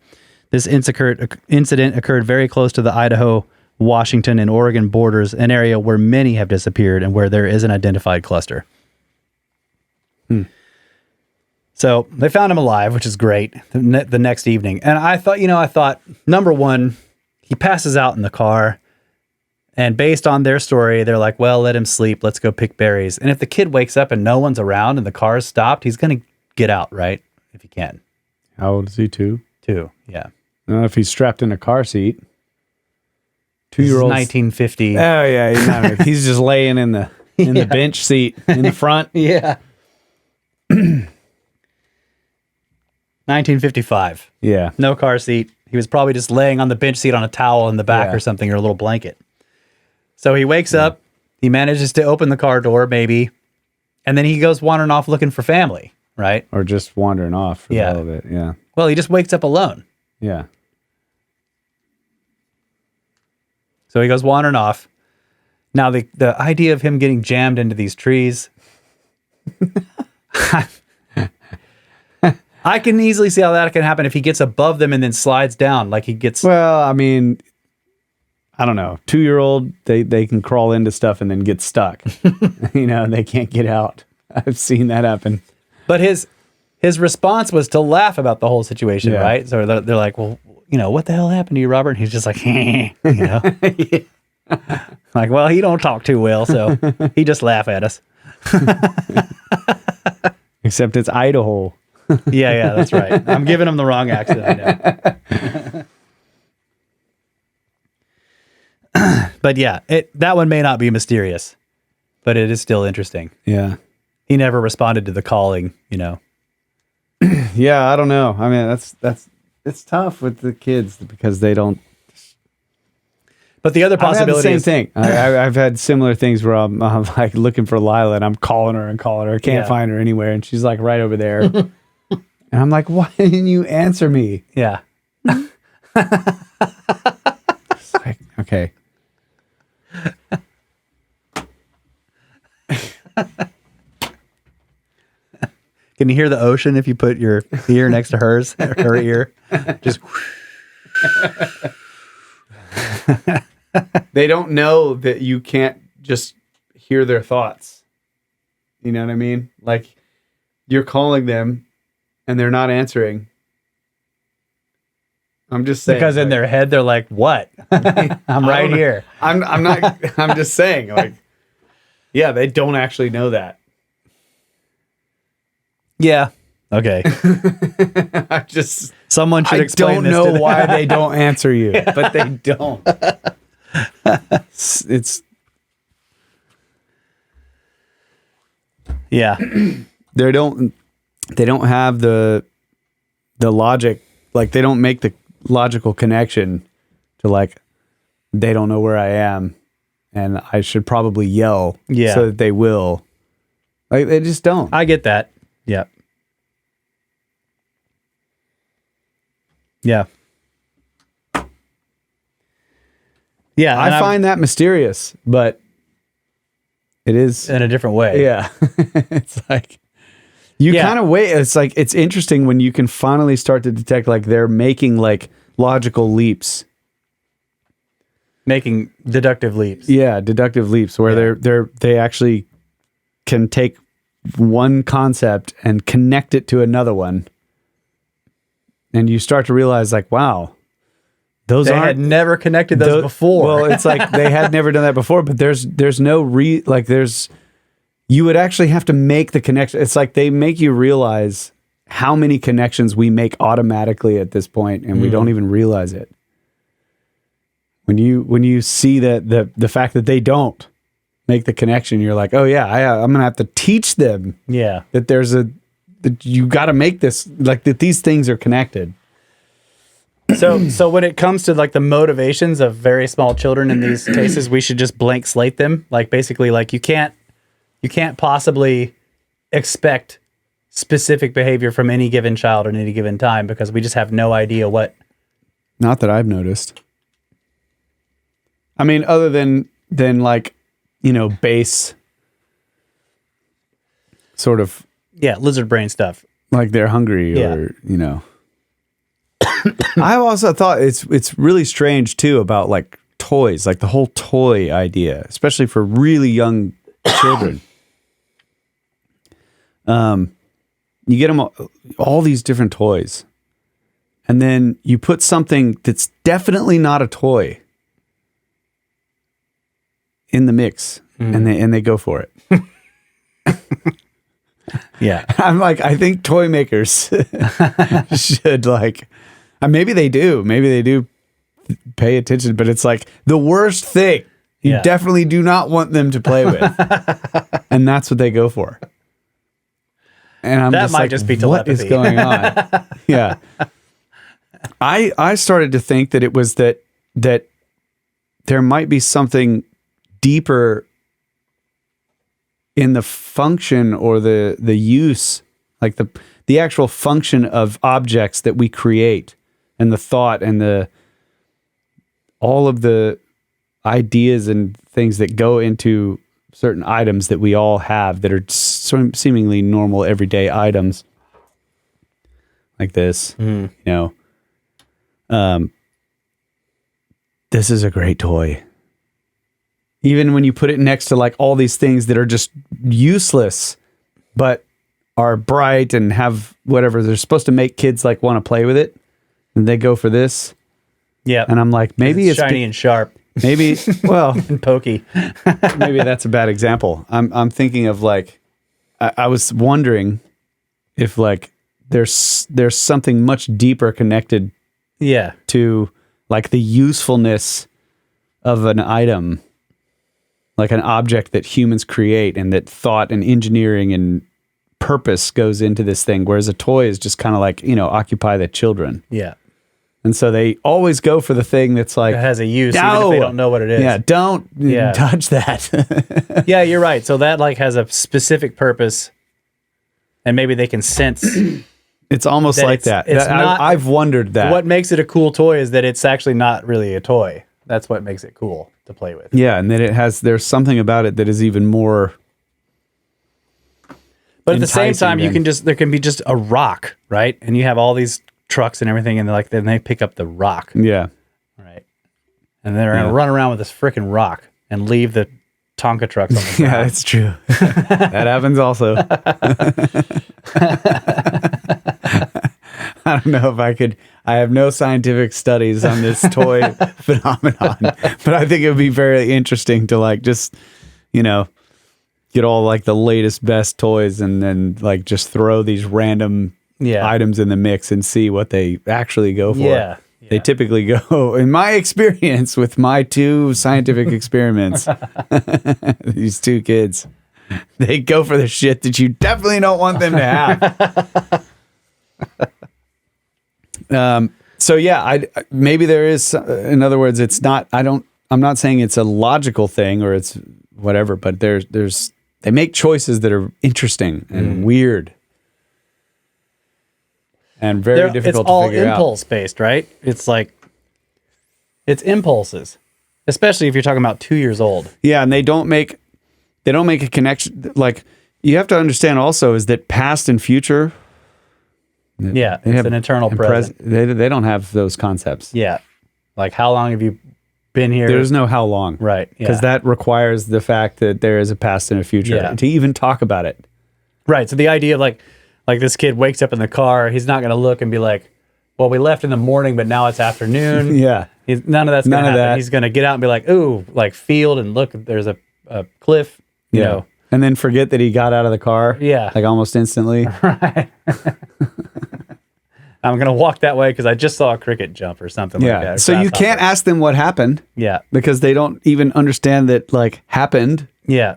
This incident occurred very close to the Idaho, Washington, and Oregon borders, an area where many have disappeared and where there is an identified cluster. So they found him alive, which is great, the next evening. And I thought, number one, he passes out in the car. And based on their story, they're like, well, let him sleep. Let's go pick berries. And if the kid wakes up and no one's around and the car is stopped, he's going to get out, right? If he can. How old is he? 2? 2, yeah. If he's strapped in a car seat. 2-year-old. 1950. Oh, yeah. He's just laying in the the bench seat in the front. Yeah. 1955. Yeah. No car seat. He was probably just laying on the bench seat on a towel in the back or something, or a little blanket. So he wakes up. He manages to open the car door, maybe. And then he goes wandering off looking for family, right? Or just wandering off for the hell of it. Yeah. Well, he just wakes up alone. Yeah. So he goes wandering off. Now, the idea of him getting jammed into these trees, I can easily see how that can happen if he gets above them and then slides down like he gets... Well, I mean, I don't know. 2-year-old, they can crawl into stuff and then get stuck. They can't get out. I've seen that happen. But his response was to laugh about the whole situation, right? So they're like, well, what the hell happened to you, Robert? And he's just like, like, well, he don't talk too well, so he just laugh at us. Except it's Idaho. Yeah, that's right. I'm giving him the wrong accent, I know. But yeah, that one may not be mysterious, but it is still interesting. Yeah. He never responded to the calling, Yeah, I don't know. I mean, it's tough with the kids because they don't. But the other possibility is the same thing. I've had similar things where I'm like looking for Lila and I'm calling her, can't find her anywhere, and she's like right over there, and I'm like, why didn't you answer me? Yeah. It's like, okay. Can you hear the ocean if you put your ear next to hers, her ear? Just. They don't know that you can't just hear their thoughts. You know what I mean? Like, you're calling them and they're not answering. I'm just saying. Because in their head, they're like, what? I'm right here. I'm not, I'm just saying, like, yeah, they don't actually know that. Yeah. Okay. Someone should explain this to them. I don't know why they don't answer you, but they don't. It's yeah. They don't have the logic, like they don't make the logical connection to like they don't know where I am and I should probably yell so that they will. Like they just don't. I get that. Yeah. Yeah. Yeah. I find that mysterious, but it is in a different way. Yeah. It's like you kind of wait. It's like, it's interesting when you can finally start to detect like they're making like logical leaps. Making deductive leaps. Yeah. Deductive leaps where they actually can take one concept and connect it to another one. And you start to realize like, wow, they had never connected those before. Well, it's like they had never done that before, but there's no you would actually have to make the connection. It's like they make you realize how many connections we make automatically at this point, and we don't even realize it. When you see that the fact that they don't make the connection, you're like, oh yeah, I'm gonna have to teach them. Yeah, that that you got to make this like that. These things are connected. So when it comes to like the motivations of very small children in these cases, we should just blank slate them. Like basically, like you can't possibly expect specific behavior from any given child at any given time because we just have no idea what. Not that I've noticed. I mean, other than like, base sort of. Yeah, lizard brain stuff. Like they're hungry or. I also thought it's really strange too about like toys, like the whole toy idea, especially for really young children. You get them all these different toys, and then you put something that's definitely not a toy in the mix, and they go for it. Yeah, I'm like, I think toy makers should maybe they do pay attention, but it's like the worst thing. You definitely do not want them to play with, and that's what they go for. And I'm that might just be telepathy. What is going on? Yeah, I started to think that it was that there might be something deeper in the function or the use, like the actual function of objects that we create, and the thought and all of the ideas and things that go into certain items that we all have that are seemingly normal everyday items like this. This is a great toy. Even when you put it next to like all these things that are just useless, but are bright and have whatever, they're supposed to make kids like want to play with it, and they go for this. Yeah. And I'm like, maybe it's shiny and sharp. Maybe, well, and pokey. Maybe that's a bad example. I'm thinking of like, I was wondering if like there's something much deeper connected to like the usefulness of an item, like an object that humans create, and that thought and engineering and purpose goes into this thing, whereas a toy is just kind of like, occupy the children. Yeah. And so they always go for the thing that's like, it has a use, even if they don't know what it is. Yeah, don't touch that. Yeah, you're right. So that like has a specific purpose, and maybe they can sense. It's almost like that. I've wondered that. What makes it a cool toy is that it's actually not really a toy. That's what makes it cool to play with. Yeah, and then there's something about it that is even more. But at the same time, than, there can be just a rock, right? And you have all these trucks and everything, and then they pick up the rock. Yeah. Right. And they're going to run around with this freaking rock and leave the Tonka trucks on the ground. Yeah, that's true. That happens also. I don't know if I could. I have no scientific studies on this toy phenomenon, but I think it would be very interesting to like just, get all like the latest, best toys and then like just throw these random items in the mix and see what they actually go for. Yeah. They typically go, in my experience with my 2 scientific experiments, these 2 kids, they go for the shit that you definitely don't want them to have. So yeah, maybe there is, in other words, it's not, I'm not saying it's a logical thing or it's whatever, but they make choices that are interesting and weird. And very difficult to figure out. It's all impulse based, right? It's like, it's impulses, especially if you're talking about 2 years old. Yeah, and they don't make a connection. Like, you have to understand also is that past and future. Yeah, it's an eternal present. They don't have those concepts. Yeah, like how long have you been here? There's no how long, right? Because that requires the fact that there is a past and a future to even talk about it. Right. So the idea of like this kid wakes up in the car, he's not going to look and be like, well, we left in the morning, but now it's afternoon. Yeah. None of that's going to happen. He's going to get out and be like, ooh, like field and look, there's a cliff, you know. And then forget that he got out of the car. Yeah. Like almost instantly. Right. I'm going to walk that way because I just saw a cricket jump or something like that. So you can't ask them what happened. Yeah. Because they don't even understand that like happened. Yeah.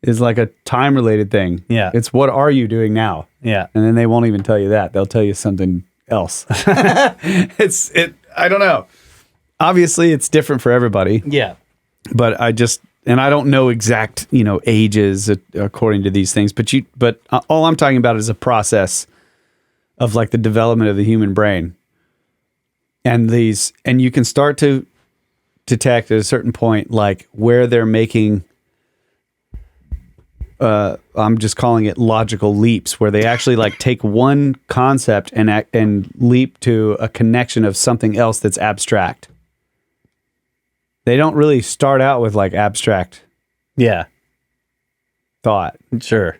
Is like a time related thing. Yeah. It's what are you doing now? Yeah. And then they won't even tell you that. They'll tell you something else. I don't know. Obviously it's different for everybody. Yeah. But and I don't know exact, ages according to these things, but all I'm talking about is a process of like the development of the human brain. And you can start to detect at a certain point, like where they're making, I'm just calling it logical leaps, where they actually like take one concept and leap to a connection of something else that's abstract. They don't really start out with like abstract thought. Sure.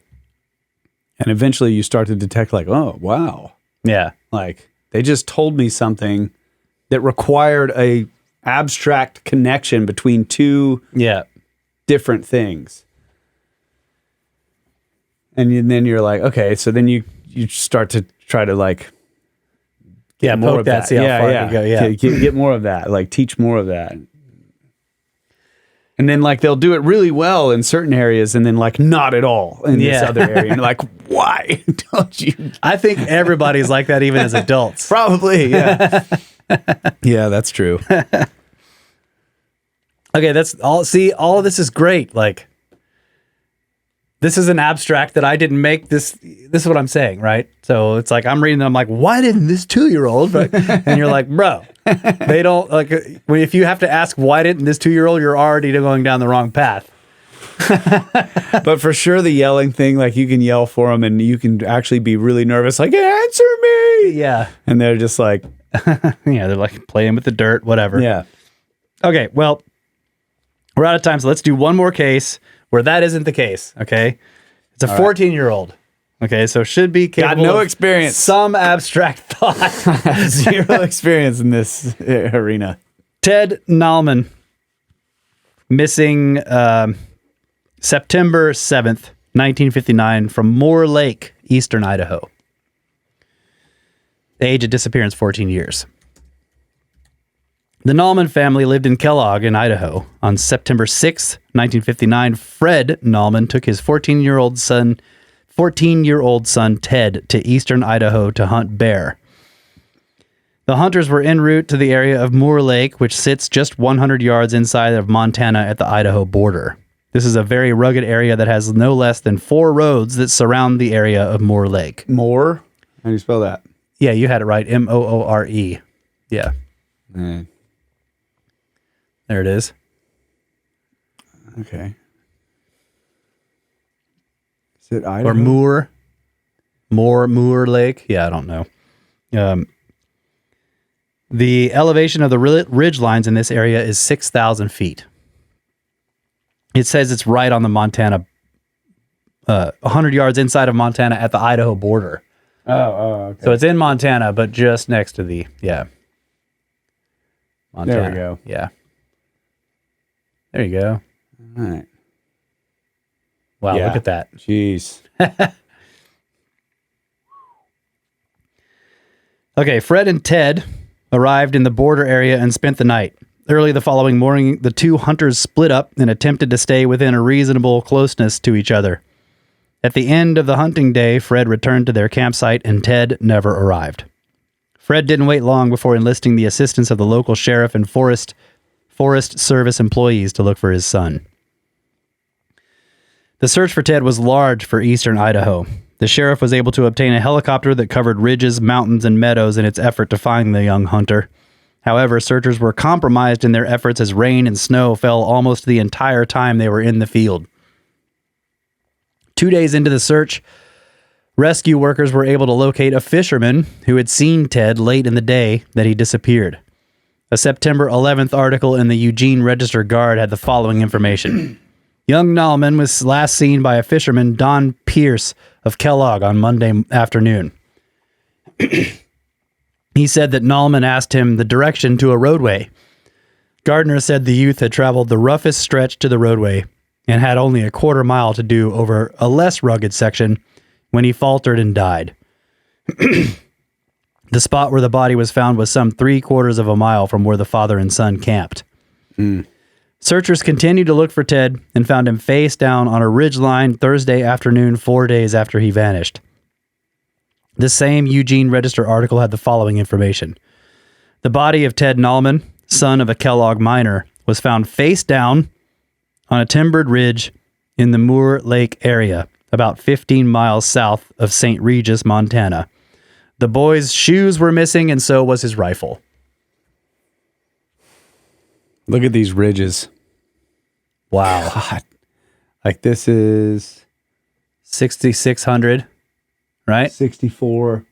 And eventually you start to detect like, oh, wow. Yeah. Like they just told me something that required a abstract connection between two different things. And then you're like, okay, so then you start to try to like get more of that. See how far you go. Yeah. Get more of that. Like teach more of that. And then like they'll do it really well in certain areas and then like not at all in this other area. And you're like, why don't you? I think everybody's like that even as adults. Probably, yeah. Yeah, that's true. Okay, that's all. See, all of this is great. Like, this is an abstract that I didn't make. This is what I'm saying, right? So it's like I'm reading. I'm like, why didn't this 2-year-old? And you're like, bro, they don't like. If you have to ask why didn't this 2-year-old, you're already going down the wrong path. But for sure, the yelling thing, like you can yell for them, and you can actually be really nervous, like answer me. Yeah, and they're just like, they're like playing with the dirt, whatever. Yeah. Okay, well, we're out of time, so let's do one more case where that isn't the case, okay? It's a 14-year-old, okay? So should be capable got no of experience. Some abstract thought. Zero experience in this arena. Ted Nyman, missing September 7th, 1959, from Moore Lake, eastern Idaho. The age of disappearance, 14 years. The Nyman family lived in Kellogg in Idaho. On September 6, 1959, Fred Nyman took his 14-year-old son Ted to eastern Idaho to hunt bear. The hunters were en route to the area of Moore Lake, which sits just 100 yards inside of Montana at the Idaho border. This is a very rugged area that has no less than 4 roads that surround the area of Moore Lake. Moore? How do you spell that? Yeah, you had it right. Moore. Yeah. There it is. Okay. Is it Idaho? Or Moore Lake? Yeah, I don't know. The elevation of the ridge lines in this area is 6,000 feet. It says it's right on the Montana, 100 yards inside of Montana at the Idaho border. Oh, okay. So it's in Montana, but just next to the, Montana. There we go. Yeah. There you go. All right. Wow, Yeah. look at that. Jeez. Okay, Fred and Ted arrived in the border area and spent the night. Early the following morning, the two hunters split up and attempted to stay within a reasonable closeness to each other. At the end of the hunting day, Fred returned to their campsite and Ted never arrived. Fred didn't wait long before enlisting the assistance of the local sheriff and Forest Service employees to look for his son. The search for Ted was large for eastern Idaho. The sheriff was able to obtain a helicopter that covered ridges, mountains, and meadows in its effort to find the young hunter. However, searchers were compromised in their efforts as rain and snow fell almost the entire time they were in the field. 2 days into the search, rescue workers were able to locate a fisherman who had seen Ted late in the day that he disappeared. A September 11th article in the Eugene Register-Guard had the following information. Young Nyman was last seen by a fisherman, Don Pierce of Kellogg, on Monday afternoon. He said that Nyman asked him the direction to a roadway. Gardner said the youth had traveled the roughest stretch to the roadway and had only a quarter mile to do over a less rugged section when he faltered and died. The spot where the body was found was some 3/4 of a mile from where the father and son camped. Searchers continued to look for Ted and found him face down on a ridgeline Thursday afternoon, 4 days after he vanished. The same Eugene Register article had the following information. The body of Ted Nyman, son of a Kellogg miner, was found face down on a timbered ridge in the Moore Lake area, about 15 miles south of St. Regis, Montana. The boy's shoes were missing, and so was his rifle. Look at these ridges. Wow. God. Like this is 6,600, right? 64,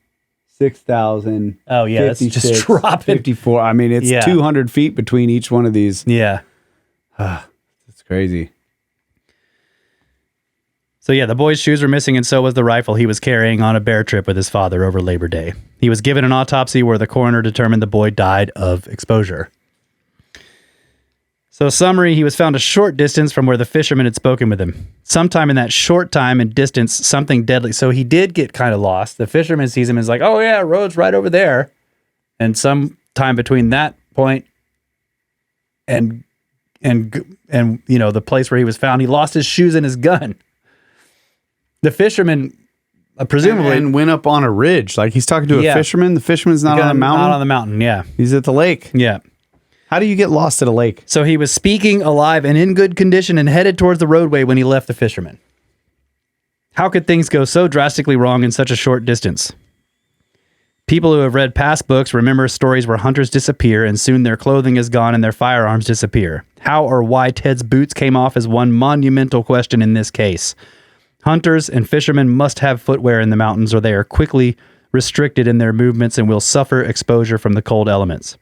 6,000. Oh, yeah, it's just dropping. 54. I mean, it's 200 feet between each one of these. Yeah. That's crazy. So yeah, the boy's shoes were missing, and so was the rifle he was carrying on a bear trip with his father over Labor Day. He was given an autopsy where the coroner determined the boy died of exposure. So summary, he was found a short distance from where the fisherman had spoken with him. Sometime in that short time and distance, something deadly. So he did get kind of lost. The fisherman sees him and is like, oh yeah, road's right over there. And sometime between that point and you know, the place where he was found, he lost his shoes and his gun. The fisherman, presumably... And went up on a ridge. Like he's talking to a fisherman. The fisherman's not on a mountain. Not on the mountain, yeah. He's at the lake. Yeah. How do you get lost at a lake? So he was speaking, alive, and in good condition and headed towards the roadway when he left the fisherman. How could things go so drastically wrong in such a short distance? People who have read past books remember stories where hunters disappear and soon their clothing is gone and their firearms disappear. How or why Ted's boots came off is one monumental question in this case. Hunters and fishermen must have footwear in the mountains or they are quickly restricted in their movements and will suffer exposure from the cold elements.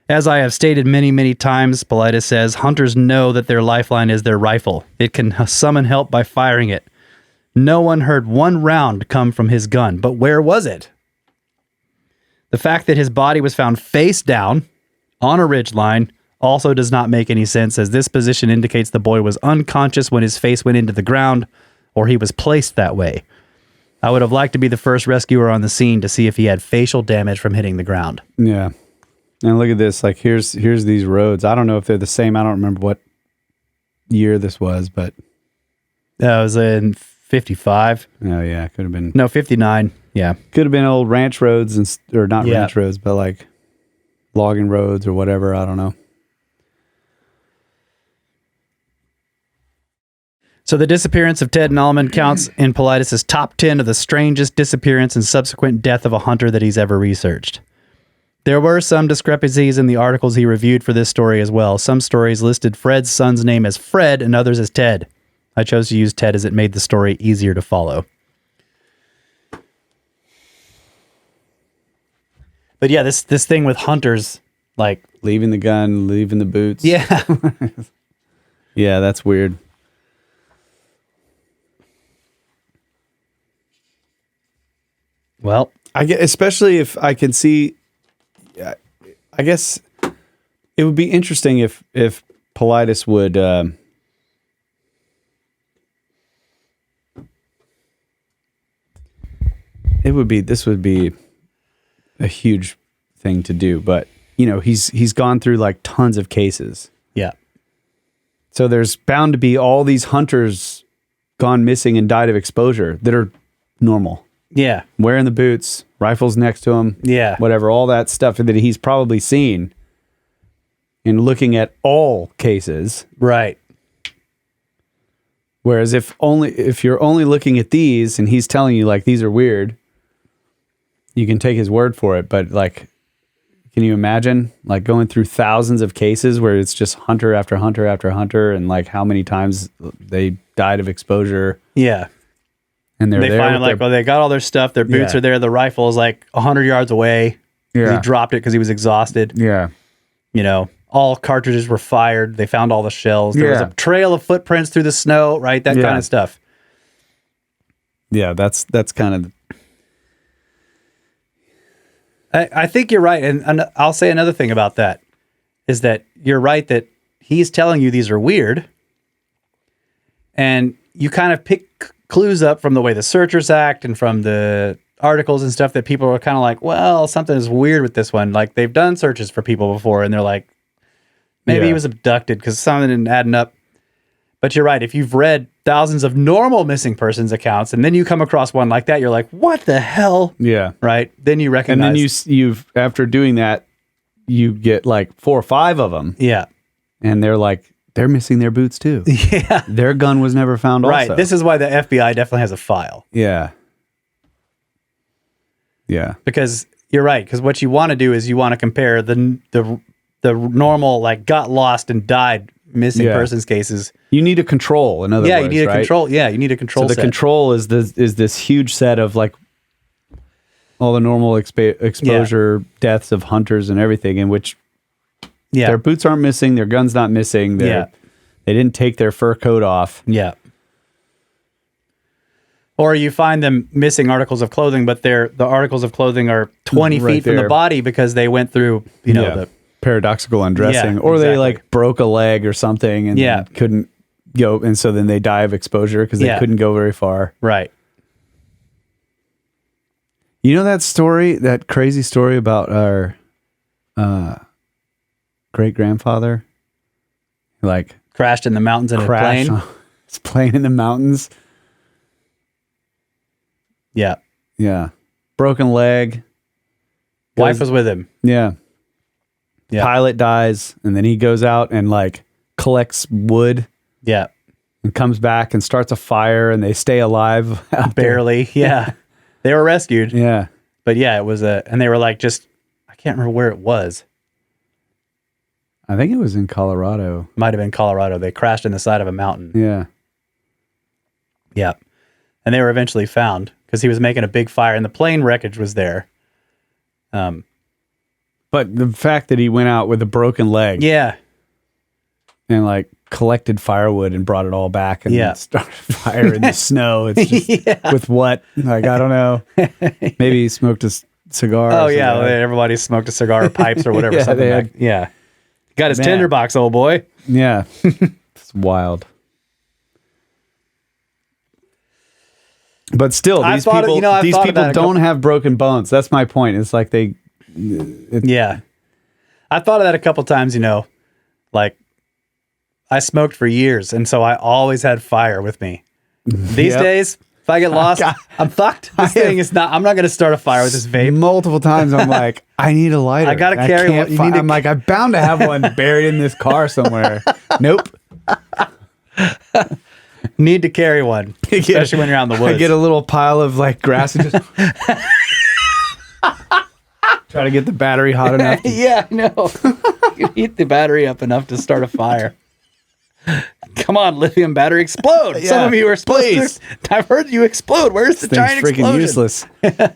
As I have stated many, many times, Paulides says, hunters know that their lifeline is their rifle. It can summon help by firing it. No one heard one round come from his gun, but where was it? The fact that his body was found face down on a ridgeline also does not make any sense, as this position indicates the boy was unconscious when his face went into the ground, or he was placed that way. I would have liked to be the first rescuer on the scene to see if he had facial damage from hitting the ground. Yeah. And look at this. Like here's these roads. I don't know if they're the same. I don't remember what year this was, but that was in 55. Oh yeah, could have been. No, 59. Yeah, could have been old ranch roads or not ranch roads, but like logging roads or whatever. I don't know. So the disappearance of Ted Nyman counts in Paulides' top 10 of the strangest disappearance and subsequent death of a hunter that he's ever researched. There were some discrepancies in the articles he reviewed for this story as well. Some stories listed Fred's son's name as Fred and others as Ted. I chose to use Ted as it made the story easier to follow. But yeah, this thing with hunters, like... leaving the gun, leaving the boots. Yeah. Yeah, that's weird. Well... I get, especially if I can see... I guess it would be interesting if Paulides would this would be a huge thing to do, but you know, he's gone through like tons of cases. Yeah. So there's bound to be all these hunters gone missing and died of exposure that are normal. Yeah. Wearing the boots, rifles next to him. Yeah. Whatever, all that stuff that he's probably seen and looking at all cases. Right. Whereas if you're only looking at these and he's telling you like these are weird, you can take his word for it. But like, can you imagine like going through thousands of cases where it's just hunter after hunter after hunter and like how many times they died of exposure? Yeah. And they find it like, well, they got all their stuff. Their boots are there. The rifle is like 100 yards away. Yeah. He dropped it because he was exhausted. Yeah. You know, all cartridges were fired. They found all the shells. There was a trail of footprints through the snow, right? That kind of stuff. Yeah, that's kind of... I think you're right. And I'll say another thing about that is that you're right that he's telling you these are weird. And you kind of pick clues up from the way the searchers act and from the articles and stuff that people are kind of like, well, something is weird with this one. Like they've done searches for people before and they're like, maybe he was abducted because something didn't add up. But you're right. If you've read thousands of normal missing persons accounts and then you come across one like that, you're like, what the hell? Yeah. Right. Then you recognize. And then you've after doing that, you get like 4 or 5 of them. Yeah. And they're they're missing their boots too. Yeah. Their gun was never found Right. also. This is why the FBI definitely has a file. Yeah. Yeah. Because you're right. Because what you want to do is you want to compare the normal, like, got lost and died missing persons cases. You need a control, in other words, you need a control. Yeah, you need a control So the set. control is this huge set of, like, all the normal exposure deaths of hunters and everything, in which their boots aren't missing, their gun's not missing, they didn't take their fur coat off. Yeah. Or you find them missing articles of clothing, but the articles of clothing are 20 feet from the body because they went through, the paradoxical undressing, Yeah, or they exactly. like broke a leg or something and then couldn't go, and so then they die of exposure because they couldn't go very far. Right. You know that story, that crazy story about our great grandfather, like Crashed in the mountains in a plane. His plane in the mountains. Yeah. Yeah, broken leg. Wife was with him. Yeah. Yeah. Pilot dies, and then he goes out and like collects wood. Yeah. And comes back and starts a fire, and they stay alive. out there. Barely. Yeah. They were rescued. Yeah. But yeah, it was and they were like, I can't remember where it was. I think it was in Colorado. Might have been Colorado. They crashed in the side of a mountain. Yeah. Yeah. And they were eventually found because he was making a big fire and the plane wreckage was there. But the fact that he went out with a broken leg. Yeah. And like collected firewood and brought it all back and started a fire in the snow. It's just with what? Like, I don't know. Maybe he smoked a cigar. Oh, yeah. Everybody smoked a cigar or pipes or whatever. Yeah. Got his tinderbox, old boy. Yeah. It's wild. But still, these people don't have broken bones. That's my point. It's like yeah. I thought of that a couple times, like I smoked for years. And so I always had fire with me. These days, if I get lost, I'm fucked. I'm not going to start a fire with this vape. Multiple times I'm like, I need a lighter. I got to carry one. I'm like, I'm bound to have one buried in this car somewhere. Nope. Need to carry one, especially when you're out in the woods. I get a little pile of like grass and just try to get the battery hot enough. Yeah, I know. You can heat the battery up enough to start a fire. Come on, lithium battery, explode! Yeah, some of you are supposed to. I've heard you explode. Where's the giant freaking explosion? Useless.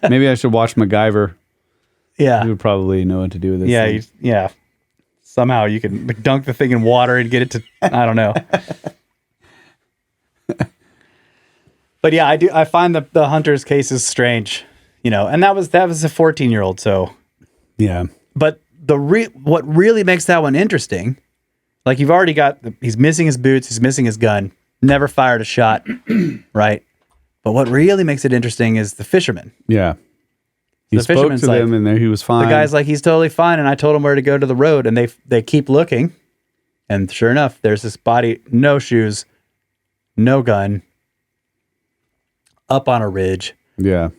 Maybe I should watch MacGyver. Yeah, he would probably know what to do with this. Yeah, yeah. Somehow you can dunk the thing in water and get it to. I don't know. But yeah, I do. I find the hunter's case is strange, and that was a 14-year-old. So yeah. But what really makes that one interesting, like you've already got, he's missing his boots, he's missing his gun, never fired a shot, right? But what really makes it interesting is the fisherman. Yeah. He spoke to them and he was fine. The guy's like, he's totally fine. And I told him where to go to the road, and they keep looking. And sure enough, there's this body, no shoes, no gun, up on a ridge. Yeah.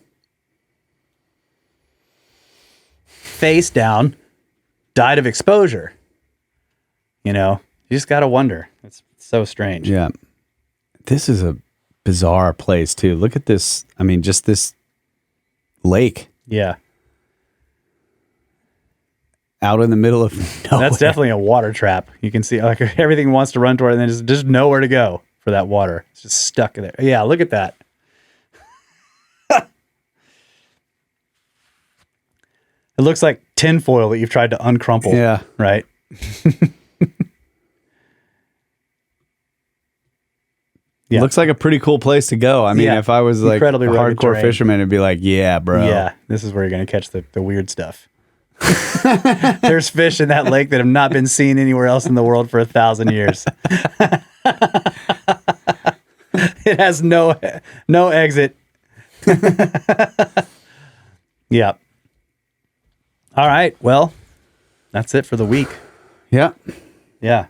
Face down, died of exposure. You just got to wonder. It's so strange. Yeah. This is a bizarre place too. Look at this. I mean, just this lake. Yeah. Out in the middle of nowhere. That's definitely a water trap. You can see like everything wants to run toward it and then just nowhere to go for that water. It's just stuck there. Yeah, look at that. It looks like tinfoil that you've tried to uncrumple. Yeah. Right? Yeah. Looks like a pretty cool place to go. I mean, if I was like a hardcore fisherman, it'd be like, yeah, bro. Yeah, this is where you're going to catch the weird stuff. There's fish in that lake that have not been seen anywhere else in the world for 1,000 years. It has no exit. Yeah. All right. Well, that's it for the week. Yeah. Yeah.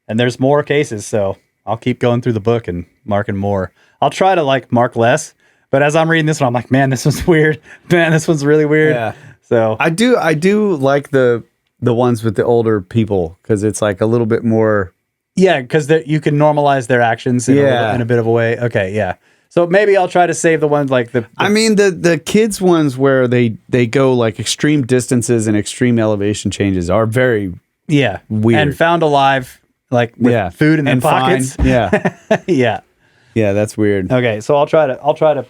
And there's more cases, so I'll keep going through the book and marking more. I'll try to mark less, but as I'm reading this one, I'm like, man, this one's weird. Man, this one's really weird. Yeah. So I do like the ones with the older people because it's like a little bit more Yeah, because you can normalize their actions in a bit of a way. Okay, yeah. So maybe I'll try to save the ones like the I mean, the kids ones where they go like extreme distances and extreme elevation changes are very weird. And found alive, like with food in their pockets. Fine. Yeah. Yeah. Yeah, that's weird. Okay, so I'll try to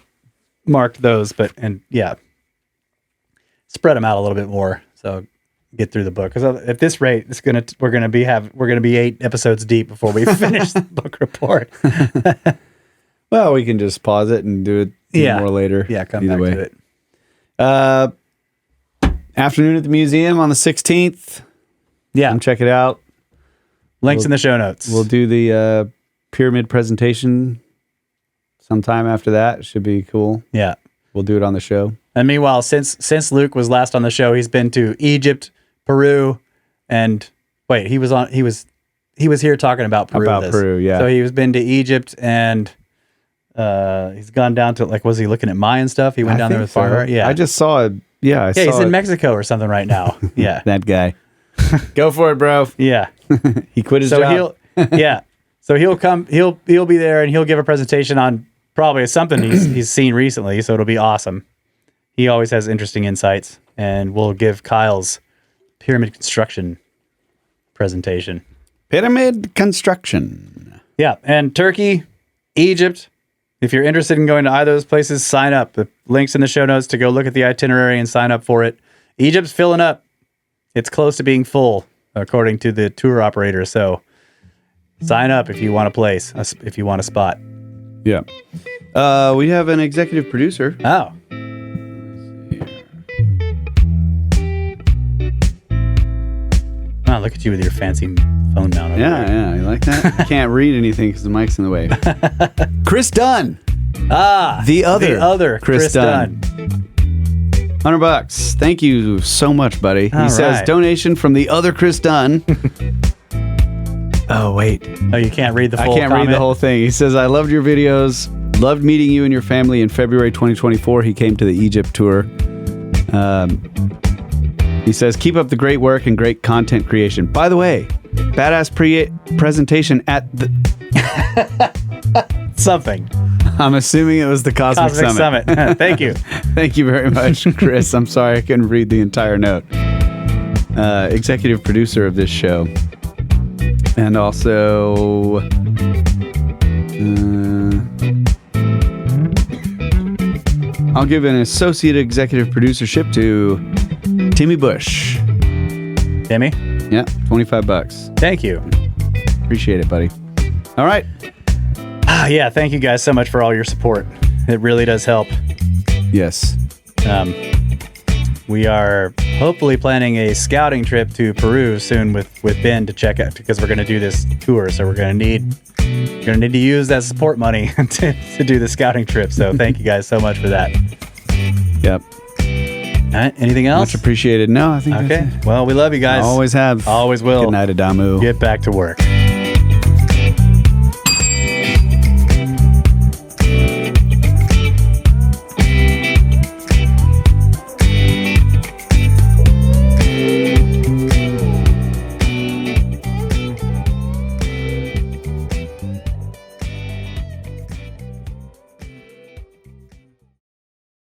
mark those, and spread them out a little bit more. So get through the book, because at this rate, we're gonna be 8 episodes deep before we finish the book report. Well, we can just pause it and do it more later. Yeah, come back to it. Afternoon at the museum on the 16th. Yeah, come check it out. Links in the show notes. We'll do the pyramid presentation sometime after that. Should be cool. Yeah, we'll do it on the show. And meanwhile, since Luke was last on the show, he's been to Egypt, Peru, and he was here talking about Peru. Peru, yeah. So he's been to Egypt, and he's gone down to, like, was he looking at Mayan stuff? He went down there with Farmer. Yeah, I just saw it. Yeah, he's in Mexico or something right now. Yeah, that guy. Go for it, bro. Yeah, he quit his job. So he'll come. He'll be there, and he'll give a presentation on probably something he's seen recently. So it'll be awesome. He always has interesting insights, and we'll give Kyle's pyramid construction presentation. Pyramid construction. Yeah, and Turkey, Egypt. If you're interested in going to either of those places, sign up. The link's in the show notes to go look at the itinerary and sign up for it. Egypt's filling up. It's close to being full, according to the tour operator. So sign up if you want a place, if you want a spot. Yeah. We have an executive producer. Oh. Wow, look at you with your fancy phone mount over there. Yeah, you like that? I can't read anything because the mic's in the way. Chris Dunn. The other Chris Dunn. $100. Thank you so much, buddy. He says, donation from the other Chris Dunn. Oh, wait. Oh, you can't read the full I can't read the whole thing. He says, I loved your videos. Loved meeting you and your family in February 2024. He came to the Egypt tour. He says, keep up the great work and great content creation. By the way, badass presentation at the... Something. I'm assuming it was the Cosmic Summit. Thank you. Thank you very much, Chris. I'm sorry I couldn't read the entire note. Executive producer of this show. And also... I'll give an associate executive producership to Timmy Bush. Timmy? Yeah, $25. Thank you. Appreciate it, buddy. All right. Yeah, thank you guys so much for all your support. It really does help. Yes. We are hopefully planning a scouting trip to Peru soon with Ben to check out, because we're going to do this tour. So we're going to need to use that support money to do the scouting trip. So thank you guys so much for that. Yep. All right, anything else? Much appreciated. No, I think okay. Well, we love you guys. Always have. Always will. Good night, Adamu. Get back to work.